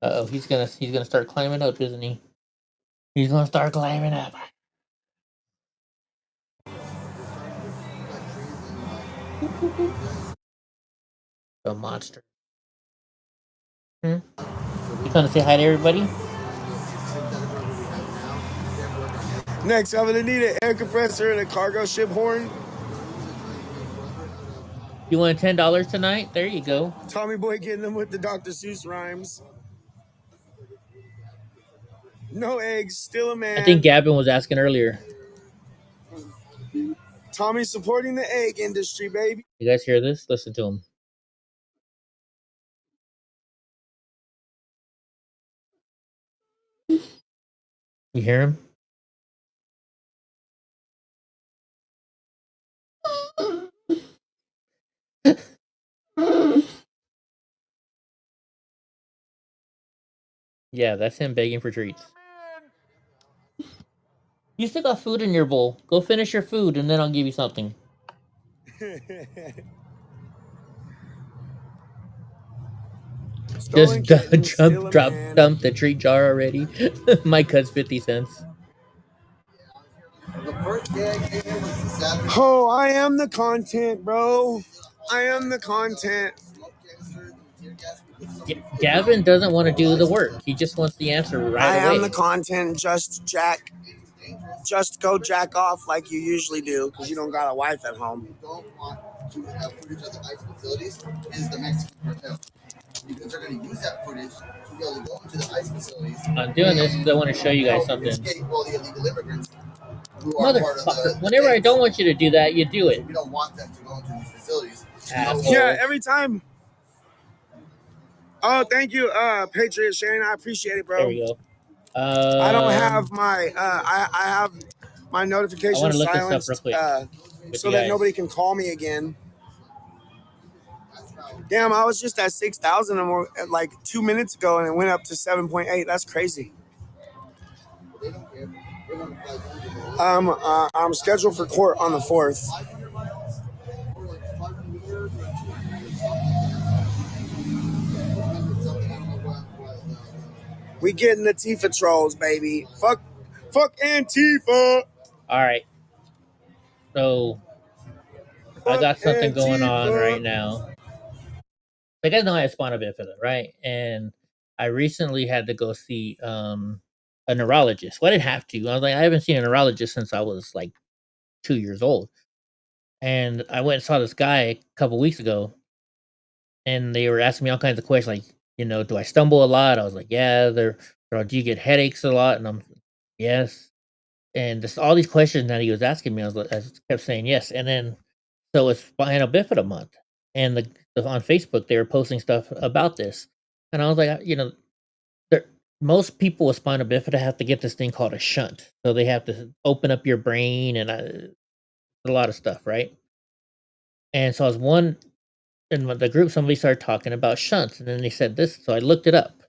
Uh-oh, he's gonna start climbing up, isn't he? He's gonna start climbing up. The monster. You trying to say hi to everybody? Next, I'm gonna need an air compressor and a cargo ship horn. You want $10 tonight? There you go. Tommy Boy getting them with the Dr. Seuss rhymes. No eggs, still a man. I think Gavin was asking earlier. Tommy supporting the egg industry, baby. You guys hear this? Listen to him. You hear him? Yeah, that's him begging for treats. You still got food in your bowl. Go finish your food, and then I'll give you something. Just dump the treat jar already. My cut's 50 cents. Oh, I am the content, bro. I am the content. Gavin doesn't want to do the work. He just wants the answer right away. I am the content. Just go jack off like you usually do, because you don't got a wife at home. You don't want to have footage of the ICE facilities is the Mexican cartel. Because they're going to use that footage to be able to go into the ICE facilities. I'm doing this because I want to show you guys something. All the illegal immigrants who are Motherfucker, whenever I don't want you to do that, you do it. We don't want them to go into these facilities. Yeah, every time. Oh, thank you, Patriot Shane. I appreciate it, bro. There we go. I don't have my I have my notifications silenced so that nobody can call me again. Damn, I was just at 6,000 and we're at like 2 minutes ago, and it went up to 7.8. That's crazy. I'm scheduled for court on the 4th. We getting the Tifa trolls, baby. Fuck Antifa. All right. So I got something going on right now. Like, I know I have spina bifida, right? And I recently had to go see a neurologist. Well, I didn't have to. I was like, I haven't seen a neurologist since I was like 2 years old. And I went and saw this guy a couple weeks ago, and they were asking me all kinds of questions, like, you know, do I stumble a lot? I was like, yeah. Do you get headaches a lot? And I'm yes. And just all these questions that he was asking me, I kept saying yes. And then, so it's spina bifida month. and on Facebook they were posting stuff about this, and I was like, most people with spina bifida have to get this thing called a shunt, so they have to open up your brain and a lot of stuff, right? And so I was in the group, somebody started talking about shunts, and then they said this, so I looked it up,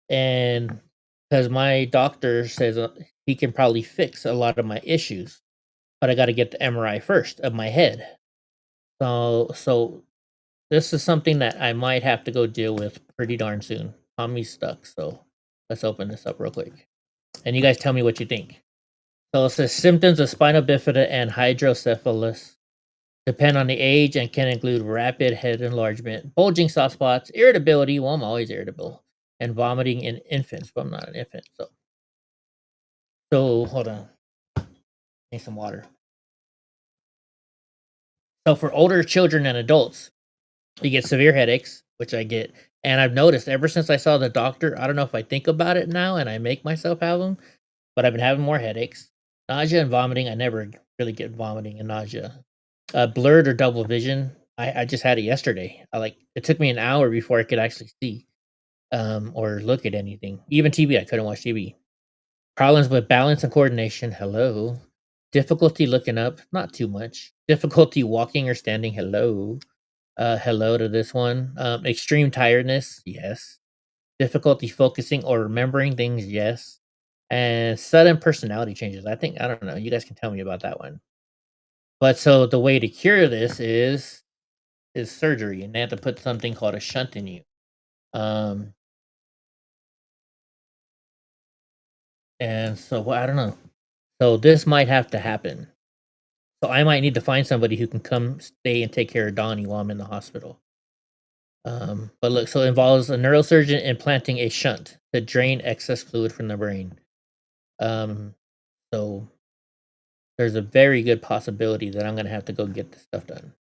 and because my doctor says he can probably fix a lot of my issues, but I got to get the MRI first of my head. So this is something that I might have to go deal with pretty darn soon. Tommy's stuck, so let's open this up real quick, and you guys tell me what you think. So it says symptoms of spina bifida and hydrocephalus depend on the age and can include rapid head enlargement, bulging soft spots, irritability. Well, I'm always irritable, and vomiting in infants. But I'm not an infant, so hold on. Need some water. So for older children and adults, you get severe headaches, which I get, and I've noticed ever since I saw the doctor. I don't know if I think about it now and I make myself have them, but I've been having more headaches, nausea, and vomiting. I never really get vomiting and nausea. Blurred or double vision. I just had it yesterday. It took me an hour before I could actually see or look at anything. Even TV, I couldn't watch TV. Problems with balance and coordination. Hello. Difficulty looking up. Not too much. Difficulty walking or standing. Hello. Hello to this one. Extreme tiredness. Yes. Difficulty focusing or remembering things. Yes. And sudden personality changes. I don't know. You guys can tell me about that one. But so the way to cure this is surgery, and they have to put something called a shunt in you. And so I don't know. So this might have to happen. So I might need to find somebody who can come stay and take care of Donnie while I'm in the hospital. But look, so it involves a neurosurgeon implanting a shunt to drain excess fluid from the brain. So there's a very good possibility that I'm going to have to go get this stuff done.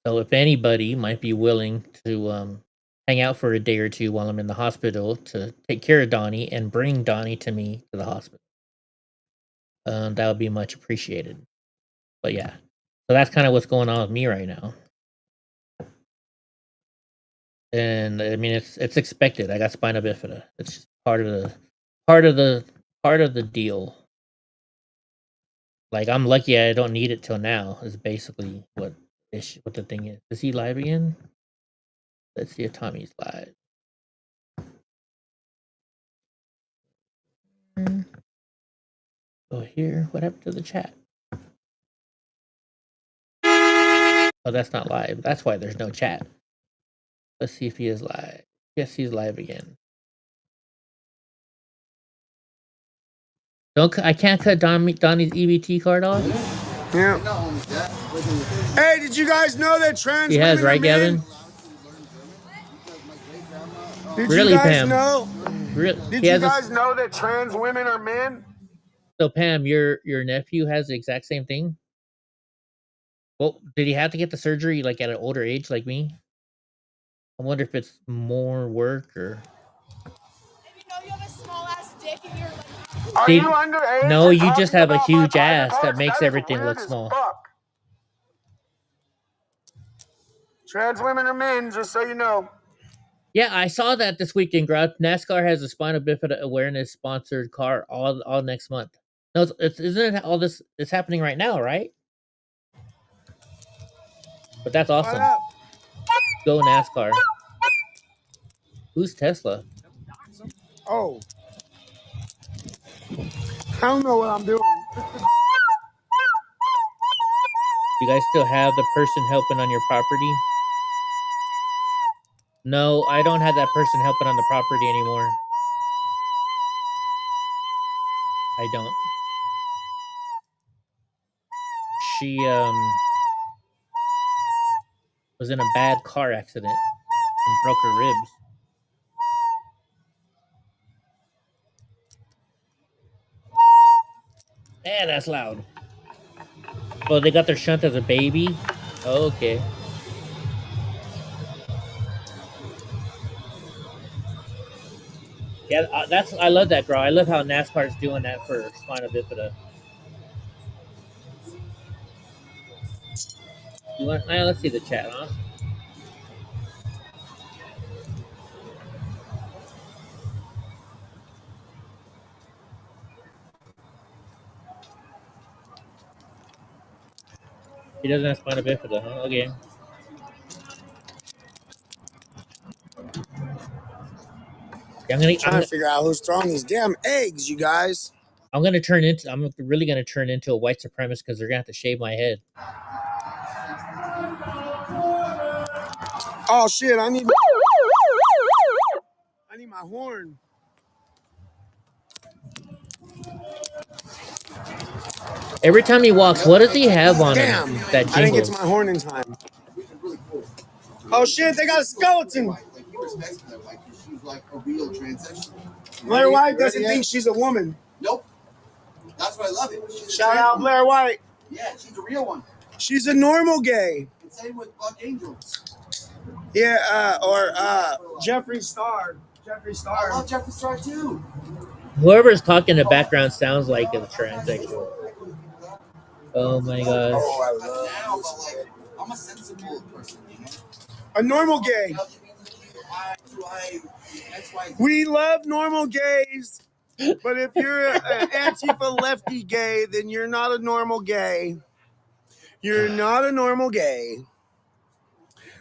So if anybody might be willing to hang out for a day or two while I'm in the hospital to take care of Donnie and bring Donnie to me to the hospital, that would be much appreciated. But yeah, so that's kind of what's going on with me right now. And I mean, it's expected. I got spina bifida. It's just part of the deal. Like, I'm lucky I don't need it till now. Is basically what the thing is. Is he live again? Let's see if Tommy's live. Go here. What happened to the chat? Oh, that's not live. That's why there's no chat. Let's see if he is live. Yes, he's live again. I can't cut Donnie's EBT card off. Yeah. Hey, did you guys know that trans he has, right, Gavin? Did really, you guys Pam? know? Did you guys a... know that trans women are men? So, Pam, your nephew has the exact same thing? Well, did he have to get the surgery like at an older age like me? I wonder if it's more work or... You know you have a small ass dick and you're like... Are you underage? No, you just have a huge ass that makes everything look small. Trans women are men, just so you know. Yeah, I saw that this weekend. NASCAR has a spina bifida awareness sponsored car all next month. No, isn't it all this? It's happening right now, right? But that's awesome. Go NASCAR. Who's Tesla? Oh. I don't know what I'm doing. You guys still have the person helping on your property? No, I don't have that person helping on the property anymore. I don't. She was in a bad car accident and broke her ribs. Yeah, that's loud. Oh, they got their shunt as a baby? Oh, okay. Yeah, I love that, girl. I love how NASCAR is doing that for spina bifida. You want? Let's see the chat, huh? He doesn't have spina bifida, huh? Okay. I'm trying to figure out who's throwing these damn eggs, you guys. I'm really gonna turn into a white supremacist because they're gonna have to shave my head. Oh shit! I need my horn. Every time he walks, what does he have on Damn, him that I didn't get to jingles? my horn in time. Oh shit! They got a skeleton. Blair White doesn't think she's a woman. Nope. That's why I love it. Shout out Blair White. Yeah, she's a real one. She's a normal gay. And same with Buck Angel. Yeah, or Jeffree Star. Jeffree Star. I love Jeffree Star too. Whoever's talking in the background sounds like a transsexual. Oh my gosh. Oh, I love this. I'm a sensible person, you know? A normal gay. We love normal gays, but if you're an Antifa lefty gay, then you're not a normal gay. You're not a normal gay.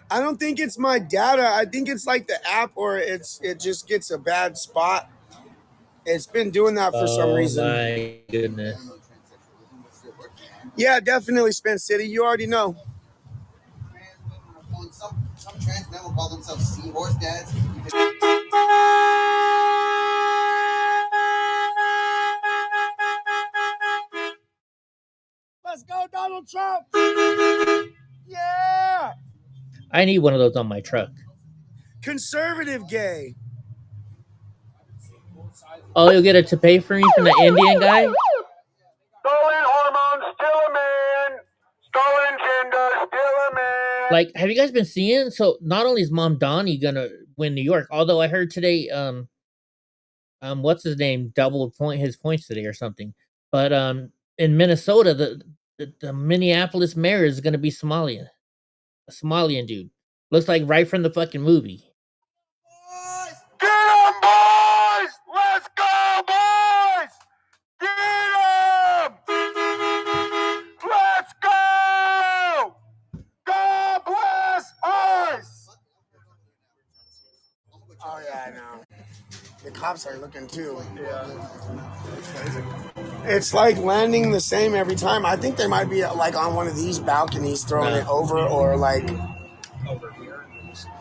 I don't think it's my data. I think it's like the app, or it just gets a bad spot. It's been doing that for some reason. Oh my goodness. Yeah, definitely Spence City. You already know. Some trans men will call themselves seahorse dads. Let's go, Donald Trump. Yeah. I need one of those on my truck. Conservative gay. Oh, you'll get a toupee for me from the Indian guy? Stolen hormones, still a man. Stolen gender, still a man. Like, have you guys been seeing? So not only is Mom Donnie gonna win New York, although I heard today, what's his name doubled his points today or something. But in Minnesota, the Minneapolis mayor is gonna be Somalian, a Somalian dude. Looks like right from the fucking movie. Get 'em, boys! Let's go, boys! Get 'em! Let's go! God bless us! Oh yeah, I know. The cops are looking too. Yeah. It's like landing the same every time. I think they might be like on one of these balconies throwing it over, or like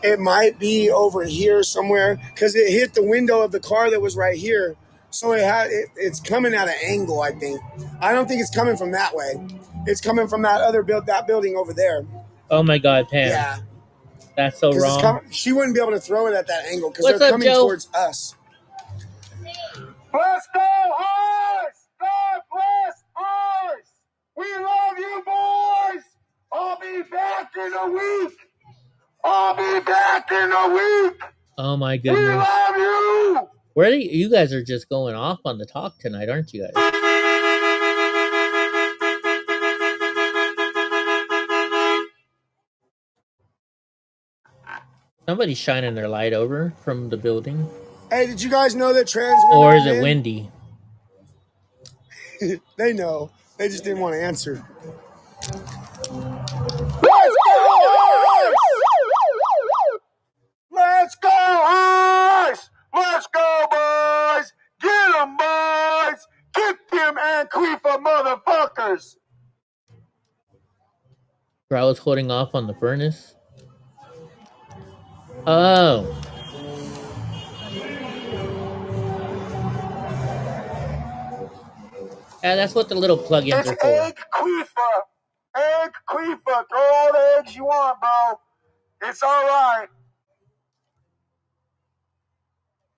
it might be over here somewhere because it hit the window of the car that was right here. So it's coming at an angle, I think. I don't think it's coming from that way. It's coming from that other building over there. Oh my God, Pam. Yeah. That's so wrong. She wouldn't be able to throw it at that angle because What's they're up, coming Joe? towards us. Let's go, Horse! God bless us! We love you, boys! I'll be back in a week! I'll be back in a week! Oh my We goodness. love you! Where are you guys are just going off on the talk tonight, aren't you guys? Somebody's shining their light over from the building. Hey, did you guys know that trans women Or are is it men? windy? They know. They just didn't want to answer. Let's go, Horse! Let's go, Horse! Let's go, boys! Get 'em, boys! Get them Antifa motherfuckers! Bro, I was holding off on the furnace. Oh. Yeah, that's what the little plugins It's are for. egg queefa. Egg queefa. Throw all the eggs you want, bro. It's all right.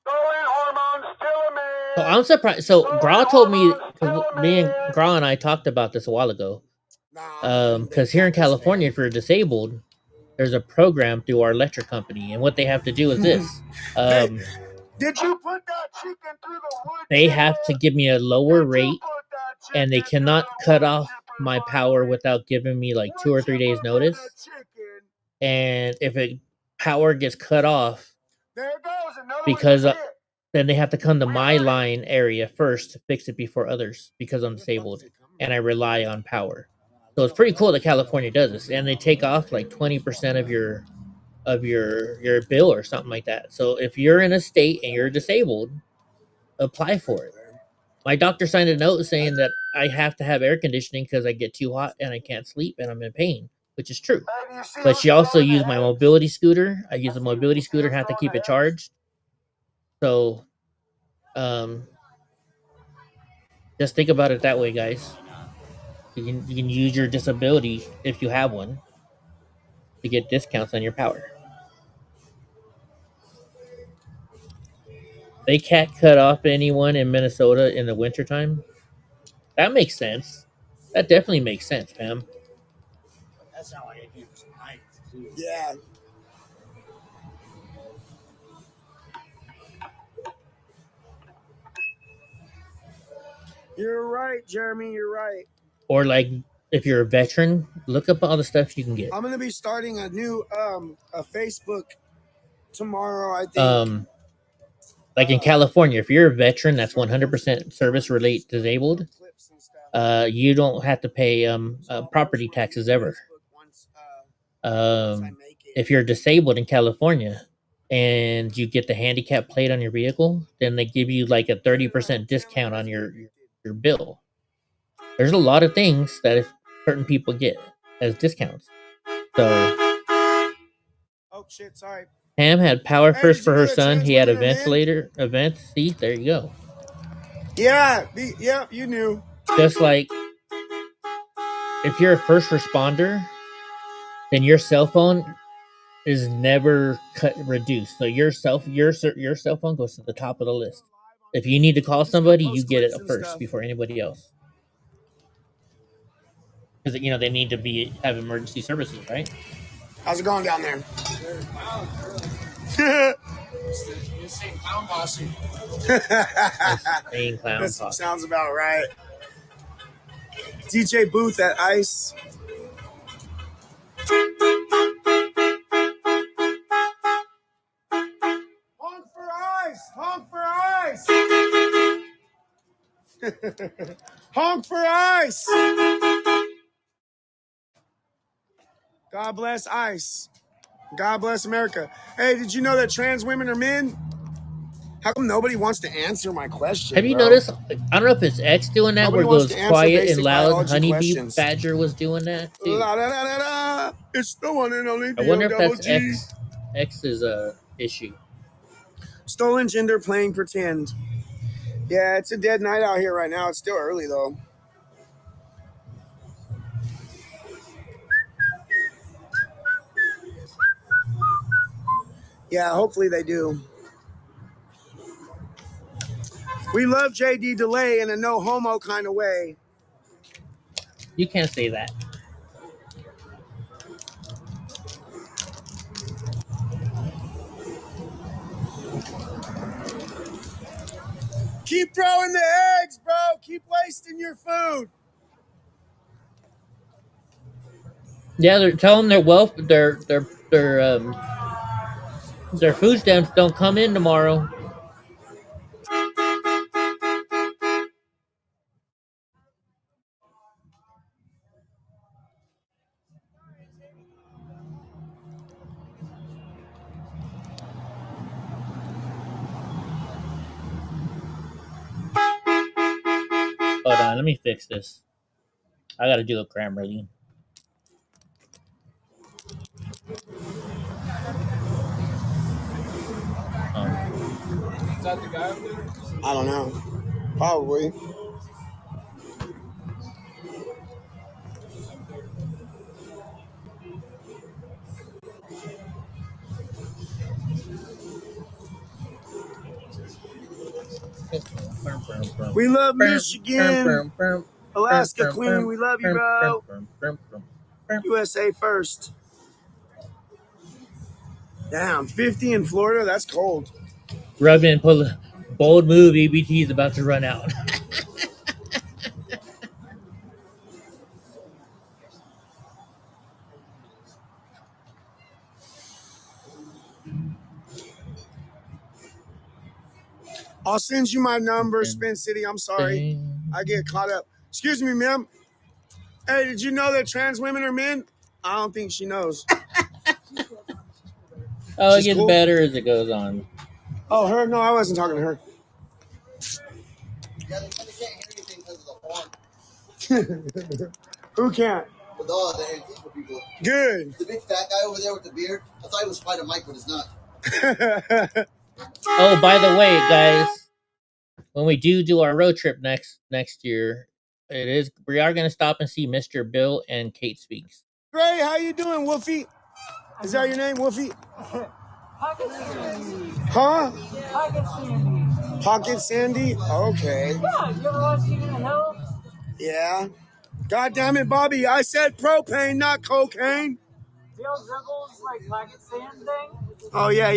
Stolen hormones, still a man. So I'm surprised. So Gra told me, because me and Gra and I talked about this a while ago. Because here in California, if you're disabled, there's a program through our electric company, and what they have to do is this. Did you put that chicken through the wood? They have to give me a lower rate, and they cannot cut off my power without giving me like 2 or 3 days notice. And if power gets cut off, because then they have to come to my line area first to fix it before others because I'm disabled and I rely on power. So it's pretty cool that California does this, and they take off like 20% of your bill or something like that. So if you're in a state and you're disabled, apply for it. My doctor signed a note saying that I have to have air conditioning because I get too hot and I can't sleep and I'm in pain, which is true. But she also used my mobility scooter. I use a mobility scooter, have to keep it charged. So just think about it that way, guys. You can use your disability, if you have one, to get discounts on your power. They can't cut off anyone in Minnesota in the wintertime. That makes sense. That definitely makes sense, Pam. That's how I do tonight, too. Yeah. You're right, Jeremy. You're right. Or like, if you're a veteran, look up all the stuff you can get. I'm gonna be starting a new a Facebook tomorrow, I think. Like in California, if you're a veteran that's 100% service relate disabled, you don't have to pay property taxes ever. If you're disabled in California and you get the handicap plate on your vehicle, then they give you like a 30% discount on your bill. There's a lot of things that certain people get as discounts. So, oh shit, sorry. Pam had power first for her son. He had a ventilator. See, there you go. Yeah, you knew. Just like if you're a first responder, then your cell phone is never reduced. So your cell phone goes to the top of the list. If you need to call somebody, you get it first before anybody else. Because they need to have emergency services, right? How's it going down there? Insane clown posse. Insane clown posse. Sounds about right. DJ Booth at ICE. Honk for ICE! Honk for ICE! Honk for ICE! God bless ICE. God bless America. Hey, did you know that trans women are men? How come nobody wants to answer my question? Have you noticed? I don't know if it's X doing that, where it goes quiet and loud. Honeybee Badger was doing that too. La, la, la, la, la. It's the one and only. I wonder if that's X. X is a issue. Stolen gender playing pretend. Yeah, it's a dead night out here right now. It's still early though. Yeah, hopefully they do. We love JD Delay in a no homo kind of way. You can't say that. Keep throwing the eggs, bro. Keep wasting your food. Yeah, they're telling their their food stamps don't come in tomorrow. Hold on, let me fix this. I gotta do a Grammarly. Is that the guy up there? I don't know. Probably. We love Michigan. Alaska Queen, we love you, bro. USA first. Damn, 50 in Florida, that's cold. Rubman, pull a bold move. EBT is about to run out. I'll send you my number, Spin City. I'm sorry. I get caught up. Excuse me, ma'am. Hey, did you know that trans women are men? I don't think she knows. Oh, it gets better as it goes on. Oh, her? No, I wasn't talking to her. Who can't? With all the Antifa people. Good. The big fat guy over there with the beard. I thought he was Spider Mike, but it's not. Oh, by the way, guys, when we do our road trip next year, we are going to stop and see Mr. Bill and Kate Speaks. Great, how you doing, Wolfie? Is that your name, Wolfie? Huh? Pocket Sandy? Okay. Yeah, you ever watch King of the Hill? Yeah. God damn it, Bobby! I said propane, not cocaine. Bill Dribble's like Pocket Sand thing? Oh yeah.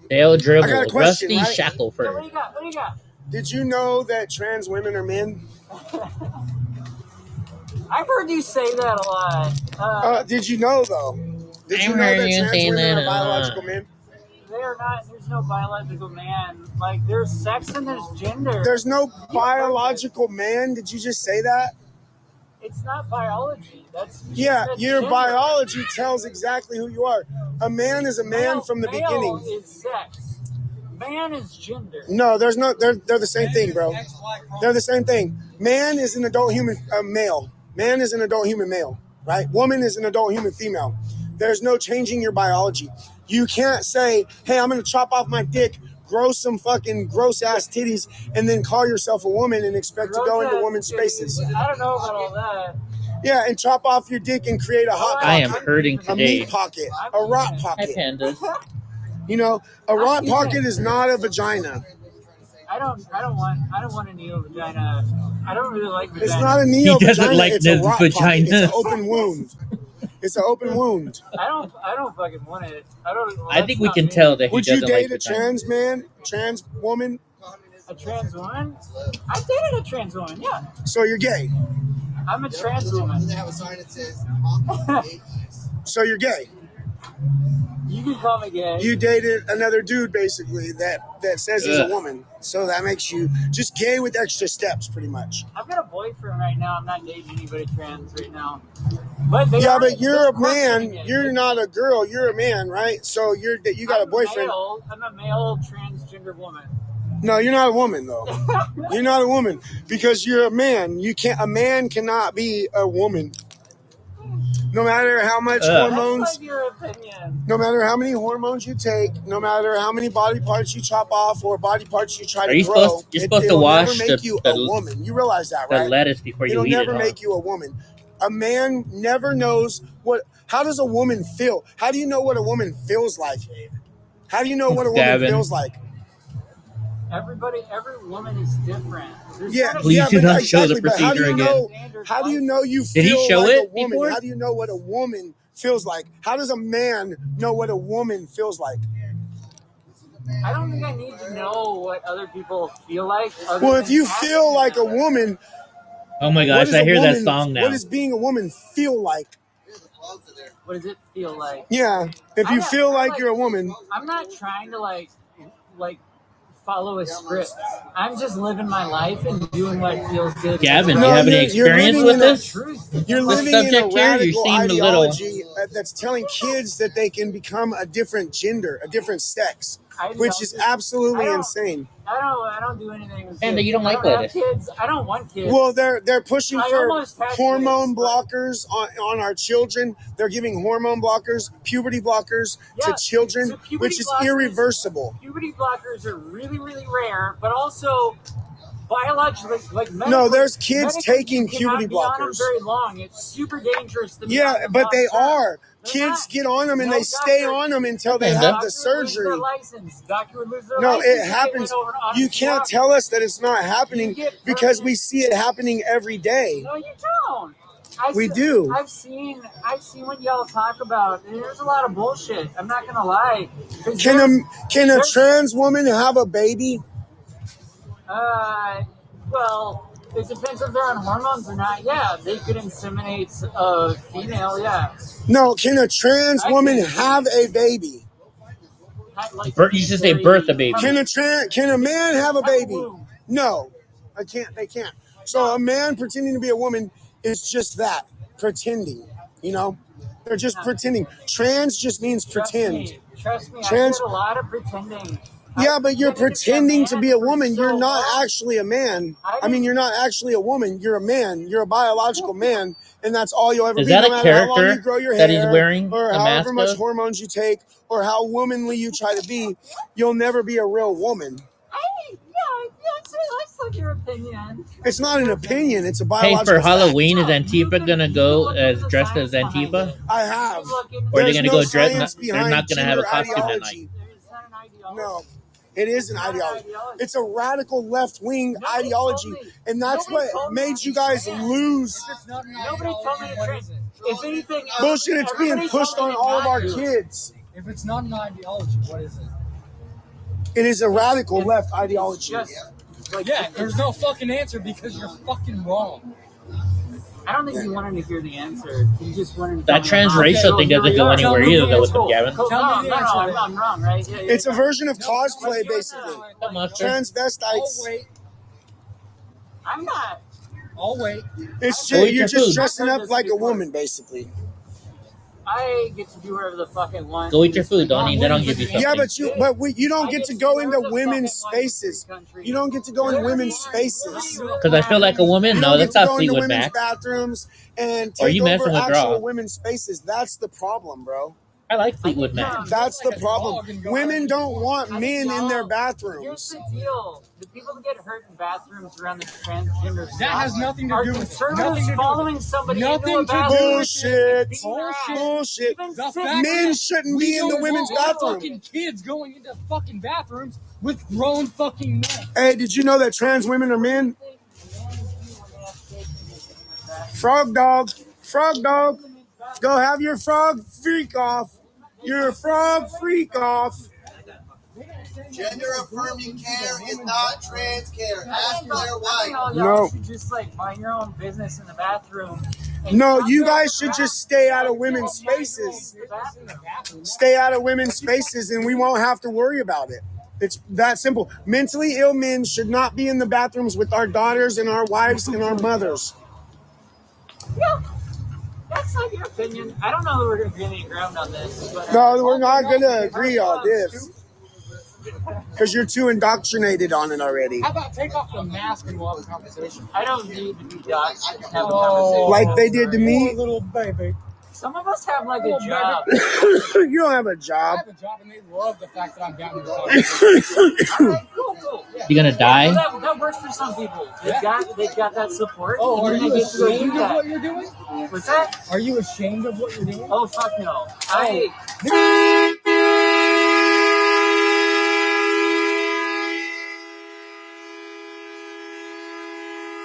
Dale Dribble, I got a question, Rusty right? Shackelford. What do you got? Did you know that trans women are men? I've heard you say that a lot. Did you know though? Did you know that trans women are biological men? They are not. There's no biological man. Like there's sex and there's gender. There's no biological man. Did you just say that? It's not biology. That's your gender. biology tells exactly who you are. A man is a man from the beginning. Male is sex. Man is gender. No, there's no. They're the same thing, bro. They're the same thing. Man is an adult human male. Man is an adult human male, right? Woman is an adult human female. There's no changing your biology. You can't say, hey, I'm going to chop off my dick, grow some fucking gross-ass titties, and then call yourself a woman and expect to go into women's spaces. I don't know about all that. Yeah, and chop off your dick and create a hot pocket. I am hurting today. A meat pocket. A rot pocket. Hi, Pandas. You know, a rot pocket is not a vagina. I don't want a neo vagina. I don't really like vagina. It's not a neo vagina. He doesn't like it's a rot vagina. pocket. It's an open wound. It's an open wound. I don't fucking want it. I think we can tell that he Would you doesn't date like a trans man, trans woman? A trans woman? I dated a trans woman. Yeah. So you're gay. I'm a trans woman. They have a sign that says, So you're gay. You can call me gay. You dated another dude, basically, that says he's a woman. So that makes you just gay with extra steps, pretty much. I've got a boyfriend right now. I'm not dating anybody trans right now. But you're a man. You're not a girl. You're a man, right? So you got a boyfriend. I'm a male transgender woman. No, you're not a woman, though. You're not a woman because you're a man. A man cannot be a woman. No matter how much hormones, that's like your opinion. No matter how many hormones you take, no matter how many body parts you chop off or body parts you try to grow, you're supposed to wash never make you a woman. You realize that, right? The lettuce before you eat it. It'll never make you a woman. A man never knows how does a woman feel? How do you know what a woman feels like? How do you know what a woman feels like? Every woman is different. Please do not show the procedure again. How do you know you feel Did he show like it a woman? before? How do you know what a woman feels like? How does a man know what a woman feels like? I don't think I need to know what other people feel like. Well, if you feel like a woman, oh my gosh, I hear that song now. What does being a woman feel like? What does it feel like? Yeah, if you feel like you're a woman. I'm not trying to like follow a script. I'm just living my life and doing what feels good. Gavin, do you have any experience with this? You're living in a radical ideology that's telling kids that they can become a different gender, a different sex, which is absolutely insane. I don't do anything with kids. And you don't like lettuce. Kids. I don't want kids. Well, they're pushing for hormone blockers on our children. They're giving hormone blockers, puberty blockers to children, which is irreversible. Puberty blockers are really, really rare, but also biologically, no, there's kids taking puberty blockers. On them very long. It's super dangerous. Yeah, but they are. Kids get on them and they stay on them until they have the surgery. No, it happens. You can't tell us that it's not happening because we see it happening every day. No, you don't. We do. I've seen what y'all talk about, and there's a lot of bullshit. I'm not gonna lie. Can a trans woman have a baby? Well, it depends if they're on hormones or not. Yeah, they could inseminate a female. Yeah. No, can a trans woman have a baby? You should say birth a baby. Can a man have a baby? No, I can't. They can't. So a man pretending to be a woman is just that, pretending. You know, they're just pretending. Trans just means pretend. Trust me, Trans. I did a lot of pretending. Yeah, but you're pretending to be a woman. You're not actually a man. I mean, you're not actually a woman. You're a man. You're a biological man, and that's all you'll ever Is be. that No a matter how long character you grow your that hair, he's wearing or a however mask much of? hormones you take, or how womanly you try to be, you'll never be a real woman. That's like your opinion. It's not an opinion. It's a Hey, biological for fact. Halloween, is Antifa gonna go as dressed as Antifa? I have. Or are they There's gonna no go dress? science They're behind not gonna have a gender costume that ideology. night. No, it is an ideology. It's a radical left-wing ideology, and that's what made you guys lose. Nobody told me to train. If anything, Bullshit, it's being pushed on all of our kids. If it's not an ideology, what is it? It is a radical left ideology. Yeah, there's no fucking answer because you're fucking wrong. I don't think you wanted to hear the answer. You just wanted to That transracial thing doesn't go anywhere either, though, with them, Gavin. I'm wrong, right? Yeah, It's a version of cosplay, basically. Transvestites. I'm not. I'll wait. It's Go eat just, you're your just food. dressing up like a woman, basically. I get to do whatever the fuck I want. Go eat your food, Donnie. Then I'll give you something. Yeah, but you don't get to go into women's spaces. You don't get to go into women's spaces. Because I feel like a woman? You No, don't that's get to not go into Fleetwood women's Mac. bathrooms and Or you take messing over with actual Raw. women's spaces. That's the problem, bro. I like Fleetwood Mac. That's the problem. Women don't want men in their bathrooms. Here's the deal: the people that get hurt in bathrooms around the transgender That has nothing to do with conservatives following somebody into a Nothing to bathroom. Bullshit. Bullshit. Bullshit. The fact Men is, shouldn't we be in the don't women's want bathroom. Fucking kids going into fucking bathrooms with grown fucking men. Hey, did you know that trans women are men? Frog dog. Frog dog. Go have your frog freak off. Your frog freak off. Gender affirming care is not trans care. Ask their wife. No. You should just like mind your own business in the bathroom. No, you guys should just stay out of women's spaces. Stay out of women's spaces and we won't have to worry about it. It's that simple. Mentally ill men should not be in the bathrooms with our daughters and our wives and our mothers. Yeah, that's like your opinion. I don't know that we're going to get any ground on this. But, No, we're not going to agree on this. Because you're too indoctrinated on it already. How about take off the mask and we'll have a conversation? I don't need to be doxxed to have a conversation. Like they did to me. Poor little baby. Some of us have like a job. You don't have a job. I have a job and they love the fact that I'm down here. Alright, cool. Yeah. You gonna die? That works for some people. They've got that support. Oh, are and you they get to go do ashamed of that. what you're doing? What's that? Are you ashamed of what you're doing? Oh, fuck no.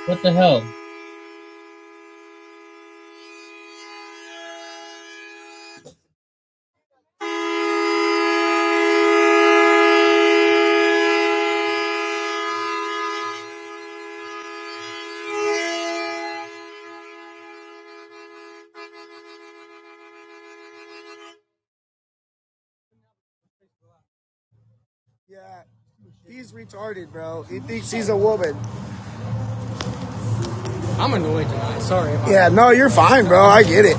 What the hell? Yeah, he's retarded, bro. He thinks he's a woman. I'm annoyed tonight. Sorry. Yeah, no, you're fine, bro. I get it.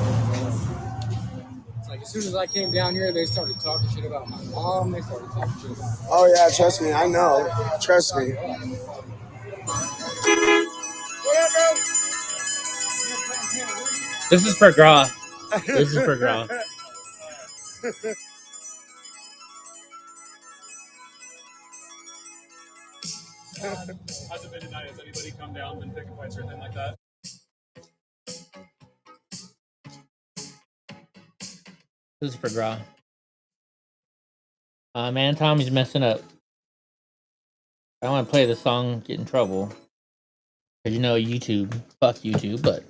It's like as soon as I came down here, they started talking shit about my mom. They started talking shit about Oh, yeah, trust me. I know. Trust me. This is for Gra. This is for Gra. Hasn't been tonight. Has anybody come down, been picking fights or anything like that? This is for Gra. Man, Tommy's messing up. I don't want to play the song, get in trouble. Because you know YouTube. Fuck YouTube, but,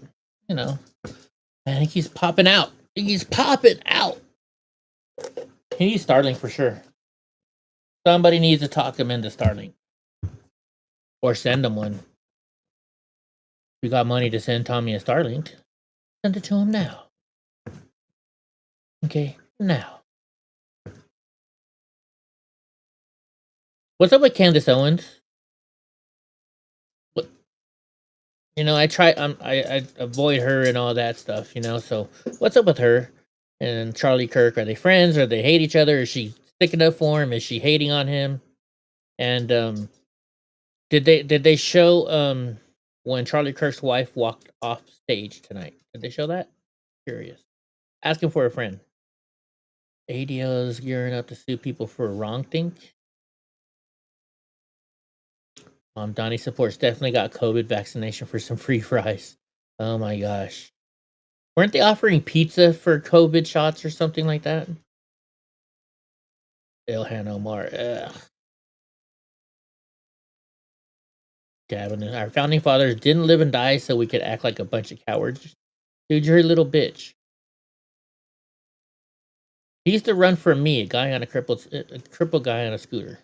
you know. I think he's popping out. He's popping out. He needs Starlink for sure. Somebody needs to talk him into Starlink. Or send him one. If you got money to send Tommy a Starlink, send it to him now. Okay, now. What's up with Candace Owens? What, I avoid her and all that stuff, so what's up with her and Charlie Kirk? Are they friends? Or they hate each other? Is she sticking up for him? Is she hating on him? And did they show when Charlie Kirk's wife walked off stage tonight? Did they show that? Curious. Asking for a friend. ADL is gearing up to sue people for wrongthink. Donnie supports definitely got COVID vaccination for some free fries. Oh my gosh. Weren't they offering pizza for COVID shots or something like that? Ilhan Omar. Ugh. Gavin, our founding fathers didn't live and die so we could act like a bunch of cowards. Dude, you're a little bitch. He used to run from me, a crippled guy on a scooter.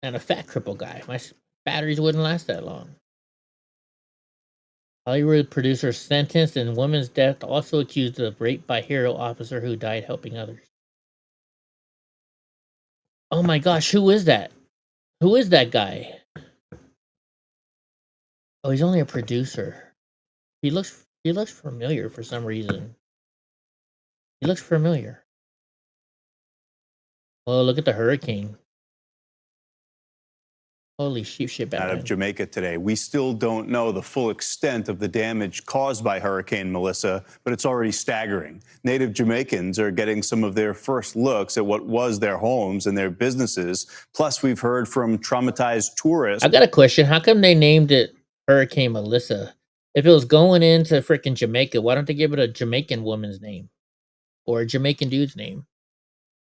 And a fat crippled guy. My batteries wouldn't last that long. Hollywood producer sentenced in woman's death, also accused of rape by hero officer who died helping others. Oh my gosh, who is that? Who is that guy? Oh, he's only a producer. He looks familiar for some reason. He looks familiar. Oh, look at the hurricane. Holy shit, out of Jamaica today. We still don't know the full extent of the damage caused by Hurricane Melissa, but it's already staggering. Native Jamaicans are getting some of their first looks at what was their homes and their businesses. Plus, we've heard from traumatized tourists. I got a question. How come they named it Hurricane Melissa? If it was going into freaking Jamaica, why don't they give it a Jamaican woman's name? Or a Jamaican dude's name?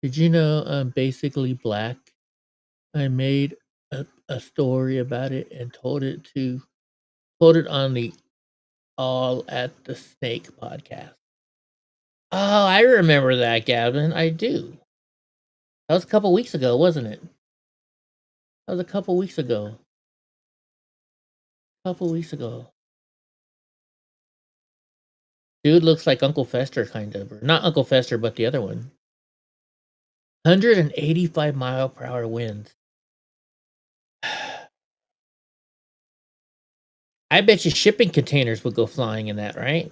Did you know I'm basically black? I made a story about it and told it on the All at the Snake podcast. Oh, I remember that, Gavin. I do. That was a couple weeks ago, wasn't it? That was a couple weeks ago. Dude looks like Uncle Fester, kind of. Or not Uncle Fester, but the other one. 185-mile-per-hour winds. I bet you shipping containers would go flying in that, right?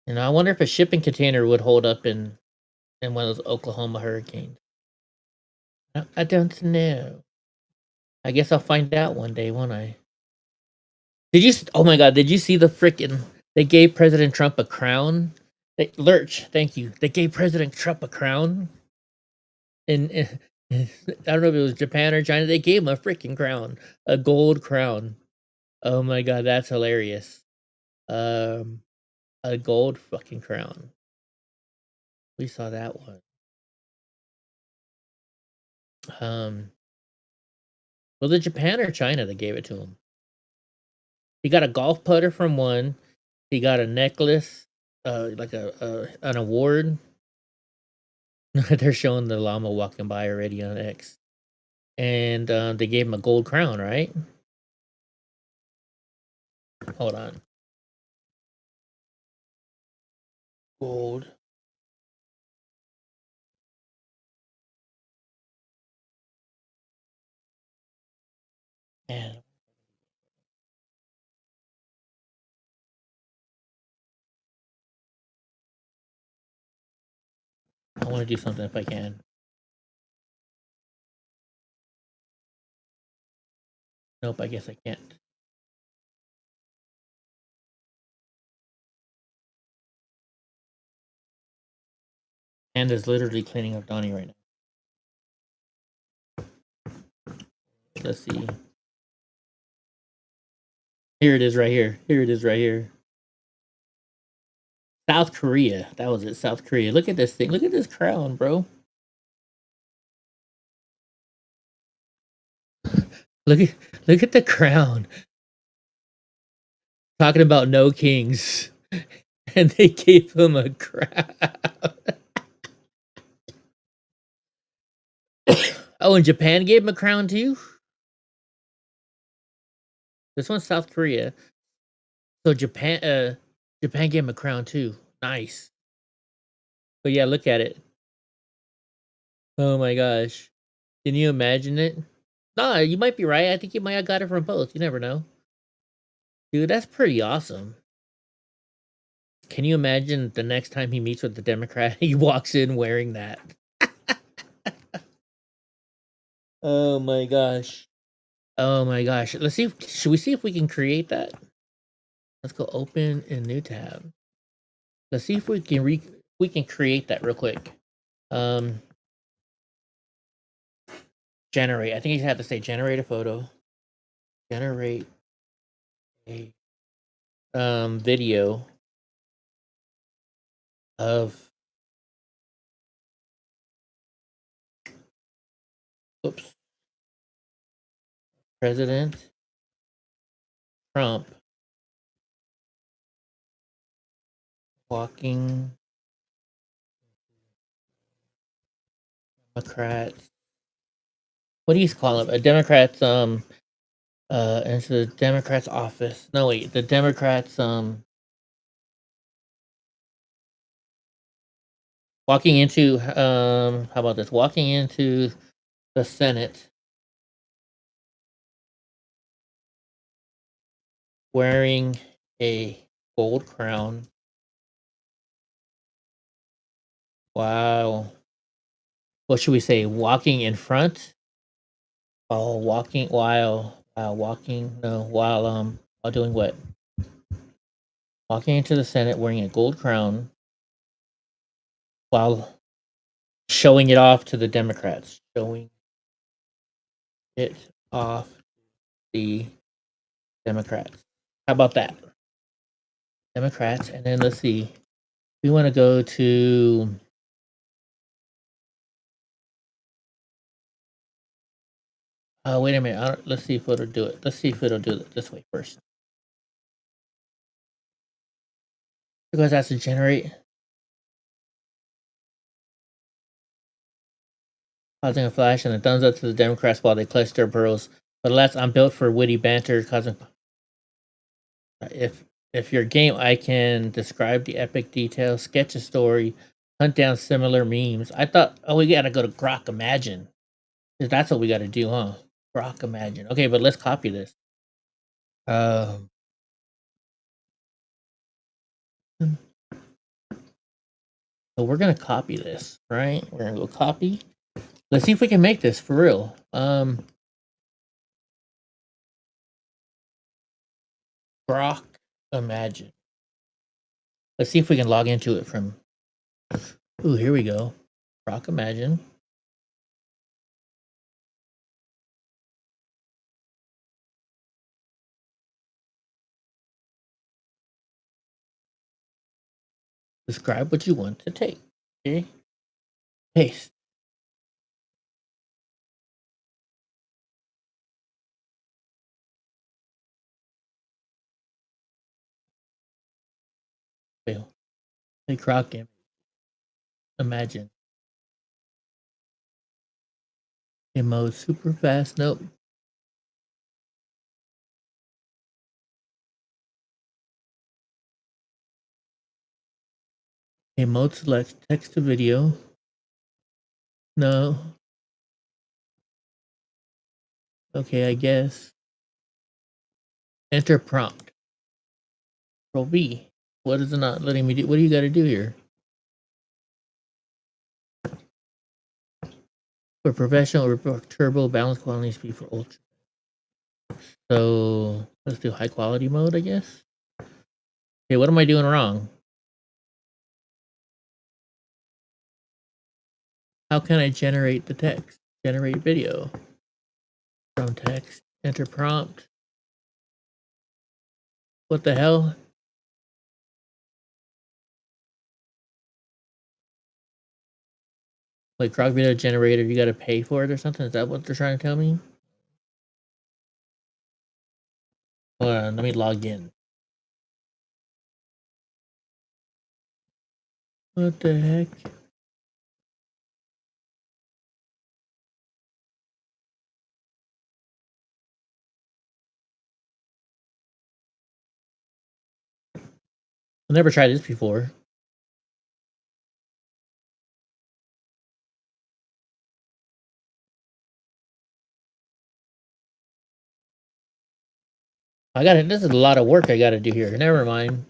And I wonder if a shipping container would hold up in one of those Oklahoma hurricanes. I don't know. I guess I'll find out one day, won't I? Oh my God, did you see the frickin', they gave President Trump a crown? Lurch, thank you. They gave President Trump a crown. And I don't know if it was Japan or China. They gave him a freaking crown, a gold crown. Oh my God, that's hilarious. A gold fucking crown. We saw that one. Was it Japan or China that gave it to him? He got a golf putter from one. He got a necklace, like an award. They're showing the llama walking by already on X. And they gave him a gold crown, right? Hold on. Gold. And I want to do something if I can. Nope, I guess I can't. And is literally cleaning up Donnie right now. Let's see. Here it is right here. South Korea. That was it, South Korea. Look at this thing. Look at this crown, bro. Look at the crown. Talking about no kings. And they gave him a crown. Oh, and Japan gave him a crown too? This one's South Korea. So Japan gave him a crown too. Nice. But yeah, look at it. Oh my gosh. Can you imagine it? Nah, you might be right. I think you might have got it from both. You never know. Dude, that's pretty awesome. Can you imagine the next time he meets with the Democrat, he walks in wearing that? Oh my gosh. Oh my gosh. Let's see. Should we see if we can create that? Let's go open a new tab. Let's see if we can create that real quick. Generate. I think you have to say generate a photo. Generate a video of President Trump walking Democrats. What do you call it? A Democrats into the Democrats office. No wait, the Democrats walking into how about this? Walking into the Senate wearing a gold crown. Wow. What should we say? Walking in front? Oh, walking while doing what? Walking into the Senate wearing a gold crown while showing it off to the Democrats. Showing it off the Democrats. How about that? Democrats, and then let's see. We want to go to wait a minute. Let's see if it'll do it. Let's see if it'll do it this way first. Because that's to generate. Causing a flash and a thumbs up to the Democrats while they clutch their pearls. But alas, I'm built for witty banter, causing. If your game, I can describe the epic details, sketch a story, hunt down similar memes. I thought, we gotta go to Grok Imagine. That's what we gotta do, huh? Grok Imagine. Okay, but let's copy this. So we're gonna copy this, right? We're gonna go copy. Let's see if we can make this for real. Grok Imagine. Let's see if we can log into it from. Ooh, here we go. Grok Imagine. Describe what you want to take. Okay. Paste. Fail. Hey, Grok Imagine. Mode super fast. Nope. Mode select text to video. No. Okay, I guess. Enter prompt. Control B. What is it not letting me do? What do you got to do here? For professional, turbo, balance quality speed for ultra. So let's do high quality mode, I guess. Okay, what am I doing wrong? How can I generate the text? Generate video. From text. Enter prompt. What the hell? Like Grok Video Generator, you gotta pay for it or something? Is that what they're trying to tell me? Hold on, let me log in. What the heck? I've never tried this before. I got it. This is a lot of work I got to do here. Never mind.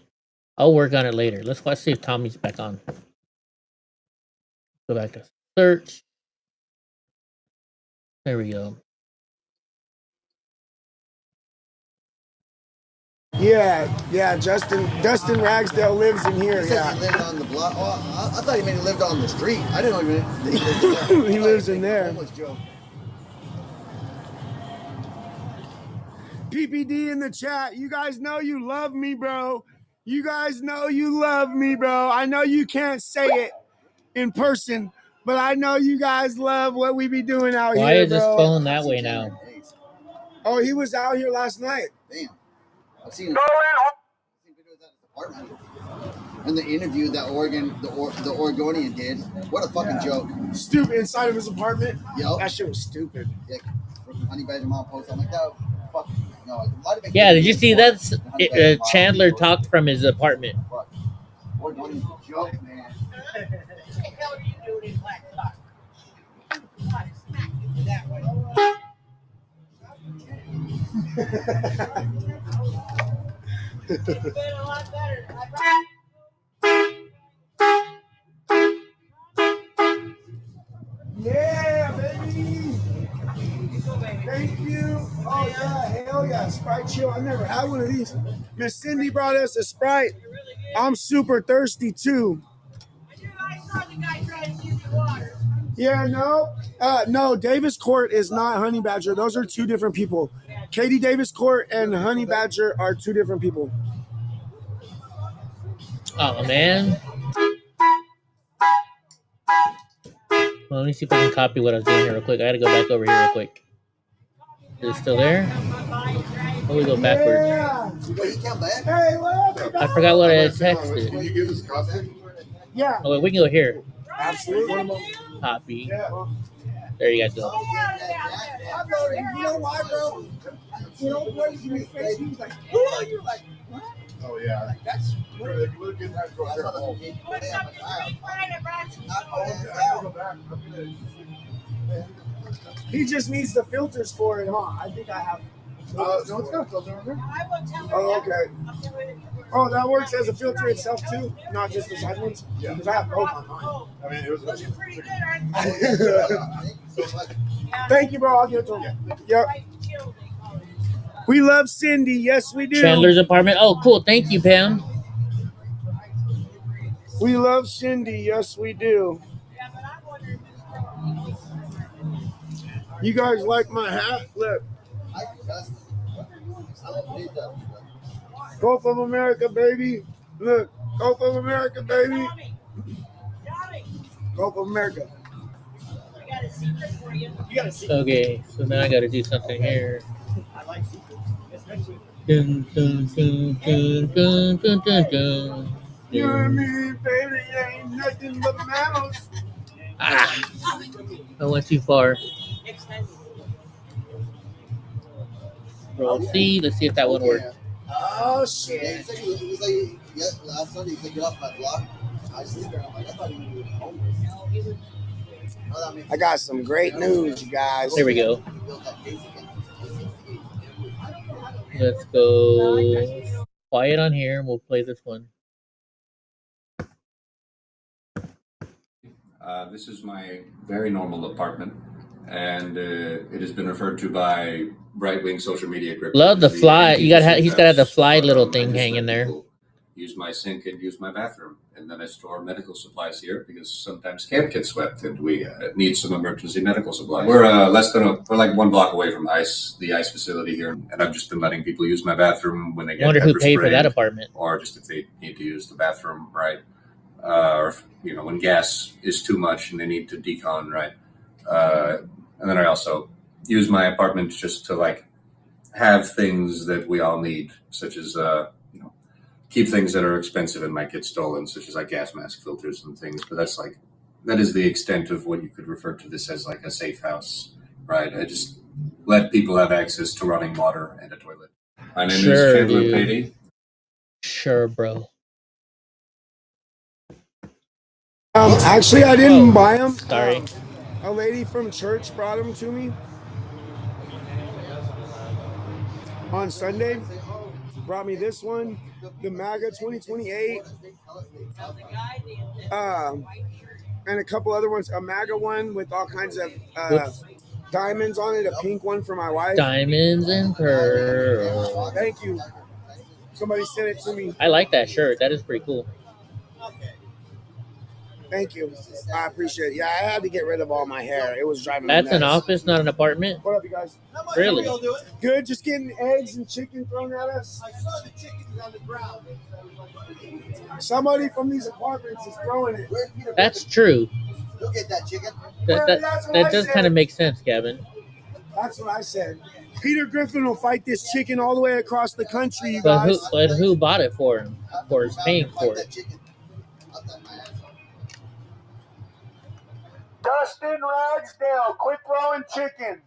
I'll work on it later. Let's see if Tommy's back on. Go back to search. There we go. Yeah. Dustin Ragsdale lives in here. He said he lived on the block. Oh, I thought he meant he lived on the street. I didn't know he lived there. He lives in there. PPD in the chat. You guys know you love me, bro. You guys know you love me, bro. I know you can't say it in person, but I know you guys love what we be doing out here. Why is this phone that way now? Oh, he was out here last night. Damn. I've seen and the interview that the Oregonian did. What a fucking joke. Stupid inside of his apartment. Yep. That shit was stupid. Yeah, Honey Badger Mom post. I'm like, that. Fuck. No, it might have been. Yeah, did you see that? Chandler talked from his apartment. Oregonian's a joke, man. What the hell are you doing in Blackstock? Smack you that way. It's been a lot better. Yeah, baby. Thank you. Oh, yeah. Hell yeah. Sprite chill. I've never had one of these. Miss Cindy brought us a Sprite. I'm super thirsty, too. I saw the guy trying to give you water. Yeah, no, Davis Court is not Honey Badger. Those are two different people. Katie Davis Court and Honey Badger are two different people. Oh, man. Well, let me see if I can copy what I was doing here real quick. I gotta go back over here real quick. Is it still there? Oh, we go backwards. Yeah. Wait, he came back? Hey, what? I forgot what I texted. Can you give us a copy? Yeah. Oh, wait, we can go here. Absolutely. Copy. Yeah. There you guys go. You know why, bro? You know what? He was like, who are you? Like, what? Oh, yeah. Like, that's We're a good time to go there. What's up, your big friend? He just needs the filters for it, huh? I think I have. No, it's got a filter on there. I will tell her. Oh, okay. Oh, that works as a filter itself too, not just the side ones. Yeah. Because I have both on mine. I mean, it was Pretty good, aren't you? Thank you, bro. I'll give it to him. Yep. We love Cindy. Yes, we do. Chandler's apartment. Oh, cool. Thank you, Pam. We love Cindy. Yes, we do. You guys like my hat? Look. Gulf of America, baby. Look. Gulf of America, baby. Gulf of America. I got a secret for you. You got a secret. Okay, so now I gotta do something here. I like secrets. Especially. Dun, dun, dun, dun, dun, dun, dun, dun. You and me, baby, ain't nothing but mammals. Ah! I went too far. Roll C. Let's see if that one worked. Oh, Yeah, shit. he was like, last Sunday, he said, get off my block. I sleep there. I'm like, I thought he was homeless. I got some great news, you guys. There we go. Let's go quiet on here and we'll play this one. This is my very normal apartment, and it has been referred to by right-wing social media groups. Love the fly. You got. He's got to have the fly little thing hanging there. Use my sink and use my bathroom, and then I store medical supplies here because sometimes camp gets swept and we need some emergency medical supplies. We're we're like 1 block away from the ice facility here, and I've just been letting people use my bathroom when they get. I wonder who pepper paid for sprayed, that apartment. or just if they need to use the bathroom, right? Or if, when gas is too much and they need to decon, right? And then I also use my apartment just to like have things that we all need, such as keep things that are expensive and might get stolen, such as like gas mask filters and things. But that is the extent of what you could refer to this as, like a safe house, right? I just let people have access to running water and a toilet. My name is Chandler Patey. Sure, bro. Actually, I didn't buy them. Sorry. A lady from church brought them to me on Sunday. brought me this one, the MAGA 2028, and a couple other ones. A MAGA one with all kinds of diamonds on it. A pink one for my wife. Diamonds and pearls. Thank you. Somebody sent it to me. I like that shirt. That is pretty cool. Thank you. I appreciate it. Yeah, I had to get rid of all my hair. It was driving me That's nuts. an office, not an apartment? What up, you guys? Really? Good. Just getting eggs and chicken thrown at us. I saw the chickens on the ground. Somebody from these apartments is throwing it. That's true. You'll get that chicken. That does kind of make sense, Gavin. That's what I said. Peter Griffin will fight this chicken all the way across the country, you But guys. who bought it for him? Or is paying for it? Dustin Ragsdale, quit throwing chicken.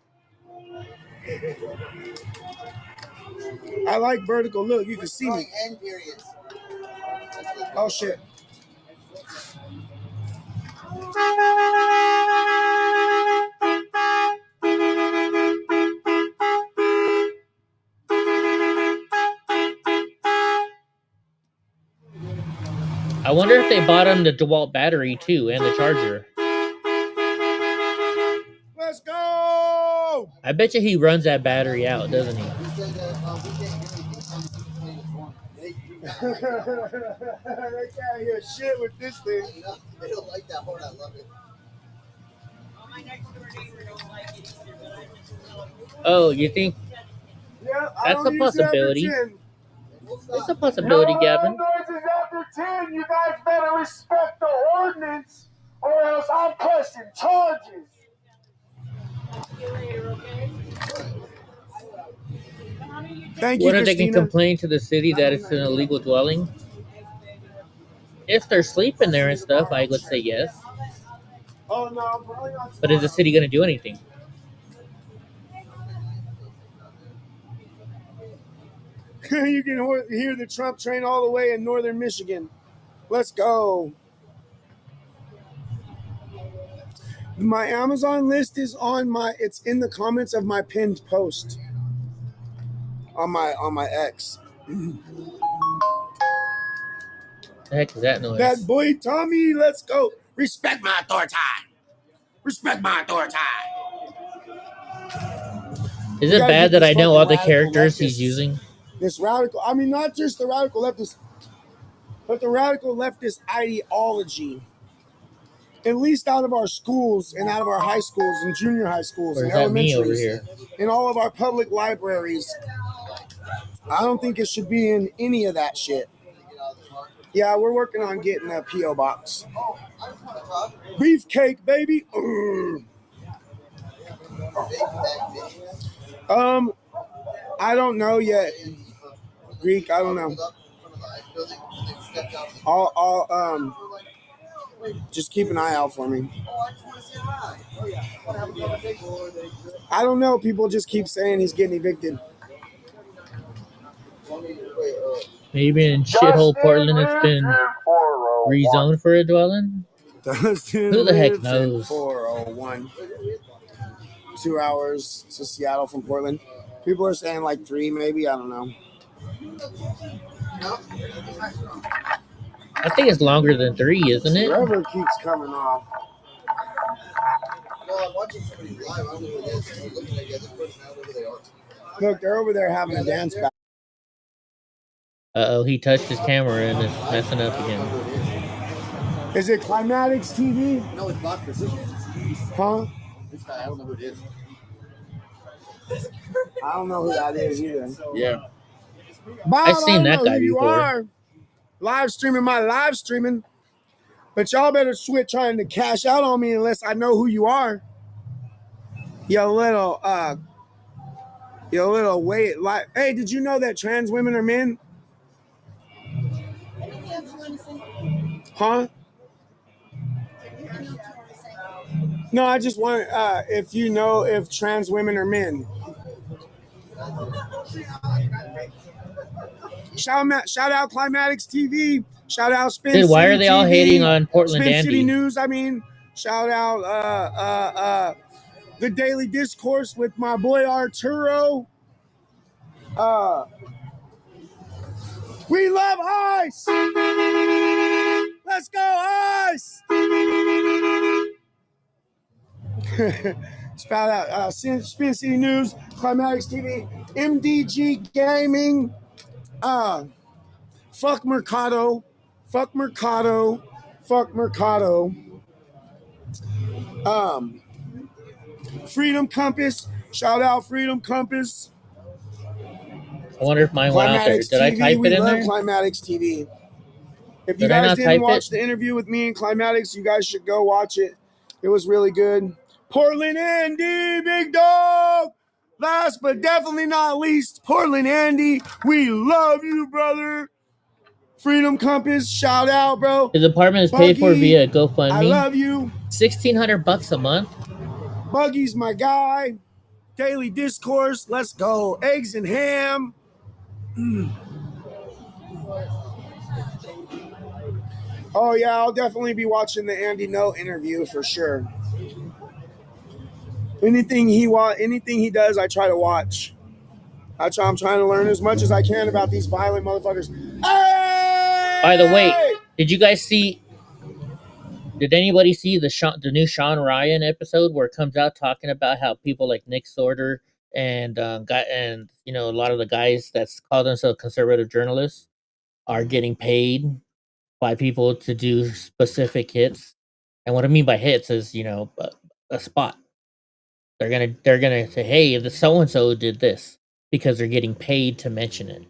I like vertical. Look, you can see me. Oh, shit. I wonder if they bought him the DeWalt battery too and the charger. Let's go! I bet you he runs that battery out, doesn't he? They can't hear shit with this thing. They don't like that horn. I love it. Oh, you think Yeah, that's a possibility? It's a possibility, Gavin. Noises after 10. You guys better respect the ordinance, or else I'm pressing charges. Thank you, Wonder if they can Christina. complain to the city that it's an illegal dwelling? If they're sleeping there and stuff, I would say yes. Oh no, I'm probably not. But is the city going to do anything? You can hear the Trump train all the way in northern Michigan. Let's go. My Amazon list is it's in the comments of my pinned post on my X. The heck is that noise? That boy Tommy, let's go. Respect my authority. Respect my authority. Is it bad that I know all the characters he's using? This radical, I mean, not just the radical leftist, but the radical leftist ideology, at least out of our schools and out of our high schools and junior high schools and elementaries, in all of our public libraries. I don't think it should be in any of that shit. Yeah, we're working on getting a P.O. box. Beefcake, baby. I don't know yet. Greek, I don't know. I'll just keep an eye out for me. I don't know. People just keep saying he's getting evicted. Maybe in shithole Portland it's been rezoned for a dwelling? Who the heck knows? 401. 2 hours to Seattle from Portland. People are saying like 3, maybe. I don't know. I think it's longer than 3, isn't it? Forever keeps coming off. Well, I'm watching somebody live. I don't know who it is. I'm looking at this person. I don't know who they are. Look, they're over there having a dance battle. Uh-oh, he touched his camera and it's messing up again. Is it Climatics TV? No, it's Block Precision. Huh? This guy, I don't know who it is. I don't know who that is either. Yeah. Bob, I've seen that guy you before. are. Live streaming my live streaming. But y'all better quit trying to cash out on me unless I know who you are. You little wait. Like, hey, did you know that trans women are men? Huh? No, I just want if you know if trans women are men. Shout out Climatics TV. Shout out Spin Dude, why City are they all TV, hating on Portland Spin Dandy? City News. I mean, shout out The Daily Discourse with my boy Arturo. We love ICE. Let's go ICE. Spout out. Spin City News, Climatics TV, MDG Gaming. Fuck Mercado. Fuck Mercado. Fuck Mercado. Freedom Compass. Shout out Freedom Compass. I wonder if mine went out there. Did I type it in there? Climatics TV. If you guys didn't watch the interview with me and Climatics, you guys should go watch it. It was really good. Portland Andy, big dog. Last but definitely not least, Portland Andy. We love you, brother. Freedom Compass, shout out, bro. His apartment is paid for via GoFundMe. I love you. $1,600 a month. Buggy's my guy. Daily Discourse, let's go. Eggs and ham. Oh yeah, I'll definitely be watching the Andy No interview for sure. Anything he does, I try to watch. I'm trying to learn as much as I can about these violent motherfuckers. Hey! By the way, did anybody see the new Sean Ryan episode where it comes out talking about how people like Nick Sorter and a lot of the guys that's call themselves conservative journalists are getting paid by people to do specific hits? And what I mean by hits is, a spot. They're gonna say, hey, the so and so did this because they're getting paid to mention it.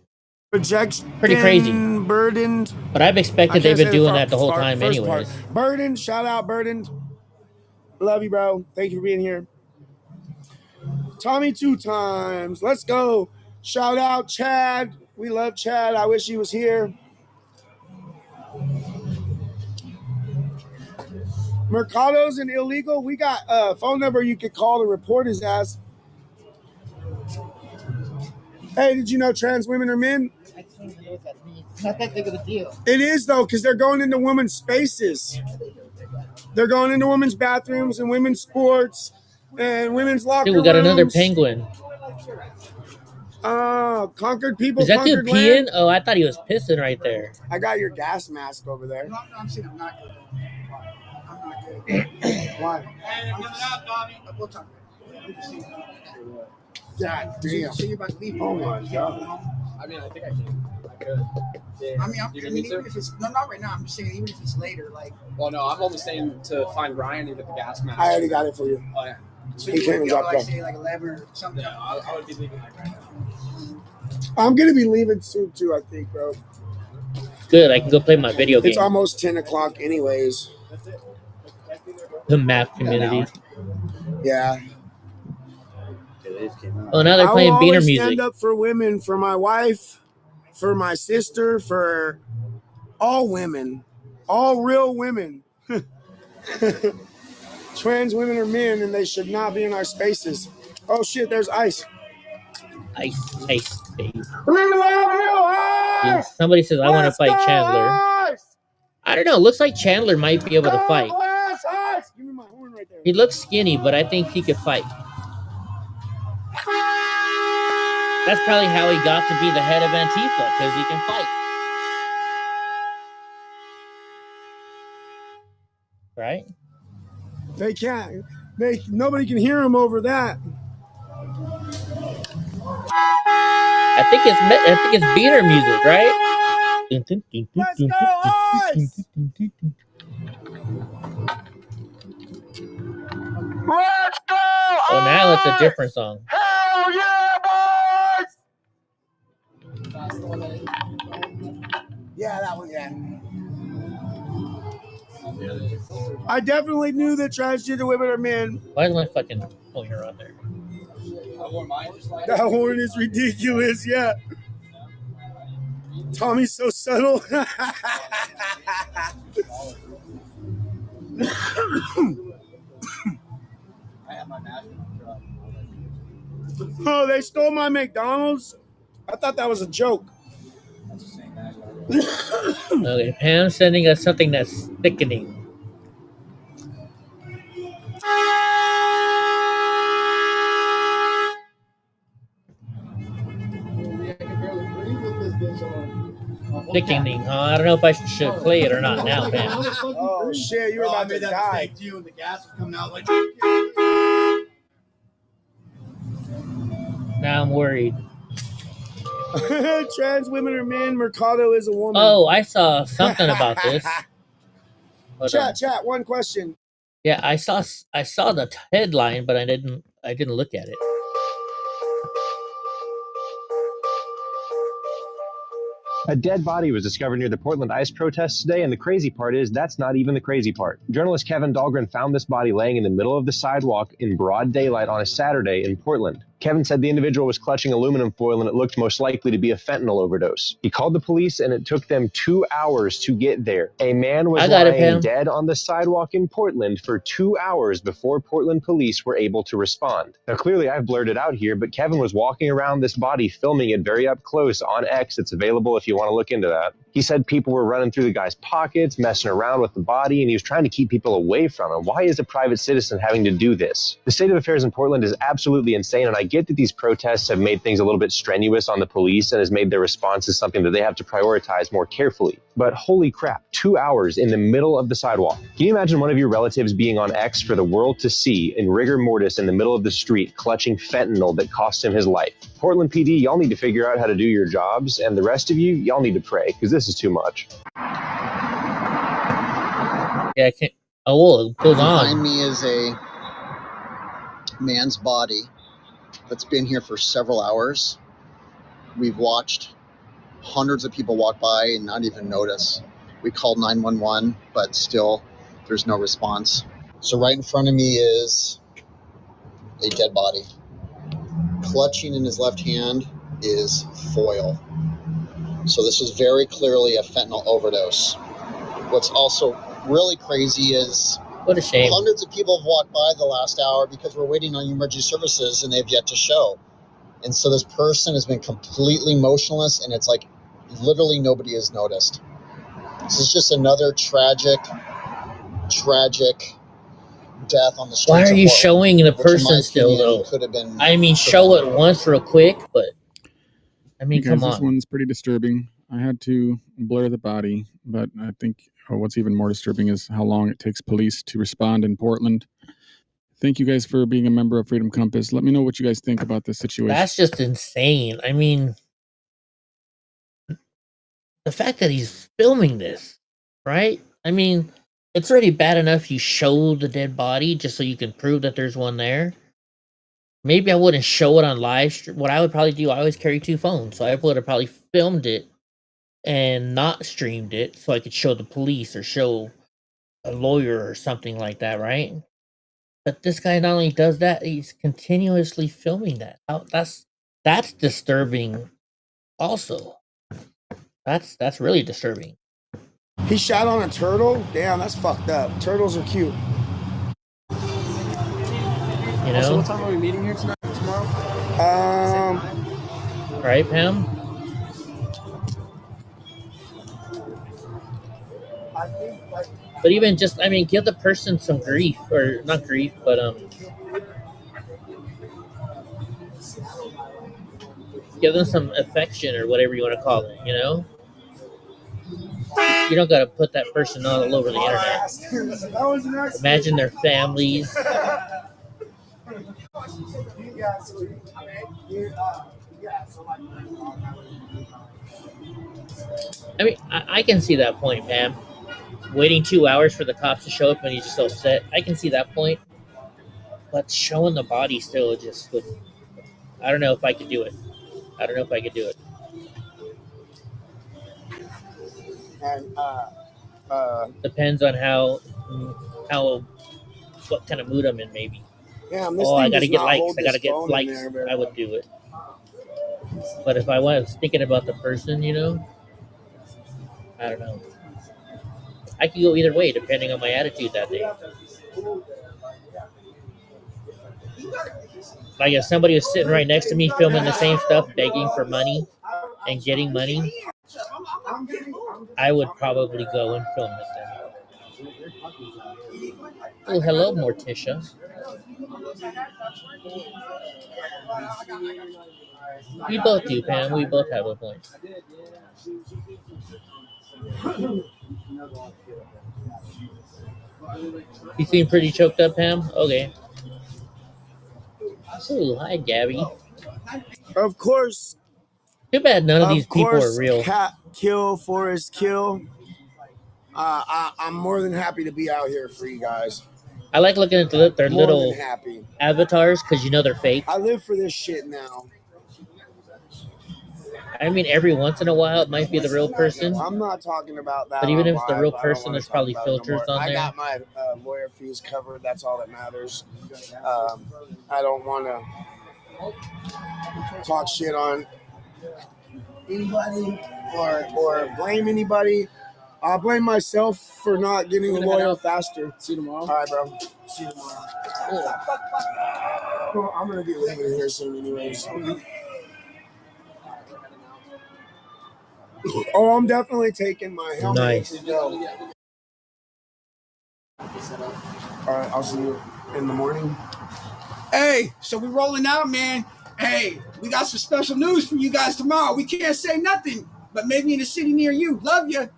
Rejection, pretty crazy. Burdened. But I've expected they've been doing that the whole time anyways. Burdened, shout out Burdened. Love you, bro. Thank you for being here. Tommy 2 times. Let's go. Shout out Chad. We love Chad. I wish he was here. Mercado's an illegal. We got a phone number you could call to report his ass. Hey, did you know trans women are men? It's not that big of a deal. It is, though, because they're going into women's spaces. They're going into women's bathrooms and women's sports and women's locker rooms. Dude, we got another penguin. Conquered people. Is that dude peeing? Oh, I thought he was pissing right there. I got your gas mask over there. No, I'm saying I'm not good. Why? Hey, coming out, Tommy. We'll talk. God damn. So you're about to leave. Oh my God. I mean, I think I can. I could. Yeah. I mean, even if it's not right now. I'm just saying, even if it's later, like. Well, no, I'm only saying to find Ryan and get the gas mask. I already got it for you. Oh yeah. So he came and dropped like off. say like 11 or something. Yeah, I would be leaving like right now. I'm gonna be leaving soon too. I think, bro. Good, I can go play my video game. It's almost 10 o'clock, anyways. The map community. Yeah. Oh, now they're playing Beaner music. Stand up for women, for my wife, for my sister, for all women, all real women. Trans women are men, and they should not be in our spaces. Oh shit! There's ice. Ice, baby. We love you, Ice! Somebody says I want to fight Chandler. Ice! I don't know. Looks like Chandler might be able to fight. Ice! Give me my horn right there. He looks skinny, but I think he could fight. That's probably how he got to be the head of Antifa, because he can fight. Right? They can't. Nobody can hear him over that. I think it's Beaner music, right? Let's go, Ice! Let's go! Oh, now it's a different song. Hell yeah, boys! Yeah, that one, yeah. I definitely knew that transgender women are men. Why is my fucking pointer on there? That horn is ridiculous, yeah. Tommy's so subtle. Oh, they stole my McDonald's? I thought that was a joke. Okay, Pam's sending us something that's thickening. Thickening, huh? I don't know if I should play it or not now, man. Oh shit, you were about to die. You and the gas was coming out like. Now I'm worried. Trans women are men. Mercado is a woman. Oh, I saw something about this. Chat. One question. Yeah, I saw the headline, but I didn't look at it. A dead body was discovered near the Portland ICE protests today, and the crazy part is that's not even the crazy part. Journalist Kevin Dahlgren found this body laying in the middle of the sidewalk in broad daylight on a Saturday in Portland. Kevin said the individual was clutching aluminum foil and it looked most likely to be a fentanyl overdose. He called the police and it took them 2 hours to get there. A man was lying dead on the sidewalk in Portland for 2 hours before Portland police were able to respond. Now clearly I've blurred it out here, but Kevin was walking around this body filming it very up close on X. It's available if you want to look into that. He said people were running through the guy's pockets, messing around with the body, and he was trying to keep people away from him. Why is a private citizen having to do this? The state of affairs in Portland is absolutely insane, and I get that these protests have made things a little bit strenuous on the police and has made their responses something that they have to prioritize more carefully. But holy crap, 2 hours in the middle of the sidewalk. Can you imagine one of your relatives being on X for the world to see in rigor mortis in the middle of the street, clutching fentanyl that cost him his life? Portland PD, y'all need to figure out how to do your jobs, and the rest of you, y'all need to pray, because this is too much. Yeah, I can't. Oh, well, it goes on. Behind me is a man's body that's been here for several hours. We've watched hundreds of people walk by and not even notice. We called 911, but still there's no response. So right in front of me is a dead body. Clutching in his left hand is foil. So this is very clearly a fentanyl overdose. What's also really crazy is what a shame. Hundreds of people have walked by the last hour because we're waiting on emergency services and they've yet to show. And so this person has been completely motionless and it's like literally nobody has noticed. This is just another tragic death on the streets. Why are you of Portland, showing the which in person my still opinion, though? could have been I mean, show it once real quick, but I mean, Hey guys, come this on. one's pretty disturbing. I had to blur the body, but I think what's even more disturbing is how long it takes police to respond in Portland. Thank you guys for being a member of Freedom Compass. Let me know what you guys think about this situation. That's just insane. I mean, the fact that he's filming this, right? I mean, it's already bad enough you show the dead body just so you can prove that there's one there. Maybe I wouldn't show it on live stream. What I would probably do, I always carry 2 phones, so I would have probably filmed it and not streamed it so I could show the police or show a lawyer or something like that, right? But this guy not only does that, he's continuously filming that. That's disturbing also. That's really disturbing. He shot on a turtle? Damn, that's fucked up. Turtles are cute. You know? So what time are we meeting here tonight? Tomorrow? Right, Pam? But even just, I mean, give the person some grief, or not grief, but give them some affection or whatever you want to call it, you know? You don't got to put that person all over the internet. Imagine their families. I mean, I can see that point, Pam. Waiting 2 hours for the cops to show up and he's just so upset. I can see that point. But showing the body still just would... I don't know if I could do it. And, depends on how what kind of mood I'm in, maybe. Damn, this Oh, I thing gotta does get not likes. hold I gotta this get phone in likes. there very I would do it. But if I was thinking about the person, you know, I don't know. I could go either way depending on my attitude that day. Like if somebody was sitting right next to me filming the same stuff, begging for money and getting money, I would probably go and film it then. Oh, hello, Morticia. We both do, Pam. We both have a point. You seem pretty choked up, Pam? Okay. Ooh, hi, Gabby. Of course. Too bad none of these people are real. Cat kill, Forest kill. I'm more than happy to be out here for you guys. I like looking at their More little than happy. avatars because you know they're fake. I live for this shit now. I mean, every once in a while it might be the real person. I'm not talking about that. But even if on it's the live, real I don't person, wanna there's talk probably about it no filters more. on I there. got my lawyer fees covered. That's all that matters. I don't want to talk shit on anybody or blame anybody. I'll blame myself for not getting a lawyer faster. See you tomorrow. All right, bro. See you tomorrow. Well, I'm going to be leaving here soon anyways. Oh, I'm definitely taking my helmet. Nice. If we go. All right, I'll see you in the morning. Hey, so we rolling out, man. Hey, we got some special news for you guys tomorrow. We can't say nothing, but maybe in a city near you. Love you.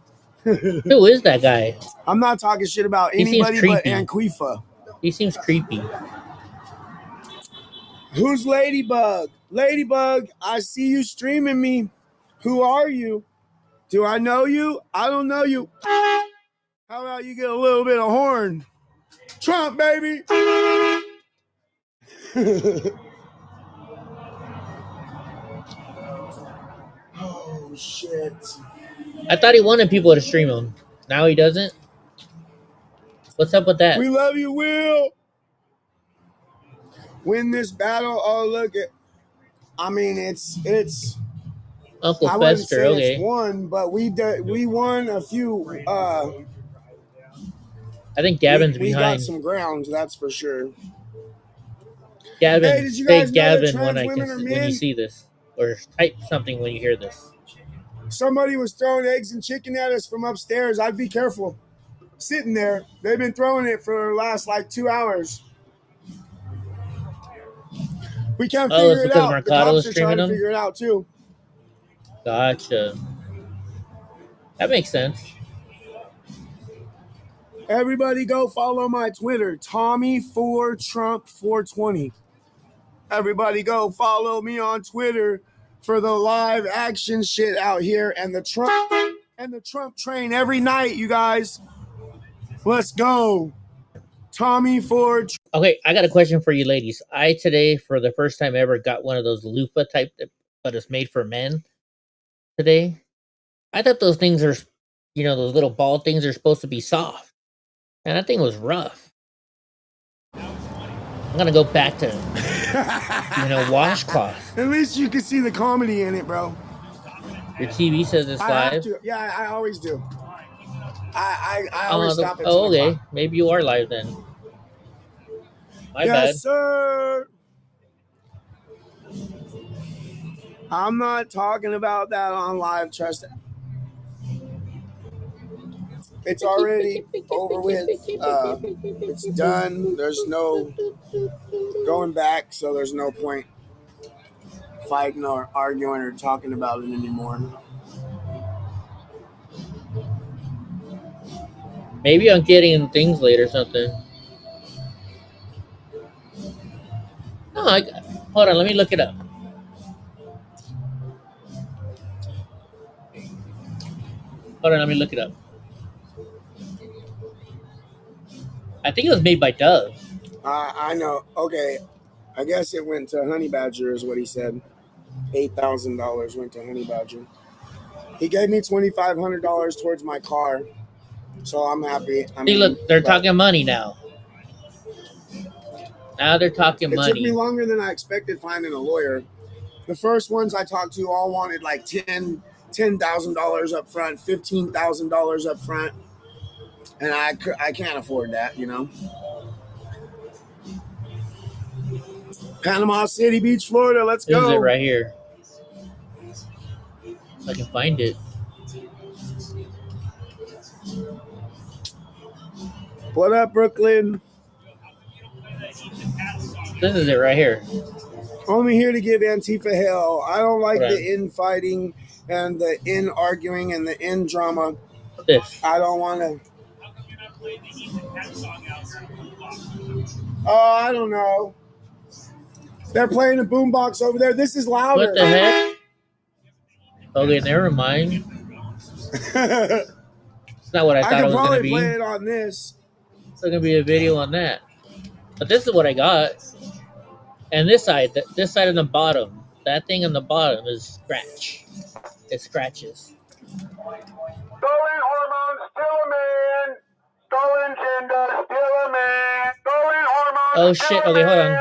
Who is that guy? I'm not talking shit about He seems anybody but creepy. Anquifa. He seems creepy. Who's Ladybug? Ladybug, I see you streaming me. Who are you? Do I know you? I don't know you. How about you get a little bit of horn? Trump, baby. Oh, shit. I thought he wanted people to stream him. Now he doesn't? What's up with that? We love you, Will. Win this battle. Oh, look at. I mean, it's. Uncle I wouldn't Fester, say okay. it's one, but we won a few. I think Gavin's we behind. got some grounds, that's for sure. Gavin, Hey, did you say guys know that Gavin when trans I women can are when men? you see this, or type something when you hear this. Somebody was throwing eggs and chicken at us from upstairs. I'd be careful. Sitting there, they've been throwing it for the last like 2 hours. We can't Oh, it's figure it because out. The Mercado cops is are streaming trying to them? figure it out too. Gotcha. That makes sense. Everybody go follow my Twitter, Tommy4Trump420. Everybody go follow me on Twitter for the live action shit out here and the Trump train every night, you guys. Let's go. Tommy4. Okay, I got a question for you ladies. I today, for the first time ever, got one of those loofah type, but it's made for men today. I thought those things are, those little ball things are supposed to be soft. And that thing was rough. I'm going to go back to, washcloth. At least you can see the comedy in it, bro. Your TV says it's I have live. to. Yeah, I always do. I always stop at 10 okay. o'clock. Maybe you are live then. My Yes, bad. sir. I'm not talking about that on live, trust it. It's already over with. It's done. There's no going back, so there's no point fighting or arguing or talking about it anymore. Maybe I'm getting things late or something. No, hold on. Let me look it up. Hold on. Let me look it up. I think it was made by Dove. I know. Okay. I guess it went to Honey Badger is what he said. $8,000 went to Honey Badger. He gave me $2,500 towards my car. So I'm happy. See, look, they're talking money now. Now they're talking money. It took me longer than I expected finding a lawyer. The first ones I talked to all wanted like $10,000 up front, $15,000 up front. And I can't afford that, Panama City Beach, Florida. Let's go. This is it right here. If I can find it. What up, Brooklyn? This is it right here. Only here to give Antifa hell. I don't like Hold on. the infighting and the in arguing and the in drama. This. I don't want to. Oh, I don't know. They're playing a boombox over there. This is louder. What the heck? Okay, never mind. It's not what I thought I it could was going to probably be. play it on this. It's going to be a video on that. But this is what I got. And this side on the bottom, that thing on the bottom is scratch. It scratches. Stolen hormones, still a man. Stolen gender, still a man. Stolen hormones. Oh shit, okay, hold on.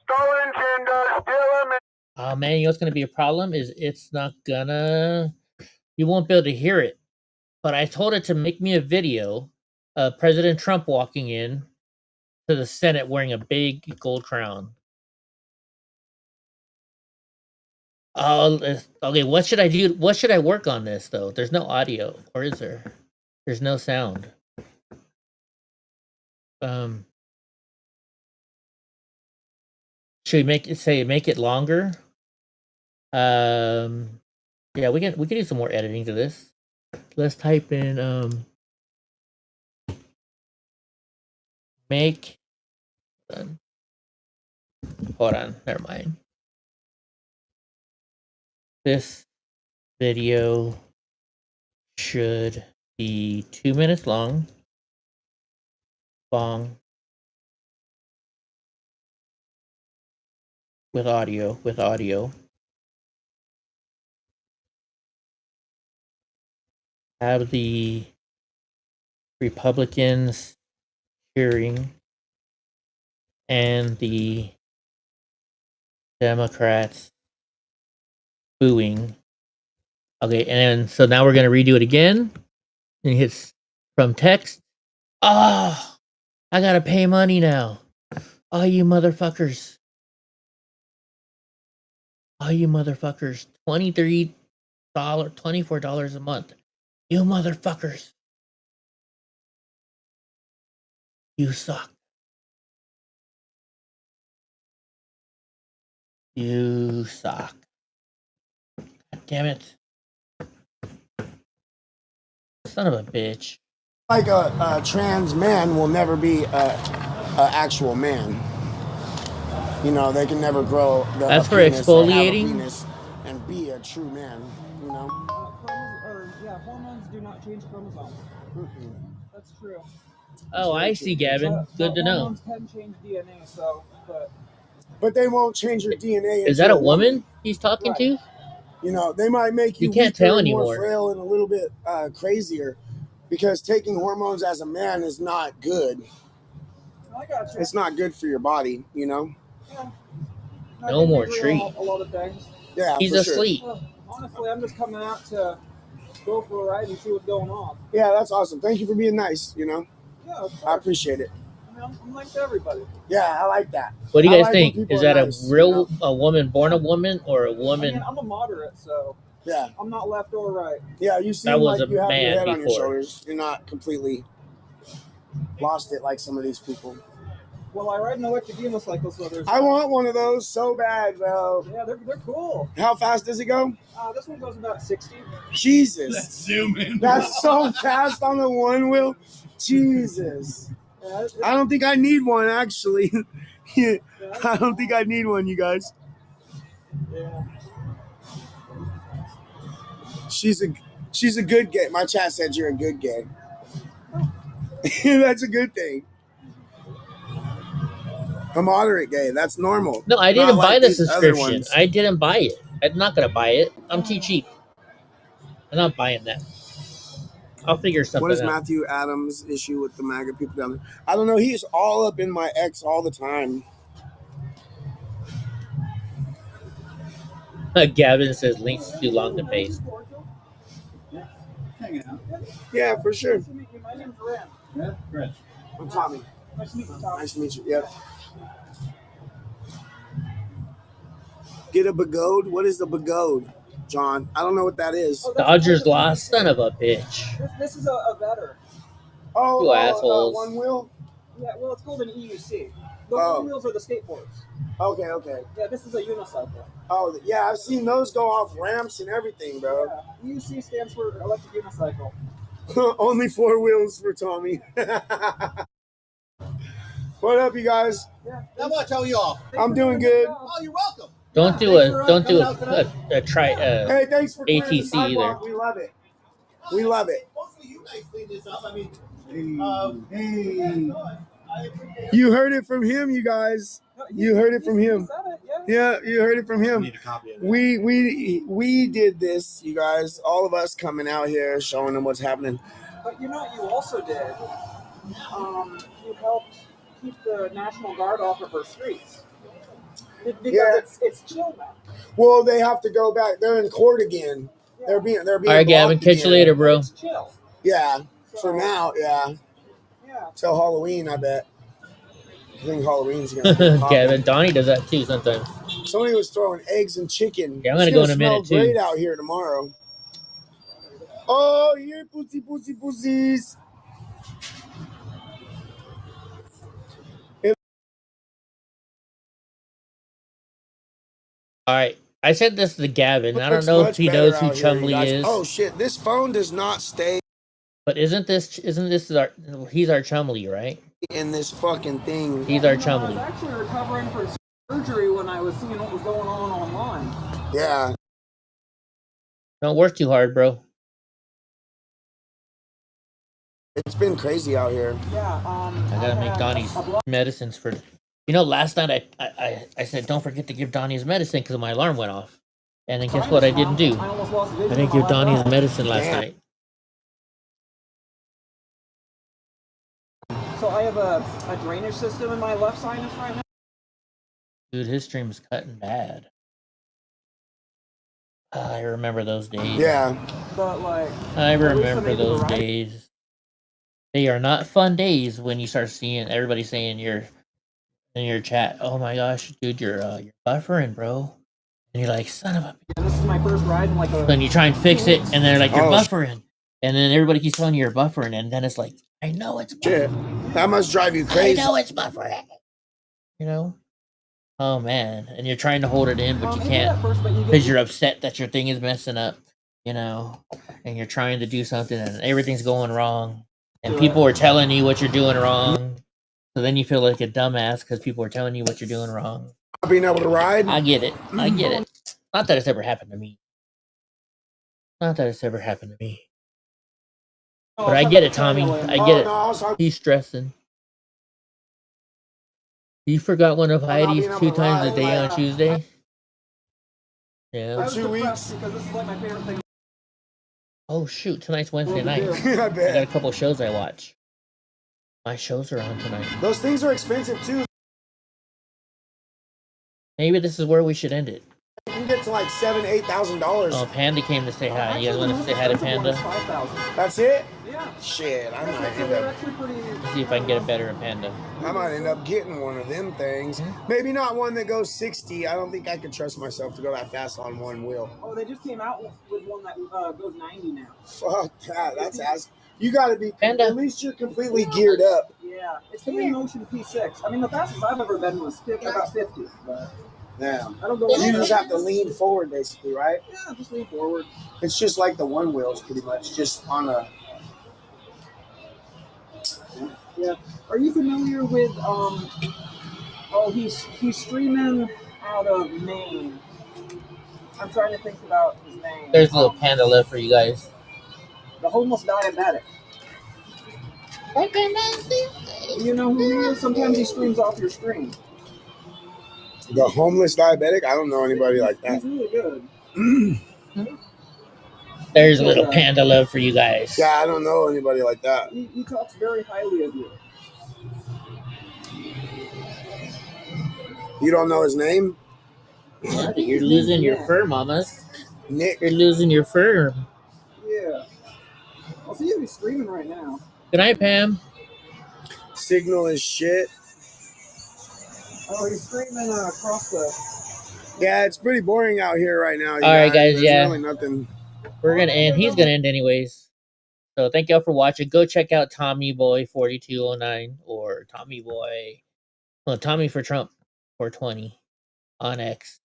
Stolen gender, still a man. Oh man, you know what's going to be a problem is it's not gonna... You won't be able to hear it. But I told it to make me a video of President Trump walking in to the Senate wearing a big gold crown. Oh, okay. What should I do? What should I work on this though? There's no audio, or is there? There's no sound. Should we make it longer? Yeah, we can do some more editing to this. Let's type in make. Hold on, never mind. This video should be 2 minutes long. With audio. Have the Republicans cheering and the Democrats booing. Okay, and so now we're gonna redo it again. And hits from text. Oh, I gotta pay money now. Oh, you motherfuckers. $23, $24 a month. You motherfuckers. You suck. You suck. God damn it. Son of a bitch. Like a trans man will never be a actual man. You know, they can never grow. That's for exfoliating? And be a true man. You know. Hormones do not change chromosomes. That's true. Oh, I see, Gavin. Good to know. Hormones can change DNA, but they won't change your DNA. Is that a woman he's talking to? You know, they might make you can't tell more anymore. Frail and a little bit crazier, because taking hormones as a man is not good. I got you. It's not good for your body, you know. Yeah. No more treat. A lot of things. Yeah, he's asleep. Well, honestly, I'm just coming out to go for a ride and see what's going on. Yeah, that's awesome. Thank you for being nice. You know. Yeah, I appreciate it. I'm like to everybody. Yeah, I like that. What do you guys like think? when people Is that are nice, a real you know? a woman born a woman or a woman? I mean, I'm a moderate, so yeah, I'm not left or right. Yeah, you seem That was like a you have your man head on your before. shoulders. You're not completely lost it like some of these people. Well, I ride an electric unicycle, so there's. I want one of those so bad, bro. Yeah, they're cool. How fast does it go? This one goes about 60. Jesus. Let's zoom in. That's so fast on the one wheel. Jesus. Yeah, I don't think I need one, actually. I don't think I need one, you guys. Yeah. She's a good gay. My chat said you're a good gay. That's a good thing. A moderate gay. That's normal. No, I didn't Not buy like the these other subscription. ones. I didn't buy it. I'm not gonna buy it. I'm too cheap. I'm not buying that. I'll figure something What is out. Matthew Adams' issue with the MAGA people down there? I don't know. He's all up in my ex all the time. Gavin says links too long to paste. Hanging out. Yeah, for sure. Nice to meet you. My name's Ren. Yeah, Rich. I'm Tommy. Nice to meet you, Tom. Nice to meet you. Yep. Get a bagode? What is the bagode, John? I don't know what that is. Dodgers lost, son of a bitch. This is a vetter. Oh, You assholes. one wheel? Yeah, well, it's called an EUC. The four wheels are the skateboards. Okay, okay. Yeah, this is a unicycle. Oh, yeah, I've seen those go off ramps and everything, bro. Yeah, EUC stands for electric unicycle. Only 4 wheels for Tommy. What up, you guys? How much? How are you all? I'm doing good. Oh, you're welcome. Don't do a try Hey, thanks for clearing the ATC either. sidewalk. We love it. We love it. Hopefully you guys clean this up. I mean, You heard it from him, you guys. You heard it from him. Yeah, you heard it from him. We did this, you guys. All of us coming out here, showing them what's happening. But you know what you also did? You helped keep the National Guard off of our streets. Because it's chill now. Well, they have to go back. They're in court again. They're being. All right, Gavin. blocked Catch you again. later, bro. Yeah. For now, yeah. Till Halloween, I bet. I think Halloween's gonna be popping. Gavin, Donnie does that too sometimes. Somebody was throwing eggs and chicken. Yeah, I'm gonna It's go in a minute, smell great too. out here tomorrow. Oh, here, pussies. All right, I said this to Gavin. I don't Looks know much if he better knows who out here, you Chumley guys. is. Oh shit! This phone does not stay But isn't this he's our Chumley, right? in this fucking thing. He's our I was Chumley. actually recovering from surgery when I was seeing what was going on online. Yeah. Don't work too hard, bro. It's been crazy out here. Yeah, I gotta make Donnie's medicines for. You know, last night I said don't forget to give Donnie his medicine because my alarm went off, and then guess what? I didn't do. I didn't give Donnie his medicine last night. So I have a drainage system in my left sinus right now. Dude, his stream is cutting bad. I remember those days. Yeah. But like, I at least remember able to those ride. days. They are not fun days when you start seeing everybody saying in your chat, "Oh my gosh, dude, you're buffering, bro," and you're like, "Son of a." And this is my first ride in like a. Then you try and fix it, and they're like, "You're Oh, buffering," and then everybody keeps telling you you're buffering, and then it's like, "I know it's Shit. buffering. That must drive you crazy. I know it's buffering." You know? Oh man, and you're trying to hold it in, but you can't because you're upset that your thing is messing up. You know, and you're trying to do something, and everything's going wrong, and people are telling you what you're doing wrong. So then you feel like a dumbass because people are telling you what you're doing wrong. Not being able to ride. I get it. I get it. Not that it's ever happened to me. Not that it's ever happened to me. But I get it, Tommy. I get it. He's stressing. You forgot one of Heidi's 2 times a day on Tuesday? Yeah. For 2 weeks. Because this is like my favorite thing. Oh shoot, tonight's Wednesday night. I I got bet. a couple shows I watch. My shows are on tonight. Those things are expensive too. Maybe this is where we should end it. You can get to like $7,000-8,000. Oh, Panda came to say hi. You guys want to say hi to Panda? That's it? Yeah. Shit, I might end up. Let's see if I can get a better Panda. I might end up getting one of them things. Maybe not one that goes 60. I don't think I could trust myself to go that fast on one wheel. Oh, they just came out with one that goes 90 now. Fuck that. That's ass. You got to be. Panda. At least you're completely geared up. Yeah, it's the Motion P6. I mean, the fastest I've ever been was about 50. But Yeah. I don't go. You just have to lean forward, basically, right? Yeah, just lean forward. It's just like the one wheels, pretty much, just on a. Yeah. Are you familiar with Oh, he's streaming out of Maine. I'm trying to think about his name. There's a little Panda left for you guys. The homeless diabetic. You know who he is? Sometimes he streams off your stream. The homeless diabetic? I don't know anybody like that. He's really good. There's a little Panda love for you guys. Yeah, I don't know anybody like that. He talks very highly of you. You don't know his name? Yeah, you're losing your fur, mamas. Nick. You're losing your fur. Yeah. I'll see if he's streaming right now. Good night, Pam. Signal is shit. Oh, he's streaming across the. Yeah, it's pretty boring out here right now. All right, guys, There's yeah. really nothing. We're gonna end. He's gonna end anyways. So thank y'all for watching. Go check out Tommy Boy 4209 or Tommy Boy Oh, Tommy for Trump 420 on X.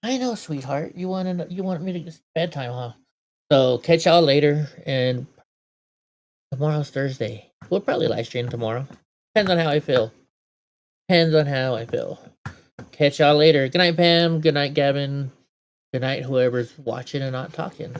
I know, sweetheart. You want me to get bedtime, huh? So catch y'all later, and tomorrow's Thursday. We'll probably live stream tomorrow. Depends on how I feel. Catch y'all later. Good night, Pam. Good night, Gavin. Good night, whoever's watching and not talking.